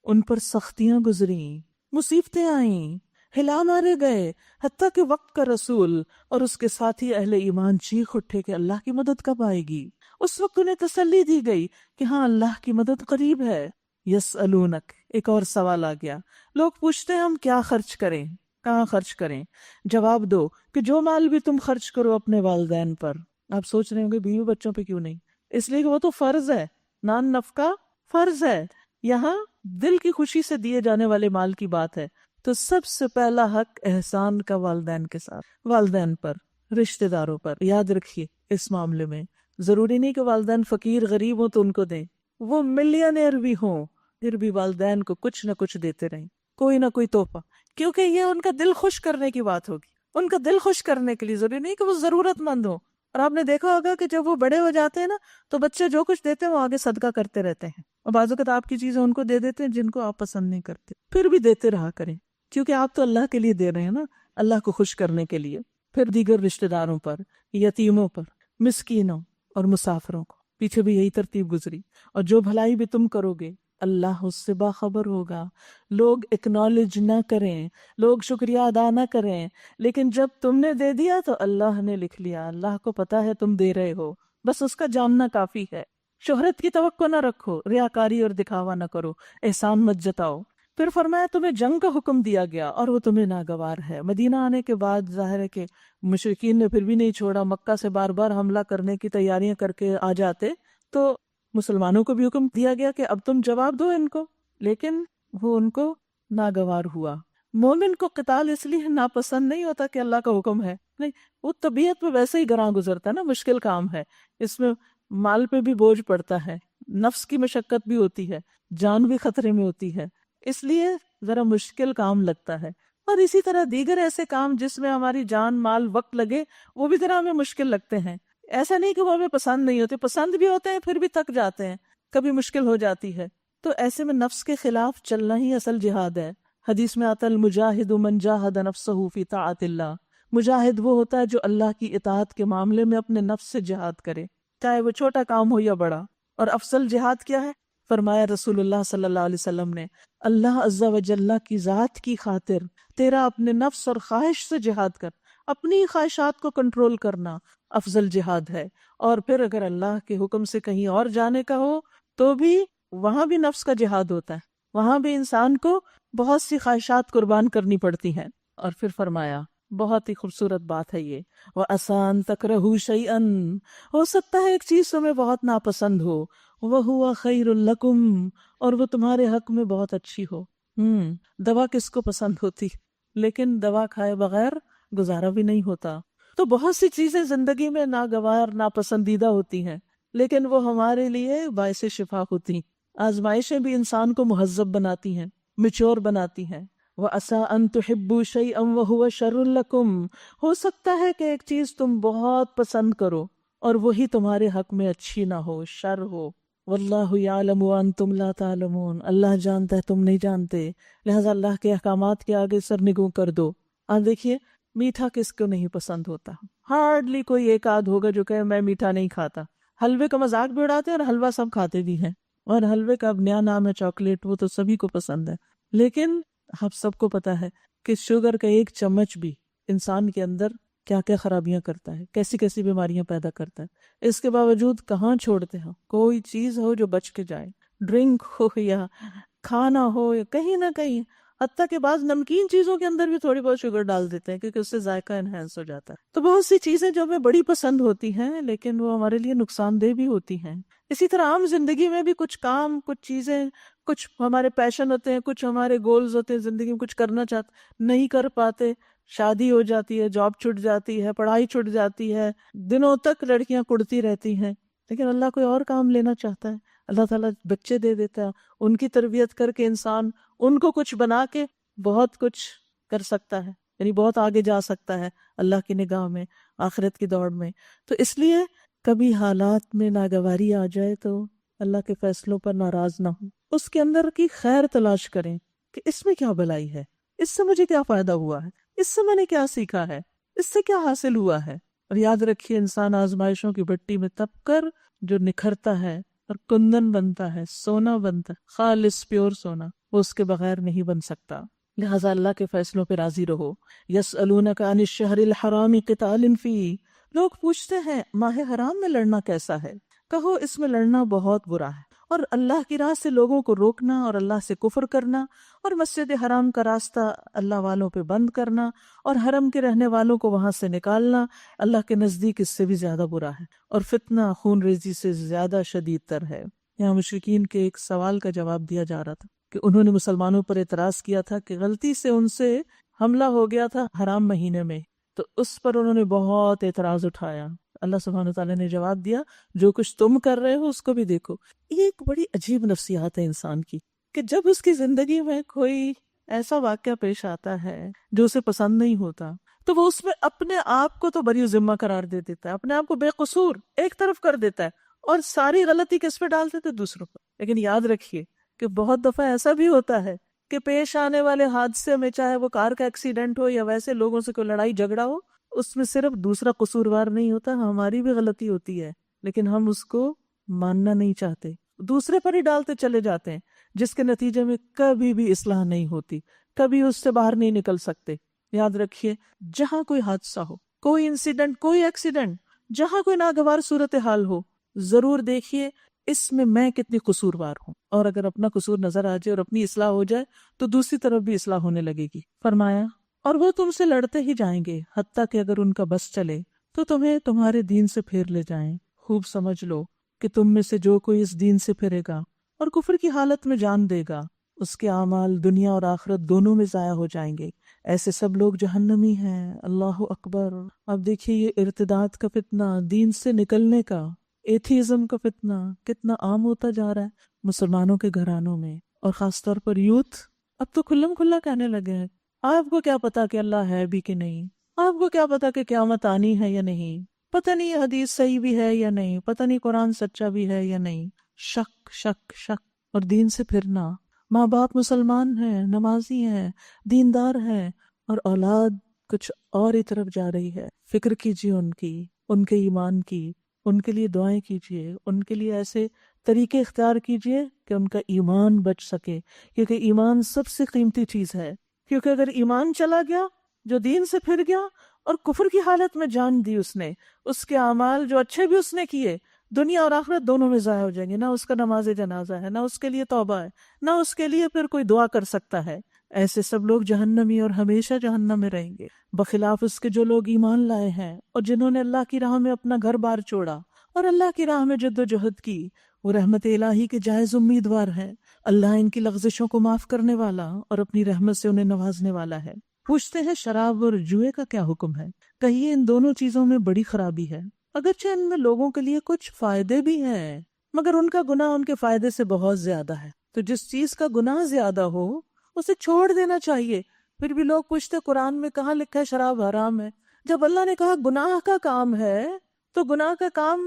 ان پر سختیاں گزریں، مصیبتیں آئیں، ہلا مارے گئے، حتیٰ کہ وقت کا رسول اور اس کے ساتھی اہل ایمان چیخ اٹھے کہ اللہ کی مدد کب آئے گی۔ اس وقت انہیں تسلی دی گئی کہ ہاں اللہ کی مدد قریب ہے۔ یسألونک، ایک اور سوال آ گیا، لوگ پوچھتے ہیں ہم کیا خرچ کریں، کہاں خرچ کریں؟ جواب دو کہ جو مال بھی تم خرچ کرو اپنے والدین پر۔ آپ سوچ رہے ہوں گے بیوی بچوں پہ کیوں نہیں؟ اس لیے کہ وہ تو فرض ہے، نان نفقہ فرض ہے۔ یہاں دل کی خوشی سے دیے جانے والے مال کی بات ہے، تو سب سے پہلا حق احسان کا والدین کے ساتھ، والدین پر، رشتہ داروں پر۔ یاد رکھیے اس معاملے میں ضروری نہیں کہ والدین فقیر غریب ہوں تو ان کو دیں، وہ ملینئر بھی ہوں پھر بھی والدین کو کچھ نہ کچھ دیتے رہیں، کوئی نہ کوئی تحفہ، کیونکہ یہ ان کا دل خوش کرنے کی بات ہوگی۔ ان کا دل خوش کرنے کے لیے ضروری نہیں کہ وہ ضرورت مند ہوں۔ اور آپ نے دیکھا ہوگا کہ جب وہ بڑے ہو جاتے ہیں نا تو بچے جو کچھ دیتے ہیں وہ آگے صدقہ کرتے رہتے ہیں، اور بعض اوقات آپ کی چیزیں ان کو دے دیتے ہیں جن کو آپ پسند نہیں کرتے، پھر بھی دیتے رہا کریں، کیونکہ آپ تو اللہ کے لیے دے رہے ہیں نا، اللہ کو خوش کرنے کے لیے۔ پھر دیگر رشتہ داروں پر، یتیموں پر، مسکینوں اور مسافروں کو، پیچھے بھی یہی ترتیب گزری۔ اور جو بھلائی بھی تم کرو گے اللہ اس سے باخبر ہوگا۔ لوگ اکنالج نہ کریں، لوگ شکریہ ادا نہ کریں، لیکن جب تم نے دے دیا تو اللہ نے لکھ لیا، اللہ کو پتا ہے تم دے رہے ہو، بس اس کا جاننا کافی ہے۔ شہرت کی توقع نہ رکھو، ریاکاری اور دکھاوا نہ کرو، احسان مت جتاؤ۔ پھر فرمایا تمہیں جنگ کا حکم دیا گیا اور وہ تمہیں ناگوار ہے۔ مدینہ آنے کے بعد ظاہر ہے کہ مشرکین نے پھر بھی نہیں چھوڑا، مکہ سے بار بار حملہ کرنے کی تیاریاں کر کے آ جاتے، تو مسلمانوں کو بھی حکم دیا گیا کہ اب تم جواب دو ان کو، لیکن وہ ان کو ناگوار ہوا۔ مومن کو قتال اس لیے ناپسند نہیں ہوتا کہ اللہ کا حکم ہے، نہیں، وہ طبیعت میں ویسے ہی گراں گزرتا ہے نا، مشکل کام ہے، اس میں مال پہ بھی بوجھ پڑتا ہے، نفس کی مشقت بھی ہوتی ہے، جان بھی خطرے میں ہوتی ہے، اس لیے ذرا مشکل کام لگتا ہے۔ اور اسی طرح دیگر ایسے کام جس میں ہماری جان مال وقت لگے وہ بھی ذرا ہمیں مشکل لگتے ہیں۔ ایسا نہیں کہ وہ ہمیں پسند نہیں ہوتے، پسند بھی ہوتے ہیں پھر بھی تھک جاتے ہیں، کبھی مشکل ہو جاتی ہے. تو ایسے میں نفس کے خلاف چلنا ہی اصل جہاد ہے. حدیث میں آتا ہے المجاہد من جاہد نفسہ فی طاعت اللہ. مجاہد وہ ہوتا ہے جو اللہ کی اطاعت کے معاملے میں اپنے نفس سے جہاد کرے، چاہے وہ چھوٹا کام ہو یا بڑا. اور افضل جہاد کیا ہے؟ فرمایا رسول اللہ صلی اللہ علیہ وسلم نے، اللہ عز و جل کی ذات کی خاطر تیرا اپنے نفس اور خواہش سے جہاد کر، اپنی خواہشات کو کنٹرول کرنا افضل جہاد ہے. اور پھر اگر اللہ کے حکم سے کہیں اور جانے کا ہو تو بھی وہاں بھی نفس کا جہاد ہوتا ہے، وہاں بھی انسان کو بہت سی خواہشات قربان کرنی پڑتی ہیں. اور پھر فرمایا، بہت ہی خوبصورت بات ہے یہ، وَأَسَىٰ أَن تَكْرَهُوا شَيْئًا، ہو سکتا ہے ایک چیز تمہیں بہت ناپسند ہو، وَهُوَ خَيْرٌ لَكُمْ، اور وہ تمہارے حق میں بہت اچھی ہو. دوا کس کو پسند ہوتی، لیکن دوا کھائے بغیر گزارا بھی نہیں ہوتا. تو بہت سی چیزیں زندگی میں ناگوار ناپسندیدہ ہوتی ہیں، لیکن وہ ہمارے لیے باعث شفا ہوتی. آزمائشیں بھی انسان کو مہذب بناتی ہیں، میچور بناتی ہیں. وَعَسَىٰ أَن تُحِبُّوا شَيْئًا وَهُوَ شَرٌّ لَكُمْ، ہو سکتا ہے کہ ایک چیز تم بہت پسند کرو اور وہی تمہارے حق میں اچھی نہ ہو، شر ہو. وَاللَّهُ يَعْلَمُ وَأَنْتُمْ لَا تَعْلَمُونَ، اللہ جانتا ہے تم نہیں جانتے، لہٰذا اللہ کے احکامات کے آگے سرنگوں کر دو. آپ دیکھیے میٹھا کس کو نہیں پسند ہوتا؟ ہارڈلی کوئی ایک آدھ ہوگا جو کہے میں میٹھا نہیں کھاتا. حلوے کا مذاق بھی اڑاتے ہیں اور حلوہ سب کھاتے بھی ہیں، اور حلوے کا اب نیا نام ہے چاکلیٹ، وہ تو سبھی کو پسند ہے. لیکن آپ سب کو پتا ہے کہ شوگر کا ایک چمچ بھی انسان کے اندر کیا کیا خرابیاں کرتا ہے، کیسی کیسی بیماریاں پیدا کرتا ہے. اس کے باوجود کہاں چھوڑتے ہیں؟ کوئی چیز ہو جو بچ کے جائے، ڈرنک ہو یا کھانا ہو یا کہیں نہ کہیں، حتیٰ کہ بعض نمکین چیزوں کے اندر بھی تھوڑی بہت شوگر ڈال دیتے ہیں کیونکہ اس سے ذائقہ انہینس ہو جاتا ہے. تو بہت سی چیزیں جو ہمیں بڑی پسند ہوتی ہیں لیکن وہ ہمارے لیے نقصان دہ بھی ہوتی ہیں. اسی طرح عام زندگی میں بھی کچھ کام، کچھ چیزیں، کچھ ہمارے پیشن ہوتے ہیں، کچھ ہمارے گولز ہوتے ہیں، زندگی میں کچھ کرنا چاہتے نہیں کر پاتے. شادی ہو جاتی ہے، جاب چھٹ جاتی ہے، پڑھائی چھٹ جاتی ہے، دنوں تک لڑکیاں کڑتی رہتی ہیں، لیکن اللہ کوئی اور کام لینا چاہتا ہے. اللہ تعالیٰ بچے دے دیتا ہے، ان کی تربیت کر کے انسان ان کو کچھ بنا کے بہت کچھ کر سکتا ہے، یعنی بہت آگے جا سکتا ہے اللہ کی نگاہ میں، آخرت کی دوڑ میں. تو اس لیے کبھی حالات میں ناگواری آ جائے تو اللہ کے فیصلوں پر ناراض نہ ہو، اس کے اندر کی خیر تلاش کریں کہ اس میں کیا بھلائی ہے، اس سے مجھے کیا فائدہ ہوا ہے، اس سے میں نے کیا سیکھا ہے، اس سے کیا حاصل ہوا ہے. اور یاد رکھیے انسان آزمائشوں کی بٹی میں تپ کر جو نکھرتا ہے اور کندن بنتا ہے، سونا بنتا ہے، خالص پیور سونا، وہ اس کے بغیر نہیں بن سکتا. لہٰذا اللہ کے فیصلوں پہ راضی رہو. یسألونک عن الشہر الحرام قتال فیہ، لوگ پوچھتے ہیں ماہ حرام میں لڑنا کیسا ہے، کہو اس میں لڑنا بہت برا ہے، اور اللہ کی راہ سے لوگوں کو روکنا اور اللہ سے کفر کرنا اور مسجد حرام کا راستہ اللہ والوں پہ بند کرنا اور حرم کے رہنے والوں کو وہاں سے نکالنا اللہ کے نزدیک اس سے بھی زیادہ برا ہے، اور فتنہ خون ریزی سے زیادہ شدید تر ہے. یہاں مشرکین کے ایک سوال کا جواب دیا جا رہا تھا کہ انہوں نے مسلمانوں پر اعتراض کیا تھا کہ غلطی سے ان سے حملہ ہو گیا تھا حرام مہینے میں، تو اس پر انہوں نے بہت اعتراض اٹھایا. اللہ سبحانہ وتعالیٰ نے جواب دیا جو کچھ تم کر رہے ہو اس کو بھی دیکھو. یہ ایک بڑی عجیب نفسیات ہے انسان کی کہ جب اس کی زندگی میں کوئی ایسا واقعہ پیش آتا ہے جو اسے پسند نہیں ہوتا تو وہ اس میں اپنے آپ کو تو بری ذمہ قرار دے دیتا ہے، اپنے آپ کو بے قصور ایک طرف کر دیتا ہے اور ساری غلطی کس پہ ڈال دیتے دوسروں پر. لیکن یاد رکھیے کہ بہت دفعہ ایسا بھی ہوتا ہے کہ پیش آنے والے حادثے میں، چاہے وہ کار کا ایکسیڈنٹ ہو یا ویسے لوگوں سے کوئی لڑائی جھگڑا ہو، اس میں صرف دوسرا قصوروار نہیں ہوتا، ہماری بھی غلطی ہوتی ہے، لیکن ہم اس کو ماننا نہیں چاہتے، دوسرے پر ہی ڈالتے چلے جاتے ہیں، جس کے نتیجے میں کبھی بھی اصلاح نہیں ہوتی، کبھی اس سے باہر نہیں نکل سکتے. یاد رکھیے جہاں کوئی حادثہ ہو، کوئی انسیڈنٹ، کوئی ایکسیڈنٹ، جہاں کوئی ناگوار صورتحال ہو، ضرور دیکھیے اس میں کتنی قصوروار ہوں، اور اگر اپنا قصور نظر آ جائے اور اپنی اصلاح ہو جائے تو دوسری طرف بھی اصلاح ہونے لگے گی. فرمایا اور وہ تم سے لڑتے ہی جائیں گے حتیٰ کہ اگر ان کا بس چلے تو تمہیں تمہارے دین سے پھیر لے جائیں. خوب سمجھ لو کہ تم میں سے جو کوئی اس دین سے پھرے گا اور کفر کی حالت میں جان دے گا، اس کے اعمال دنیا اور آخرت دونوں میں ضائع ہو جائیں گے. ایسے سب لوگ جہنمی ہیں. اللہ اکبر. اب دیکھیے یہ ارتداد کا فتنہ، دین سے نکلنے کا، ایتھیزم کا فتنہ کتنا عام ہوتا جا رہا ہے مسلمانوں کے گھرانوں میں، اور خاص طور پر یوتھ اب تو کھلم کھلا کہنے لگے ہیں آپ کو کیا پتا کہ اللہ ہے بھی کہ نہیں، آپ کو کیا پتا کہ قیامت آنی ہے یا نہیں، پتہ نہیں یہ حدیث صحیح بھی ہے یا نہیں، پتہ نہیں قرآن سچا بھی ہے یا نہیں، شک شک شک، اور دین سے پھرنا۔ ماں باپ مسلمان ہیں، نمازی ہیں، دیندار ہیں، اور اولاد کچھ اور ہی طرف جا رہی ہے۔ فکر کیجیے ان کی، ان کے ایمان کی، ان کے لیے دعائیں کیجیے، ان کے لیے ایسے طریقے اختیار کیجیے کہ ان کا ایمان بچ سکے، کیونکہ ایمان سب سے قیمتی چیز ہے۔ کیونکہ اگر ایمان چلا گیا، جو دین سے پھر گیا اور کفر کی حالت میں جان دی اس نے، اس کے اعمال جو اچھے بھی اس نے کیے دنیا اور آخرت دونوں میں ضائع ہو جائیں گے۔ نہ اس کا نماز جنازہ ہے، نہ اس کے لیے توبہ ہے، نہ اس کے لیے پھر کوئی دعا کر سکتا ہے۔ ایسے سب لوگ جہنمی اور ہمیشہ جہنم میں رہیں گے، بخلاف اس کے جو لوگ ایمان لائے ہیں اور جنہوں نے اللہ کی راہ میں اپنا گھر بار چھوڑا اور اللہ کی راہ میں جد و جہد کی، وہ رحمت الہی کے جائز امیدوار ہیں۔ اللہ ان کی لغزشوں کو معاف کرنے والا اور اپنی رحمت سے انہیں نوازنے والا ہے۔ پوچھتے ہیں شراب اور جوئے کا کیا حکم ہے؟ کہیے ان دونوں چیزوں میں بڑی خرابی ہے، اگرچہ ان میں لوگوں کے لیے کچھ فائدے بھی ہیں، مگر ان کا گناہ ان کے فائدے سے بہت زیادہ ہے۔ تو جس چیز کا گناہ زیادہ ہو اسے چھوڑ دینا چاہیے۔ پھر بھی لوگ پوچھتے قرآن میں کہاں لکھا ہے شراب حرام ہے؟ جب اللہ نے کہا گناہ کا کام ہے تو گناہ کا کام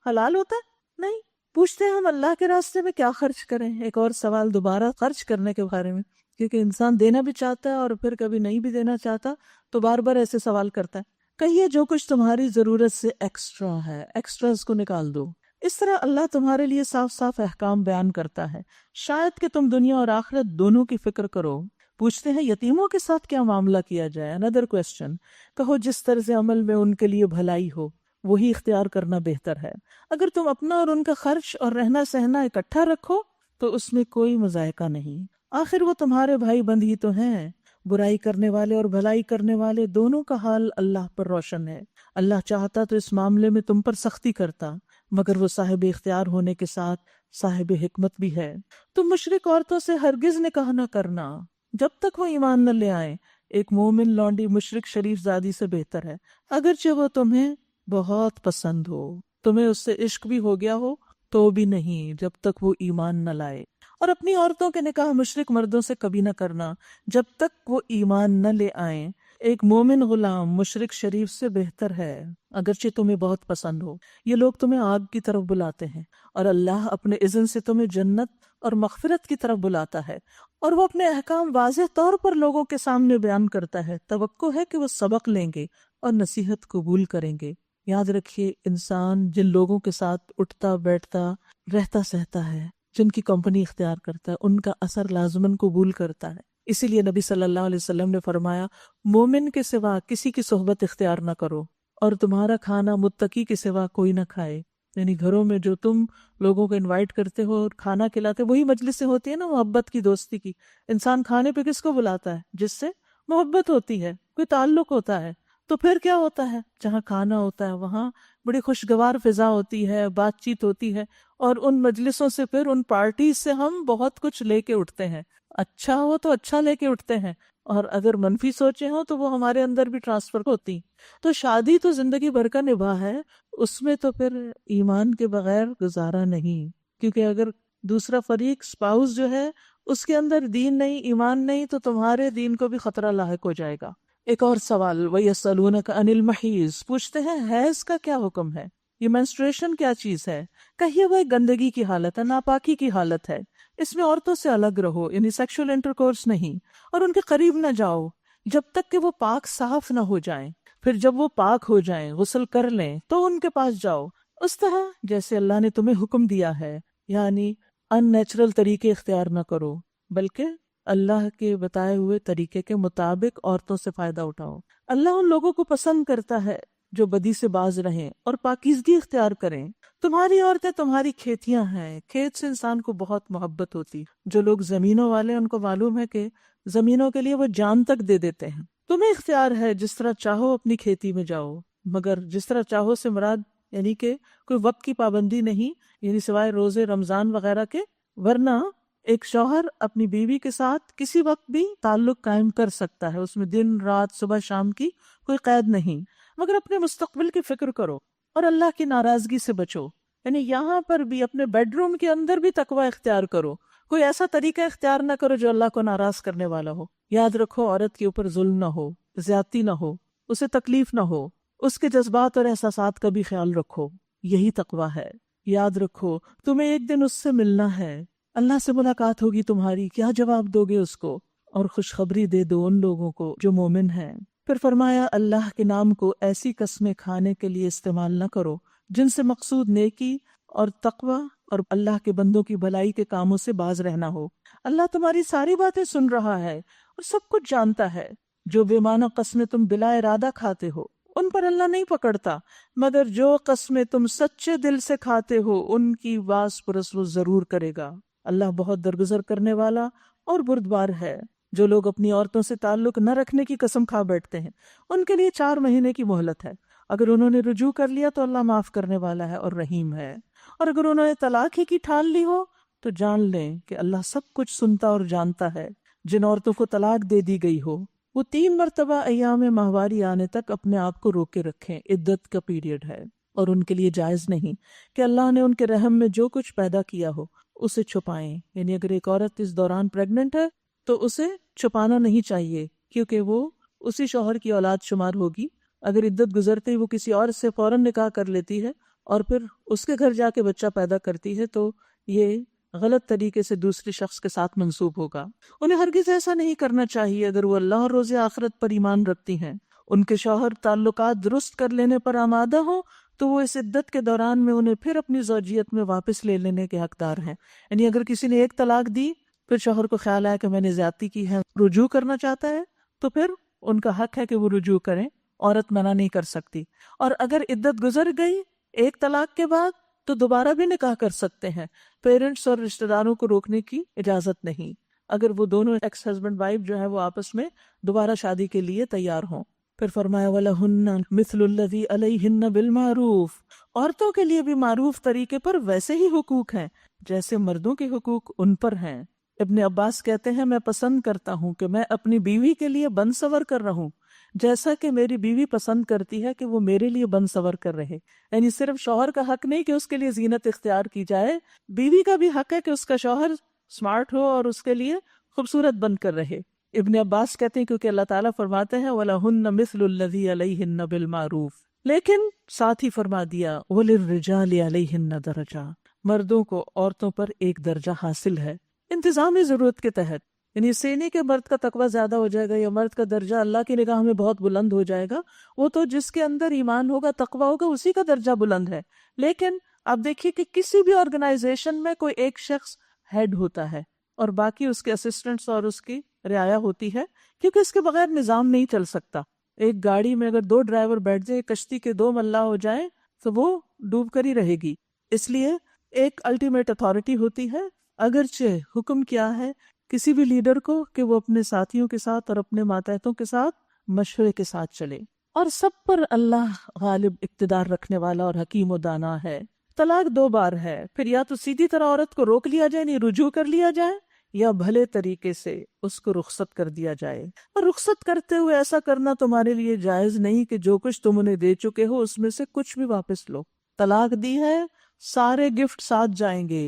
حلال ہوتا ہے؟ نہیں۔ پوچھتے ہیں ہم اللہ کے راستے میں کیا خرچ کریں؟ ایک اور سوال دوبارہ خرچ کرنے کے بارے میں، کیونکہ انسان دینا بھی چاہتا ہے اور پھر کبھی نہیں بھی دینا چاہتا، تو بار بار ایسے سوال کرتا ہے۔ کہیے جو کچھ تمہاری ضرورت سے ایکسٹرا ہے، ایکسٹراز کو نکال دو۔ اس طرح اللہ تمہارے لیے صاف صاف احکام بیان کرتا ہے، شاید کہ تم دنیا اور آخرت دونوں کی فکر کرو۔ پوچھتے ہیں یتیموں کے ساتھ کیا معاملہ کیا جائے؟ another question۔ کہو جس طرز عمل میں ان کے لیے بھلائی ہو وہی اختیار کرنا بہتر ہے۔ اگر تم اپنا اور ان کا خرچ اور رہنا سہنا اکٹھا رکھو تو اس میں کوئی مذائقہ نہیں، آخر وہ تمہارے بھائی بند ہی تو ہیں۔ برائی کرنے والے اور بھلائی کرنے والے دونوں کا حال اللہ پر روشن ہے۔ اللہ چاہتا تو اس معاملے میں تم پر سختی کرتا، مگر وہ صاحب اختیار ہونے کے ساتھ صاحب حکمت بھی ہے۔ تم مشرک عورتوں سے ہرگز نکاح نہ کرنا جب تک وہ ایمان نہ لے آئیں۔ ایک مومن لونڈی مشرک شریف زادی سے بہتر ہے، اگرچہ وہ تمہیں بہت پسند ہو، تمہیں اس سے عشق بھی ہو گیا ہو تو بھی نہیں جب تک وہ ایمان نہ لائے۔ اور اپنی عورتوں کے نکاح مشرک مردوں سے کبھی نہ کرنا جب تک وہ ایمان نہ لے آئیں۔ ایک مومن غلام مشرک شریف سے بہتر ہے، اگرچہ تمہیں بہت پسند ہو۔ یہ لوگ تمہیں آگ کی طرف بلاتے ہیں اور اللہ اپنے اذن سے تمہیں جنت اور مغفرت کی طرف بلاتا ہے، اور وہ اپنے احکام واضح طور پر لوگوں کے سامنے بیان کرتا ہے۔ توقع ہے کہ وہ سبق لیں گے اور نصیحت قبول کریں گے۔ یاد رکھیے انسان جن لوگوں کے ساتھ اٹھتا بیٹھتا رہتا سہتا ہے، جن کی کمپنی اختیار کرتا ہے، ان کا اثر لازماً قبول کرتا ہے۔ اسی لیے نبی صلی اللہ علیہ وسلم نے فرمایا مومن کے سوا کسی کی صحبت اختیار نہ کرو، اور تمہارا کھانا متقی کے سوا کوئی نہ کھائے۔ یعنی گھروں میں جو تم لوگوں کو انوائٹ کرتے ہو اور کھانا کھلاتے، وہی مجلسیں ہوتی ہیں نا محبت کی، دوستی کی۔ انسان کھانے پہ کس کو بلاتا ہے؟ جس سے محبت ہوتی ہے، کوئی تعلق ہوتا ہے۔ تو پھر کیا ہوتا ہے؟ جہاں کھانا ہوتا ہے وہاں بڑی خوشگوار فضا ہوتی ہے، بات چیت ہوتی ہے، اور ان مجلسوں سے پھر ان پارٹیز سے ہم بہت کچھ لے کے اٹھتے ہیں۔ اچھا ہو تو اچھا لے کے اٹھتے ہیں، اور اگر منفی سوچیں ہوں تو وہ ہمارے اندر بھی ٹرانسفر ہوتی۔ تو شادی تو زندگی بھر کا نباہ ہے، اس میں تو پھر ایمان کے بغیر گزارا نہیں، کیونکہ اگر دوسرا فریق اسپاؤس جو ہے اس کے اندر دین نہیں، ایمان نہیں، تو تمہارے دین کو بھی خطرہ لاحق ہو جائے گا۔ ایک اور سوال، وَيَسْأَلُونَكَ عَنِ الْمَحِيضِ، پوچھتے ہیں حیض کا کیا حکم ہے؟ یہ مینسٹریشن کیا چیز ہے؟ کہیے وہ ایک گندگی کی حالت ہے، ناپاکی کی حالت ہے۔ اس میں عورتوں سے الگ رہو، یعنی سیکشل انٹرکورس نہیں، اور ان کے قریب نہ جاؤ جب تک کہ وہ پاک صاف نہ ہو جائیں۔ پھر جب وہ پاک ہو جائیں، غسل کر لیں، تو ان کے پاس جاؤ، اس طرح جیسے اللہ نے تمہیں حکم دیا ہے، یعنی ان نیچرل طریقے اختیار نہ کرو، بلکہ اللہ کے بتائے ہوئے طریقے کے مطابق عورتوں سے فائدہ اٹھاؤ۔ اللہ ان لوگوں کو پسند کرتا ہے جو بدی سے باز رہیں اور پاکیزگی اختیار کریں۔ تمہاری عورتیں تمہاری کھیتیاں ہیں، کھیت سے انسان کو بہت محبت ہوتی۔ جو لوگ زمینوں والے ان کو معلوم ہے کہ زمینوں کے لیے وہ جان تک دے دیتے ہیں۔ تمہیں اختیار ہے جس طرح چاہو اپنی کھیتی میں جاؤ، مگر جس طرح چاہو سے مراد یعنی کہ کوئی وقت کی پابندی نہیں، یعنی سوائے روزے رمضان وغیرہ کے، ورنہ ایک شوہر اپنی بیوی کے ساتھ کسی وقت بھی تعلق قائم کر سکتا ہے، اس میں دن رات صبح شام کی کوئی قید نہیں، مگر اپنے مستقبل کی فکر کرو اور اللہ کی ناراضگی سے بچو۔ یعنی یہاں پر بھی اپنے بیڈ روم کے اندر بھی تقوی اختیار کرو، کوئی ایسا طریقہ اختیار نہ کرو جو اللہ کو ناراض کرنے والا ہو۔ یاد رکھو عورت کے اوپر ظلم نہ ہو، زیادتی نہ ہو، اسے تکلیف نہ ہو، اس کے جذبات اور احساسات کا بھی خیال رکھو، یہی تقویٰ ہے۔ یاد رکھو تمہیں ایک دن اس سے ملنا ہے، اللہ سے ملاقات ہوگی تمہاری، کیا جواب دو گے اس کو؟ اور خوشخبری دے دو ان لوگوں کو جو مومن ہیں۔ پھر فرمایا اللہ کے نام کو ایسی قسمیں کھانے کے لیے استعمال نہ کرو جن سے مقصود نیکی اور تقویٰ اور اللہ کے بندوں کی بھلائی کے کاموں سے باز رہنا ہو۔ اللہ تمہاری ساری باتیں سن رہا ہے اور سب کچھ جانتا ہے۔ جو بے معنی قسمیں تم بلا ارادہ کھاتے ہو ان پر اللہ نہیں پکڑتا، مگر جو قسمیں تم سچے دل سے کھاتے ہو ان کی باز پرس وہ ضرور کرے گا۔ اللہ بہت درگزر کرنے والا اور بردبار ہے۔ جو لوگ اپنی عورتوں سے تعلق نہ رکھنے کی قسم کھا بیٹھتے ہیں ان کے لیے 4 مہینے کی مہلت ہے، اگر انہوں نے رجوع کر لیا تو اللہ معاف کرنے والا ہے اور رحیم ہے، اور اگر انہوں نے طلاق ہی کی ٹھان لی ہو تو جان لیں کہ اللہ سب کچھ سنتا اور جانتا ہے۔ جن عورتوں کو طلاق دے دی گئی ہو وہ 3 مرتبہ ایام ماہواری آنے تک اپنے آپ کو روکے رکھیں، عدت کا پیریڈ ہے، اور ان کے لیے جائز نہیں کہ اللہ نے ان کے رحم میں جو کچھ پیدا کیا ہو اسے چھپائیں۔ یعنی اگر ایک عورت اس دوران پریگننٹ ہے تو اسے چھپانا نہیں چاہیے، کیونکہ وہ اسی شوہر کی اولاد شمار ہوگی۔ اگر عدت گزرتے ہی وہ کسی اور سے فوراً نکاح کر لیتی ہے اور پھر اس کے گھر جا کے بچہ پیدا کرتی ہے تو یہ غلط طریقے سے دوسرے شخص کے ساتھ منسوب ہوگا۔ انہیں ہرگز ایسا نہیں کرنا چاہیے اگر وہ اللہ اور روز آخرت پر ایمان رکھتی ہیں۔ ان کے شوہر تعلقات درست کر لینے پر آمادہ ہوں تو وہ اس عدت کے دوران میں انہیں پھر اپنی زوجیت میں واپس لے لینے کے حقدار ہیں۔ یعنی اگر کسی نے ایک طلاق دی پھر شوہر کو خیال آیا کہ میں نے زیادتی کی ہے، رجوع کرنا چاہتا ہے تو پھر ان کا حق ہے کہ وہ رجوع کریں، عورت منع نہیں کر سکتی۔ اور اگر عدت گزر گئی ایک طلاق کے بعد تو دوبارہ بھی نکاح کر سکتے ہیں، پیرنٹس اور رشتہ داروں کو روکنے کی اجازت نہیں، اگر وہ دونوں ایکس ہسبینڈ وائف جو ہے وہ آپس میں دوبارہ شادی کے لیے تیار ہوں۔ پھر فرمایا وَلَهُنَّ مِثْلُ الَّذِي عَلَيْهِنَّ بِالْمَعْرُوفِ، عورتوں کے لیے بھی معروف طریقے پر ویسے ہی حقوق ہیں جیسے مردوں کے حقوق ان پر ہیں۔ ابن عباس کہتے ہیں میں پسند کرتا ہوں کہ میں اپنی بیوی کے لیے بن سور کر رہوں جیسا کہ میری بیوی پسند کرتی ہے کہ وہ میرے لیے بن سور کر رہے۔ یعنی صرف شوہر کا حق نہیں کہ اس کے لیے زینت اختیار کی جائے، بیوی کا بھی حق ہے کہ اس کا شوہر سمارٹ ہو اور اس کے لیے خوبصورت بن کر رہے۔ ابن عباس کہتے ہیں کیونکہ اللہ تعالیٰ فرماتے ہیں وَلَهُنَّ مِثْلُ الَّذِي عَلَيْهِنَّ بِالْمَعْرُوفِ، لیکن ساتھ ہی فرما دیا وَلِلرِّجَالِ عَلَيْهِنَّ دَرَجَةٌ، مردوں کو عورتوں پر ایک درجہ حاصل ہے انتظامی ضرورت کے تحت۔ یعنی اس سے نہیں کہ مرد کا تقویٰ زیادہ ہو جائے گا یا مرد کا درجہ اللہ کی نگاہ میں بہت بلند ہو جائے گا، وہ تو جس کے اندر ایمان ہوگا تقویٰ ہوگا اسی کا درجہ بلند ہے۔ لیکن آپ دیکھیے کہ کسی بھی آرگنائزیشن میں کوئی ایک شخص ہیڈ ہوتا ہے اور باقی اس کے اسسٹنٹس اور اس کی رعایا ہوتی ہے، کیونکہ اس کے بغیر نظام نہیں چل سکتا۔ ایک گاڑی میں اگر 2 ڈرائیور بیٹھ جائے، کشتی کے 2 ملا ہو جائیں تو وہ ڈوب کر ہی رہے گی۔ اس لیے ایک الٹیمیٹ اتھارٹی ہوتی ہے، اگرچہ حکم کیا ہے کسی بھی لیڈر کو کہ وہ اپنے ساتھیوں کے ساتھ اور اپنے ماتحتوں کے ساتھ مشورے کے ساتھ چلے، اور سب پر اللہ غالب اقتدار رکھنے والا اور حکیم و دانا ہے۔ طلاق 2 بار ہے، پھر یا تو سیدھی طرح عورت کو روک لیا جائے، یعنی رجوع کر لیا جائے، یا بھلے طریقے سے اس کو رخصت کر دیا جائے۔ اور رخصت کرتے ہوئے ایسا کرنا تمہارے لیے جائز نہیں کہ جو کچھ تم انہیں دے چکے ہو اس میں سے کچھ بھی واپس لو۔ طلاق دی ہے، سارے گفٹ ساتھ جائیں گے،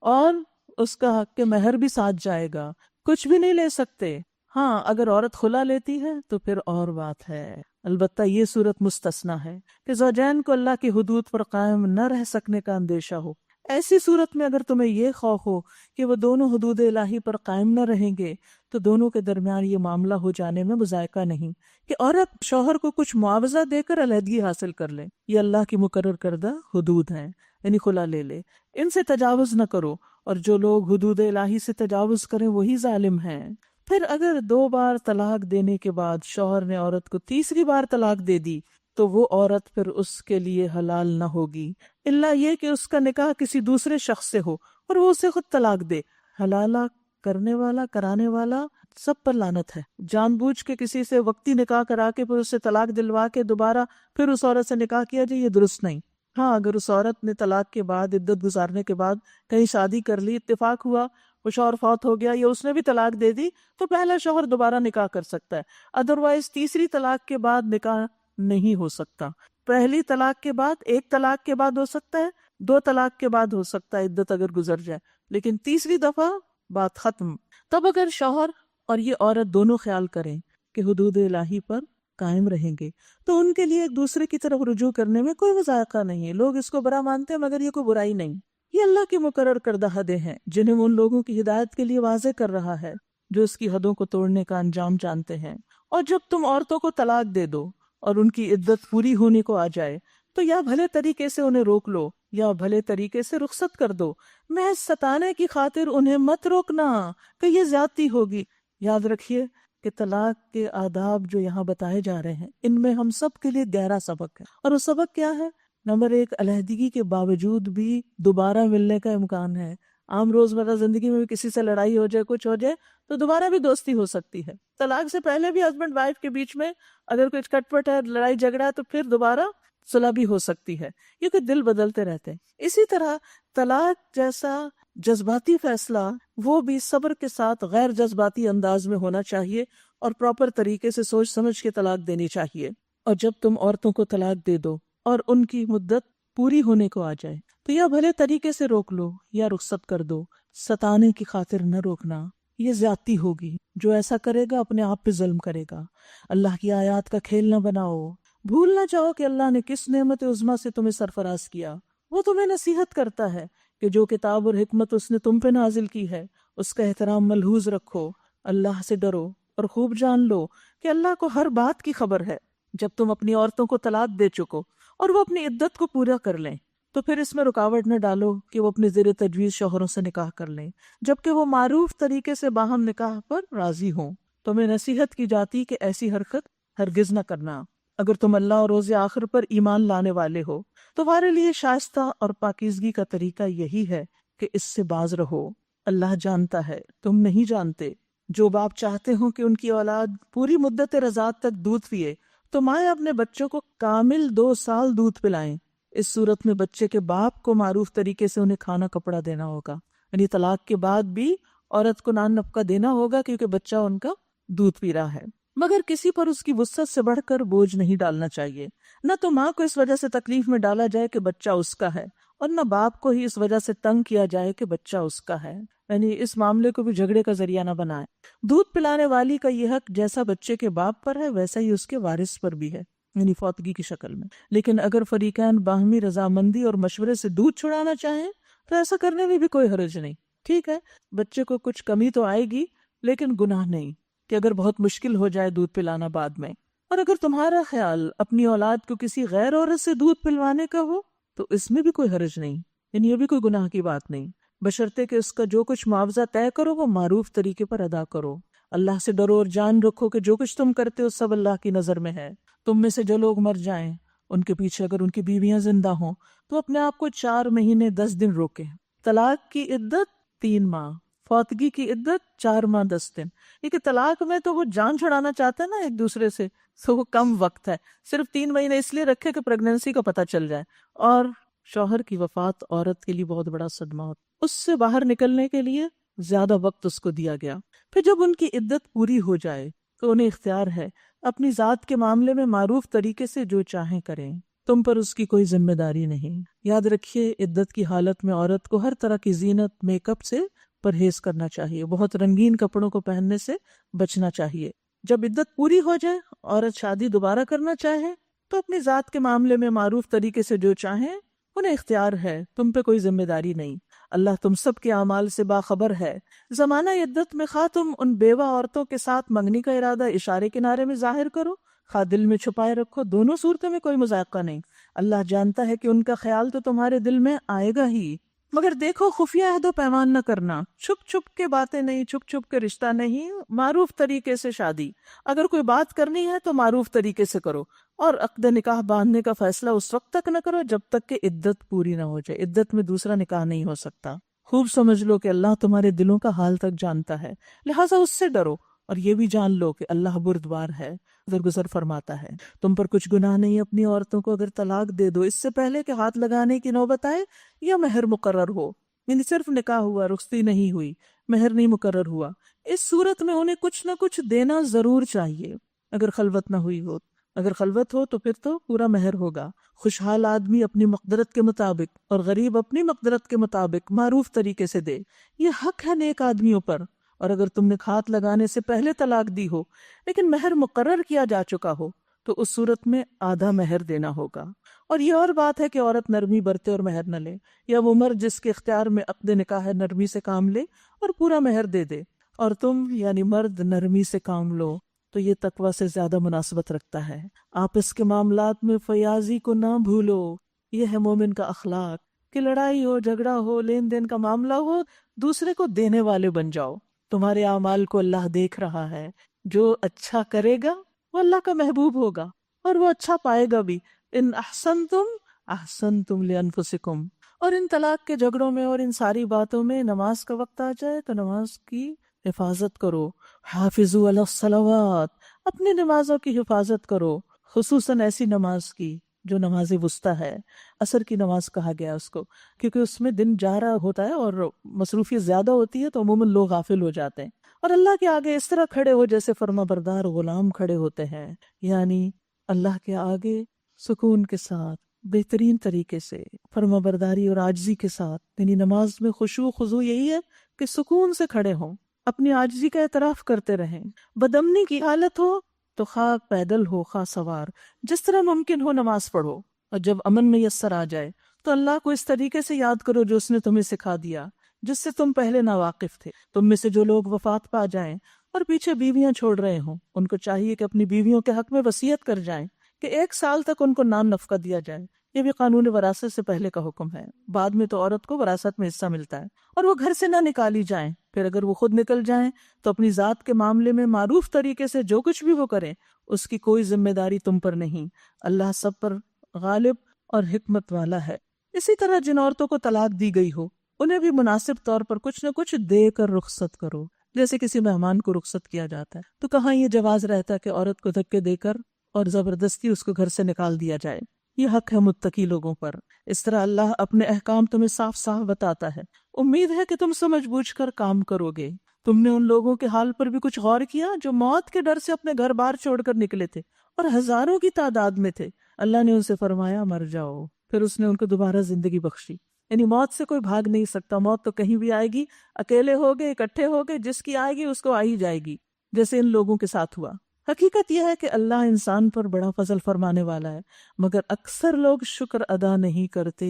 اور اس کا حق کے مہر بھی ساتھ جائے گا، کچھ بھی نہیں لے سکتے۔ ہاں اگر عورت خلا لیتی ہے تو پھر اور بات ہے، البتہ یہ صورت مستثنا ہے کہ زوجین کو اللہ کی حدود پر قائم نہ رہ سکنے کا اندیشہ ہو۔ ایسی صورت میں اگر تمہیں یہ خوف ہو کہ وہ دونوں حدود الہی پر قائم نہ رہیں گے تو دونوں کے درمیان یہ معاملہ ہو جانے میں مذائقہ نہیں کہ عورت شوہر کو کچھ معاوضہ دے کر علیحدگی حاصل کر لے۔ یہ اللہ کی مقرر کردہ حدود ہیں، یعنی خلا لے لے، ان سے تجاوز نہ کرو، اور جو لوگ حدود الہی سے تجاوز کریں وہی ظالم ہیں۔ پھر اگر 2 بار طلاق دینے کے بعد شوہر نے عورت کو تیسری بار طلاق دے دی تو وہ عورت پھر اس کے لیے حلال نہ ہوگی، الا یہ کہ اس کا نکاح کسی دوسرے شخص سے ہو اور وہ اسے خود طلاق دے۔ حلالہ کرنے والا، کرانے والا، سب پر لعنت ہے۔ جان بوجھ کے کسی سے وقتی نکاح کرا کے پھر اسے طلاق دلوا کے دوبارہ پھر اس عورت سے نکاح کیا جائے، یہ درست نہیں۔ ہاں اگر اس عورت نے طلاق کے بعد، عدت گزارنے کے بعد کہیں شادی کر لی، اتفاق ہوا وہ شوہر فوت ہو گیا یا اس نے بھی طلاق دے دی تو پہلا شوہر دوبارہ نکاح کر سکتا ہے، ادروائز تیسری طلاق کے بعد نکاح نہیں ہو سکتا۔ پہلی طلاق کے بعد، 1 طلاق کے بعد ہو سکتا ہے، 2 طلاق کے بعد ہو سکتا ہے عدت اگر گزر جائے، لیکن تیسری دفعہ بات ختم۔ تب اگر شوہر اور یہ عورت دونوں خیال کریں کہ حدود الہی پر قائم رہیں گے تو ان کے لیے ایک دوسرے کی طرف رجوع کرنے میں کوئی مذائقہ نہیں ہے. لوگ اس کو برا مانتے ہیں مگر یہ کوئی برائی نہیں. یہ اللہ کی مقرر کردہ حدیں ہیں جنہیں وہ ان لوگوں کی ہدایت کے لیے واضح کر رہا ہے جو اس کی حدوں کو توڑنے کا انجام جانتے ہیں. اور جب تم عورتوں کو طلاق دے دو اور ان کی عدت پوری ہونے کو آ جائے تو یا بھلے طریقے سے انہیں روک لو یا بھلے طریقے سے رخصت کر دو. محض ستانے کی خاطر انہیں مت روکنا کہ یہ زیادتی ہوگی. یاد رکھیے کہ طلاق کے آداب جو یہاں بتائے جا رہے ہیں ان میں ہم سب کے لیے گہرا سبق ہے. اور وہ سبق کیا ہے؟ نمبر 1، علیحدگی کے باوجود بھی دوبارہ ملنے کا امکان ہے. عام روزمرہ زندگی میں بھی کسی سے لڑائی ہو جائے کچھ ہو جائے تو دوبارہ بھی دوستی ہو سکتی ہے. طلاق سے پہلے بھی ہسبینڈ وائف کے بیچ میں اگر کچھ کٹ پٹ ہے لڑائی جھگڑا ہے تو پھر دوبارہ صلح بھی ہو سکتی ہے کیونکہ دل بدلتے رہتے ہیں. اسی طرح طلاق جیسا جذباتی فیصلہ وہ بھی صبر کے ساتھ غیر جذباتی انداز میں ہونا چاہیے اور پراپر طریقے سے سوچ سمجھ کے طلاق دینی چاہیے. اور جب تم عورتوں کو طلاق دے دو اور ان کی مدت پوری ہونے کو آ جائے تو یا بھلے طریقے سے روک لو یا رخصت کر دو. ستانے کی خاطر نہ روکنا، یہ زیادتی ہوگی. جو ایسا کرے گا اپنے آپ پہ ظلم کرے گا. اللہ کی آیات کا کھیل نہ بناؤ. بھول نہ جاؤ کہ اللہ نے کس نعمت عظمیٰ سے تمہیں سرفراز کیا. وہ تمہیں نصیحت کرتا ہے کہ جو کتاب اور حکمت اس نے تم پہ نازل کی ہے اس کا احترام ملحوظ رکھو. اللہ سے ڈرو اور خوب جان لو کہ اللہ کو ہر بات کی خبر ہے. جب تم اپنی عورتوں کو طلاق دے چکو اور وہ اپنی عدت کو پورا کر لیں تو پھر اس میں رکاوٹ نہ ڈالو کہ وہ اپنے زیر تجویز شوہروں سے نکاح کر لیں جبکہ وہ معروف طریقے سے باہم نکاح پر راضی ہوں. تمہیں نصیحت کی جاتی کہ ایسی حرکت ہرگز نہ کرنا. اگر تم اللہ اور روز آخر پر ایمان لانے والے ہو تو تمہارے لیے شائستہ اور پاکیزگی کا طریقہ یہی ہے کہ اس سے باز رہو. اللہ جانتا ہے تم نہیں جانتے. جو باپ چاہتے ہوں کہ ان کی اولاد پوری مدت رضاعت تک دودھ پیے تو مائیں اپنے بچوں کو کامل 2 سال دودھ پلائیں. اس صورت میں بچے کے باپ کو معروف طریقے سے انہیں کھانا کپڑا دینا ہوگا. یعنی طلاق کے بعد بھی عورت کو نان نفقہ دینا ہوگا کیونکہ بچہ ان کا دودھ پی رہا ہے. مگر کسی پر اس کی وسعت سے بڑھ کر بوجھ نہیں ڈالنا چاہیے. نہ تو ماں کو اس وجہ سے تکلیف میں ڈالا جائے کہ بچہ اس کا ہے اور نہ باپ کو ہی اس وجہ سے تنگ کیا جائے کہ بچہ اس کا ہے. یعنی اس معاملے کو بھی جھگڑے کا ذریعہ نہ بنائے. دودھ پلانے والی کا یہ حق جیسا بچے کے باپ پر ہے ویسا ہی اس کے وارث پر بھی ہے، یعنی فوتگی کی شکل میں. لیکن اگر فریقین باہمی رضامندی اور مشورے سے دودھ چھڑانا چاہیں تو ایسا کرنے میں بھی کوئی حرج نہیں. ٹھیک ہے بچے کو کچھ کمی تو آئے گی لیکن گناہ نہیں کہ اگر بہت مشکل ہو جائے دودھ پلانا بعد میں. اور اگر تمہارا خیال اپنی اولاد کو کسی غیر عورت سے دودھ پلوانے کا ہو تو اس میں بھی کوئی حرج نہیں، یعنی یہ بھی کوئی گناہ کی بات نہیں، بشرطے کہ اس کا جو کچھ معاوضہ طے کرو وہ معروف طریقے پر ادا کرو. اللہ سے ڈرو اور جان رکھو کہ جو کچھ تم کرتے ہو سب اللہ کی نظر میں ہے. تم میں سے جو لوگ مر جائیں ان کے پیچھے اگر ان کی بیویاں زندہ ہوں تو اپنے آپ کو 4 مہینے 10 دن روکیں. طلاق کی عدت 3 ماہ، فوتگی کی عدت 4 ماہ 10 دن. کیونکہ طلاق میں تو وہ جان چھڑانا چاہتا ہے نا ایک دوسرے سے، تو وہ کم وقت ہے. صرف 3 مہینے اس لیے رکھے کہ پریگننسی کا پتہ چل جائے. اور شوہر کی وفات عورت کے لیے بہت بڑا صدمہ ہوتا، اس سے باہر نکلنے کے لیے زیادہ وقت اس کو دیا گیا. پھر جب ان کی عدت پوری ہو جائے تو انہیں اختیار ہے اپنی ذات کے معاملے میں معروف طریقے سے جو چاہیں کریں. تم پر اس کی کوئی ذمہ داری نہیں. یاد رکھیے عدت کی حالت میں عورت کو ہر طرح کی زینت میک اپ سے پرہیز کرنا چاہیے، بہت رنگین کپڑوں کو پہننے سے بچنا چاہیے. جب عدت پوری ہو جائے عورت شادی دوبارہ کرنا چاہے تو اپنی ذات کے معاملے میں معروف طریقے سے جو چاہیں انہیں اختیار ہے، تم پہ کوئی ذمہ داری نہیں. اللہ تم سب کے اعمال سے باخبر ہے. زمانہ عدت میں خواہ تم ان بیوہ عورتوں کے ساتھ منگنی کا ارادہ اشارے کنارے میں ظاہر کرو خواہ دل میں چھپائے رکھو، دونوں صورتوں میں کوئی مذائقہ نہیں. اللہ جانتا ہے کہ ان کا خیال تو تمہارے دل میں آئے گا ہی. مگر دیکھو خفیہ عہد و پیمان نہ کرنا، چھپ چھپ کے باتیں نہیں، چھپ چھپ کے رشتہ نہیں، معروف طریقے سے شادی. اگر کوئی بات کرنی ہے تو معروف طریقے سے کرو اور عقد نکاح باندھنے کا فیصلہ اس وقت تک نہ کرو جب تک کہ عدت پوری نہ ہو جائے. عدت میں دوسرا نکاح نہیں ہو سکتا. خوب سمجھ لو کہ اللہ تمہارے دلوں کا حال تک جانتا ہے، لہٰذا اس سے ڈرو اور یہ بھی جان لو کہ اللہ بردبار ہے، درگزر فرماتا ہے. تم پر کچھ گناہ نہیں اپنی عورتوں کو اگر طلاق دے دو اس سے پہلے کہ ہاتھ لگانے کی نوبت آئے یا مہر مقرر ہو. یعنی صرف نکاح ہوا، رخصتی نہیں ہوئی، مہر نہیں مقرر ہوا. اس صورت میں انہیں کچھ نہ کچھ دینا ضرور چاہیے. اگر خلوت نہ ہوئی ہو، اگر خلوت ہو تو پھر تو پورا مہر ہوگا. خوشحال آدمی اپنی مقدرت کے مطابق اور غریب اپنی مقدرت کے مطابق معروف طریقے سے دے، یہ حق ہے نیک آدمیوں پر. اور اگر تم نے ہاتھ لگانے سے پہلے طلاق دی ہو لیکن مہر مقرر کیا جا چکا ہو تو اس صورت میں آدھا مہر دینا ہوگا۔ اور یہ اور بات ہے کہ عورت نرمی برتے اور مہر نہ لے، یا وہ مرد جس کے اختیار میں عقد نکاح ہے نرمی سے کام لے اور پورا مہر دے دے، اور تم یعنی مرد نرمی سے کام لو، تو یہ تقوی سے زیادہ مناسبت رکھتا ہے۔ آپس کے معاملات میں فیاضی کو نہ بھولو، یہ ہے مومن کا اخلاق، کہ لڑائی ہو، جھگڑا ہو، لین دین کا معاملہ ہو، دوسرے کو دینے والے بن جاؤ۔ تمہارے اعمال کو اللہ دیکھ رہا ہے، جو اچھا کرے گا وہ اللہ کا محبوب ہوگا اور وہ اچھا پائے گا بھی۔ ان احسنتم احسنتم لانفسکم۔ اور ان طلاق کے جھگڑوں میں اور ان ساری باتوں میں نماز کا وقت آ جائے تو نماز کی حفاظت کرو۔ حافظوا علی الصلوات، اپنی نمازوں کی حفاظت کرو، خصوصاً ایسی نماز کی جو نماز وسطیٰ ہے۔ عصر کی نماز کہا گیا اس کو، کیونکہ اس میں دن جا رہا ہوتا ہے اور مصروفیت زیادہ ہوتی ہے، تو عموماً لوگ غافل ہو جاتے ہیں۔ اور اللہ کے آگے اس طرح کھڑے ہو جیسے فرما بردار غلام کھڑے ہوتے ہیں، یعنی اللہ کے آگے سکون کے ساتھ، بہترین طریقے سے، فرما برداری اور عاجزی کے ساتھ۔ یعنی نماز میں خشوع و خضوع یہی ہے کہ سکون سے کھڑے ہوں، اپنی عاجزی کا اعتراف کرتے رہیں۔ بدامنی کی حالت ہو تو خواہ پیدل ہو خواہ سوار، جس طرح ممکن ہو نماز پڑھو، اور جب امن میسر آ جائے تو اللہ کو اس طریقے سے یاد کرو جو اس نے تمہیں سکھا دیا، جس سے تم پہلے ناواقف تھے۔ تم میں سے جو لوگ وفات پا جائیں اور پیچھے بیویاں چھوڑ رہے ہوں، ان کو چاہیے کہ اپنی بیویوں کے حق میں وصیت کر جائیں کہ 1 سال تک ان کو نان نفقہ دیا جائے۔ یہ بھی قانون وراثت سے پہلے کا حکم ہے۔ بعد میں تو عورت کو وراثت میں حصہ ملتا ہے۔ اور وہ گھر سے نہ نکالی جائیں، پھر اگر وہ خود نکل جائیں تو اپنی ذات کے معاملے میں معروف طریقے سے جو کچھ بھی وہ کریں، اس کی کوئی ذمہ داری تم پر نہیں۔ اللہ سب پر غالب اور حکمت والا ہے۔ اسی طرح جن عورتوں کو طلاق دی گئی ہو، انہیں بھی مناسب طور پر کچھ نہ کچھ دے کر رخصت کرو۔ جیسے کسی مہمان کو رخصت کیا جاتا ہے تو کہاں یہ جواز رہتا ہے کہ عورت کو دھکے دے کر اور زبردستی اس کو گھر سے نکال دیا جائے۔ یہ حق ہے متقی لوگوں پر۔ اس طرح اللہ اپنے احکام تمہیں صاف صاف بتاتا ہے۔ امید ہے کہ تم سمجھ بوجھ کر کام کرو گے۔ تم نے ان لوگوں کے حال پر بھی کچھ غور کیا جو موت کے ڈر سے اپنے گھر بار چھوڑ کر نکلے تھے اور ہزاروں کی تعداد میں تھے۔ اللہ نے ان سے فرمایا مر جاؤ، پھر اس نے ان کو دوبارہ زندگی بخشی۔ یعنی موت سے کوئی بھاگ نہیں سکتا، موت تو کہیں بھی آئے گی، اکیلے ہوگے اکٹھے ہوگے، جس کی آئے گی اس کو آئی جائے گی، جیسے ان لوگوں کے ساتھ ہوا۔ حقیقت یہ ہے کہ اللہ انسان پر بڑا فضل فرمانے والا ہے، مگر اکثر لوگ شکر ادا نہیں کرتے۔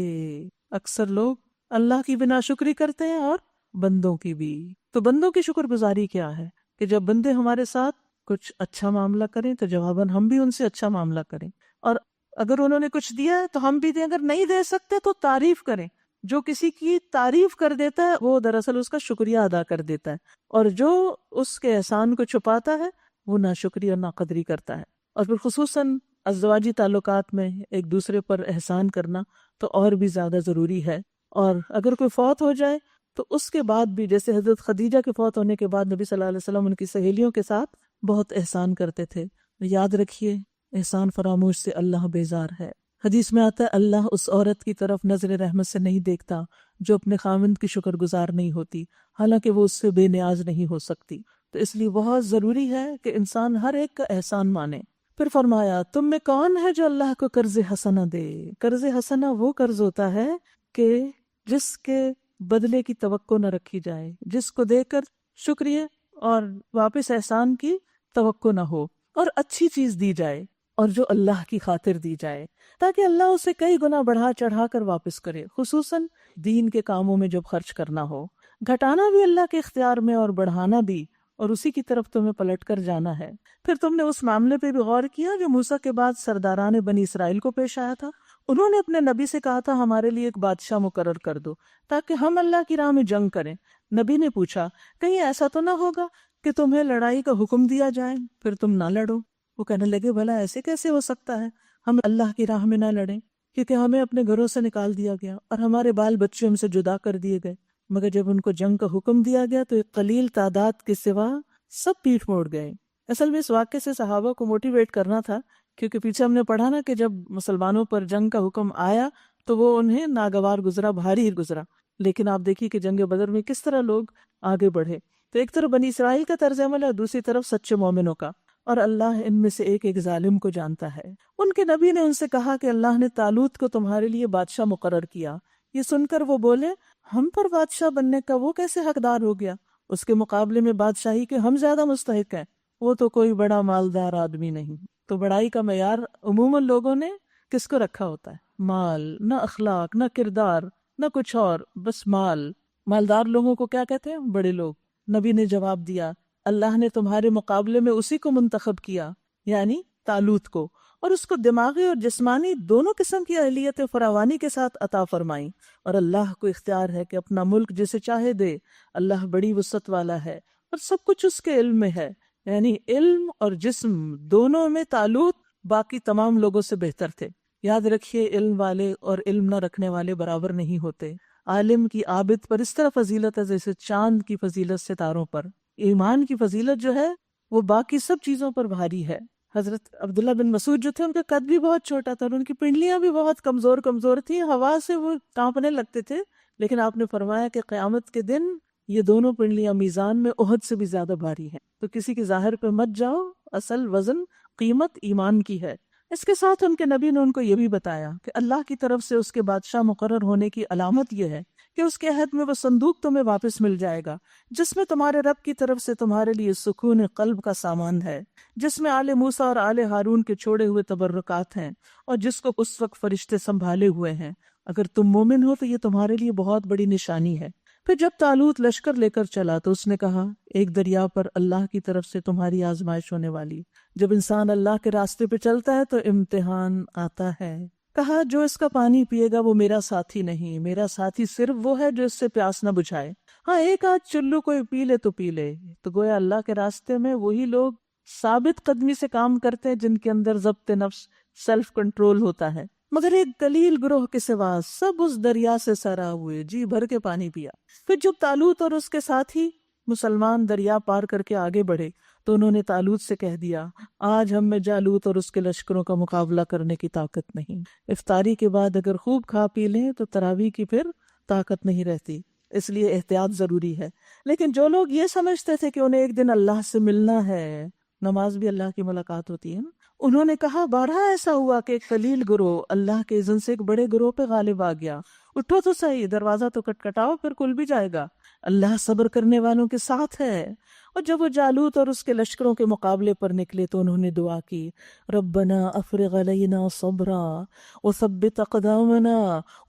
اکثر لوگ اللہ کی بھی ناشکری کرتے ہیں اور بندوں کی بھی۔ تو بندوں کی شکر گزاری کیا ہے کہ جب بندے ہمارے ساتھ کچھ اچھا معاملہ کریں تو جواباً ہم بھی ان سے اچھا معاملہ کریں، اور اگر انہوں نے کچھ دیا ہے تو ہم بھی دیں، اگر نہیں دے سکتے تو تعریف کریں۔ جو کسی کی تعریف کر دیتا ہے وہ دراصل اس کا شکریہ ادا کر دیتا ہے، اور جو اس کے احسان کو چھپاتا ہے وہ ناشکری اور ناقدری کرتا ہے۔ اور پھر خصوصاً ازدواجی تعلقات میں ایک دوسرے پر احسان کرنا تو اور بھی زیادہ ضروری ہے۔ اور اگر کوئی فوت ہو جائے تو اس کے بعد بھی، جیسے حضرت خدیجہ کے فوت ہونے کے بعد نبی صلی اللہ علیہ وسلم ان کی سہیلیوں کے ساتھ بہت احسان کرتے تھے۔ یاد رکھیے احسان فراموش سے اللہ بیزار ہے۔ حدیث میں آتا ہے اللہ اس عورت کی طرف نظر رحمت سے نہیں دیکھتا جو اپنے خاوند کی شکر گزار نہیں ہوتی، حالانکہ وہ اس سے بے نیاز نہیں ہو سکتی۔ تو اس لیے بہت ضروری ہے کہ انسان ہر ایک کا احسان مانے۔ پھر فرمایا تم میں کون ہے جو اللہ کو قرض حسنہ دے؟ قرض حسنہ وہ قرض ہوتا ہے کہ جس کے بدلے کی توقع نہ رکھی جائے، جس کو دے کر شکریہ اور واپس احسان کی توقع نہ ہو، اور اچھی چیز دی جائے اور جو اللہ کی خاطر دی جائے، تاکہ اللہ اسے کئی گنا بڑھا چڑھا کر واپس کرے، خصوصاً دین کے کاموں میں جب خرچ کرنا ہو۔ گھٹانا بھی اللہ کے اختیار میں اور بڑھانا بھی، اور اسی کی طرف تمہیں پلٹ کر جانا ہے۔ پھر تم نے اس معاملے پہ بھی غور کیا جو موسیٰ کے بعد سرداران بنی اسرائیل کو پیش آیا تھا۔ انہوں نے اپنے نبی سے کہا تھا ہمارے لیے ایک بادشاہ مقرر کر دو تاکہ ہم اللہ کی راہ میں جنگ کریں۔ نبی نے پوچھا کہیں ایسا تو نہ ہوگا کہ تمہیں لڑائی کا حکم دیا جائے پھر تم نہ لڑو؟ وہ کہنے لگے بھلا ایسے کیسے ہو سکتا ہے، ہم اللہ کی راہ میں نہ لڑیں، کیونکہ ہمیں اپنے گھروں سے نکال دیا گیا اور ہمارے بال بچے ہم سے جدا کر دیے گئے۔ مگر جب ان کو جنگ کا حکم دیا گیا تو ایک قلیل تعداد کے سوا سب پیٹھ موڑ گئے۔ اصل میں اس واقعے سے صحابہ کو موٹیویٹ کرنا تھا، کیونکہ پیچھے ہم نے پڑھا نا کہ جب مسلمانوں پر جنگ کا حکم آیا تو وہ انہیں ناگوار گزرا، بھاری گزرا، لیکن آپ دیکھیے کہ جنگ بدر میں کس طرح لوگ آگے بڑھے۔ تو ایک طرف بنی اسرائیل کا طرز عمل ہے اور دوسری طرف سچے مومنوں کا، اور اللہ ان میں سے ایک ایک ظالم کو جانتا ہے۔ ان کے نبی نے ان سے کہا کہ اللہ نے طالوت کو تمہارے لیے بادشاہ مقرر کیا۔ یہ سن کر وہ بولے ہم پر بادشاہ بننے کا وہ کیسے حقدار ہو گیا؟ اس کے مقابلے میں بادشاہی کے ہم زیادہ مستحق ہیں، وہ تو کوئی بڑا مالدار آدمی نہیں۔ تو بڑائی کا معیار عموماً لوگوں نے کس کو رکھا ہوتا ہے؟ مال، نہ اخلاق، نہ کردار، نہ کچھ اور، بس مال۔ مالدار لوگوں کو کیا کہتے ہیں؟ بڑے لوگ۔ نبی نے جواب دیا اللہ نے تمہارے مقابلے میں اسی کو منتخب کیا، یعنی طالوت کو، اور اس کو دماغی اور جسمانی دونوں قسم کی اہلیت فراوانی کے ساتھ عطا فرمائی، اور اللہ کو اختیار ہے کہ اپنا ملک جسے چاہے دے۔ اللہ بڑی وسعت والا ہے اور سب کچھ اس کے علم میں ہے۔ یعنی علم اور جسم دونوں میں طالوت باقی تمام لوگوں سے بہتر تھے۔ یاد رکھیے علم والے اور علم نہ رکھنے والے برابر نہیں ہوتے۔ عالم کی عابد پر اس طرح فضیلت ہے جیسے چاند کی فضیلت ستاروں پر۔ ایمان کی فضیلت جو ہے وہ باقی سب چیزوں پر بھاری ہے۔ حضرت عبداللہ بن مسعود جو تھے ان کا قد بھی بہت چھوٹا تھا اور ان کی پنڈلیاں بھی بہت کمزور تھیں، ہوا سے وہ کانپنے لگتے تھے، لیکن آپ نے فرمایا کہ قیامت کے دن یہ دونوں پنڈلیاں میزان میں احد سے بھی زیادہ بھاری ہیں۔ تو کسی کے ظاہر پہ مت جاؤ، اصل وزن قیمت ایمان کی ہے۔ اس کے ساتھ ان کے نبی نے ان کو یہ بھی بتایا کہ اللہ کی طرف سے اس کے بادشاہ مقرر ہونے کی علامت یہ ہے کہ اس کے عہد میں وہ صندوق تمہیں واپس مل جائے گا جس میں تمہارے رب کی طرف سے تمہارے لیے سکون قلب کا سامان ہے، جس میں آل موسیٰ اور آل ہارون کے چھوڑے ہوئے تبرکات ہیں، اور جس کو اس وقت فرشتے سنبھالے ہوئے ہیں۔ اگر تم مومن ہو تو یہ تمہارے لیے بہت بڑی نشانی ہے۔ پھر جب طالوت لشکر لے کر چلا تو اس نے کہا ایک دریا پر اللہ کی طرف سے تمہاری آزمائش ہونے والی۔ جب انسان اللہ کے راستے پہ چلتا ہے تو امتحان آتا ہے۔ کہا جو اس کا پانی پیے گا وہ میرا ساتھی نہیں، میرا ساتھی صرف وہ ہے جو اس سے پیاس نہ بجھائے۔ ہاں ایک آدھ چلو کوئی پی لے تو پی لے۔ تو گویا اللہ کے راستے میں وہی لوگ ثابت قدمی سے کام کرتے ہیں جن کے اندر ضبط نفس، سیلف کنٹرول ہوتا ہے، مگر ایک قلیل گروہ کے سوا سب اس دریا سے سرا ہوئے جی بھر کے پانی پیا۔ پھر جب طالوت اور اس کے ساتھی مسلمان دریا پار کر کے آگے بڑھے تو انہوں نے طالوت سے کہہ دیا آج ہم میں جالوت اور اس کے لشکروں کا مقابلہ کرنے کی طاقت نہیں۔ افطاری کے بعد اگر خوب کھا پی لیں تو تراویح کی پھر طاقت نہیں رہتی، اس لیے احتیاط ضروری ہے۔ لیکن جو لوگ یہ سمجھتے تھے کہ انہیں ایک دن اللہ سے ملنا ہے، نماز بھی اللہ کی ملاقات ہوتی ہے نا، انہوں نے کہا بارہا ایسا ہوا کہ ایک قلیل گروہ اللہ کے اذن سے ایک بڑے گروہ پہ غالب آ گیا، اٹھو تو صحیح، دروازہ تو کٹکھٹاؤ، پھر کھل بھی جائے گا، اللہ صبر کرنے والوں کے ساتھ ہے۔ اور جب وہ جالوت اور اس کے لشکروں کے مقابلے پر نکلے تو انہوں نے دعا کی ربنا افرغ علینا صبرا وثبت اقدامنا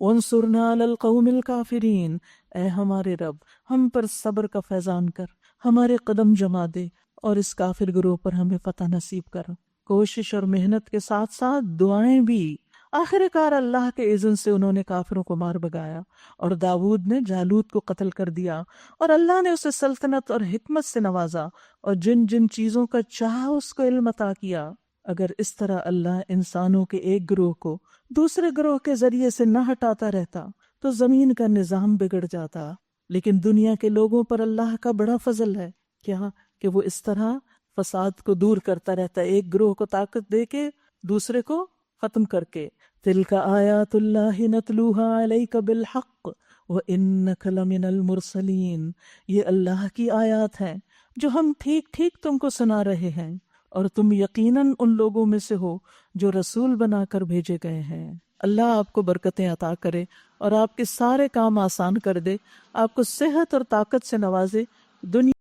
وانصرنا علی القوم الکافرین، اے ہمارے رب ہم پر صبر کا فیضان کر، ہمارے قدم جما دے اور اس کافر گروہ پر ہمیں فتح نصیب کر۔ کوشش اور محنت کے ساتھ ساتھ دعائیں بھی۔ آخر کار اللہ کے اذن سے انہوں نے کافروں کو مار بگایا اور داود نے جالوت کو قتل کر دیا، اور اللہ نے اسے سلطنت اور حکمت سے نوازا اور جن جن چیزوں کا چاہا اس کو علم عطا کیا۔ اگر اس طرح اللہ انسانوں کے ایک گروہ کو دوسرے گروہ کے ذریعے سے نہ ہٹاتا رہتا تو زمین کا نظام بگڑ جاتا، لیکن دنیا کے لوگوں پر اللہ کا بڑا فضل ہے کیا کہ وہ اس طرح فساد کو دور کرتا رہتا ہے، ایک گروہ کو طاقت دے کے دوسرے کو ختم کر کے۔ تِلْكَ آیات اللہ نتلوها علیک بالحق وَإِنَّكَ لَمِنَ الْمُرْسَلِينَ، یہ اللہ کی آیات ہیں جو ہم ٹھیک ٹھیک تم کو سنا رہے ہیں، اور تم یقیناً ان لوگوں میں سے ہو جو رسول بنا کر بھیجے گئے ہیں۔ اللہ آپ کو برکتیں عطا کرے اور آپ کے سارے کام آسان کر دے، آپ کو صحت اور طاقت سے نوازے، دنیا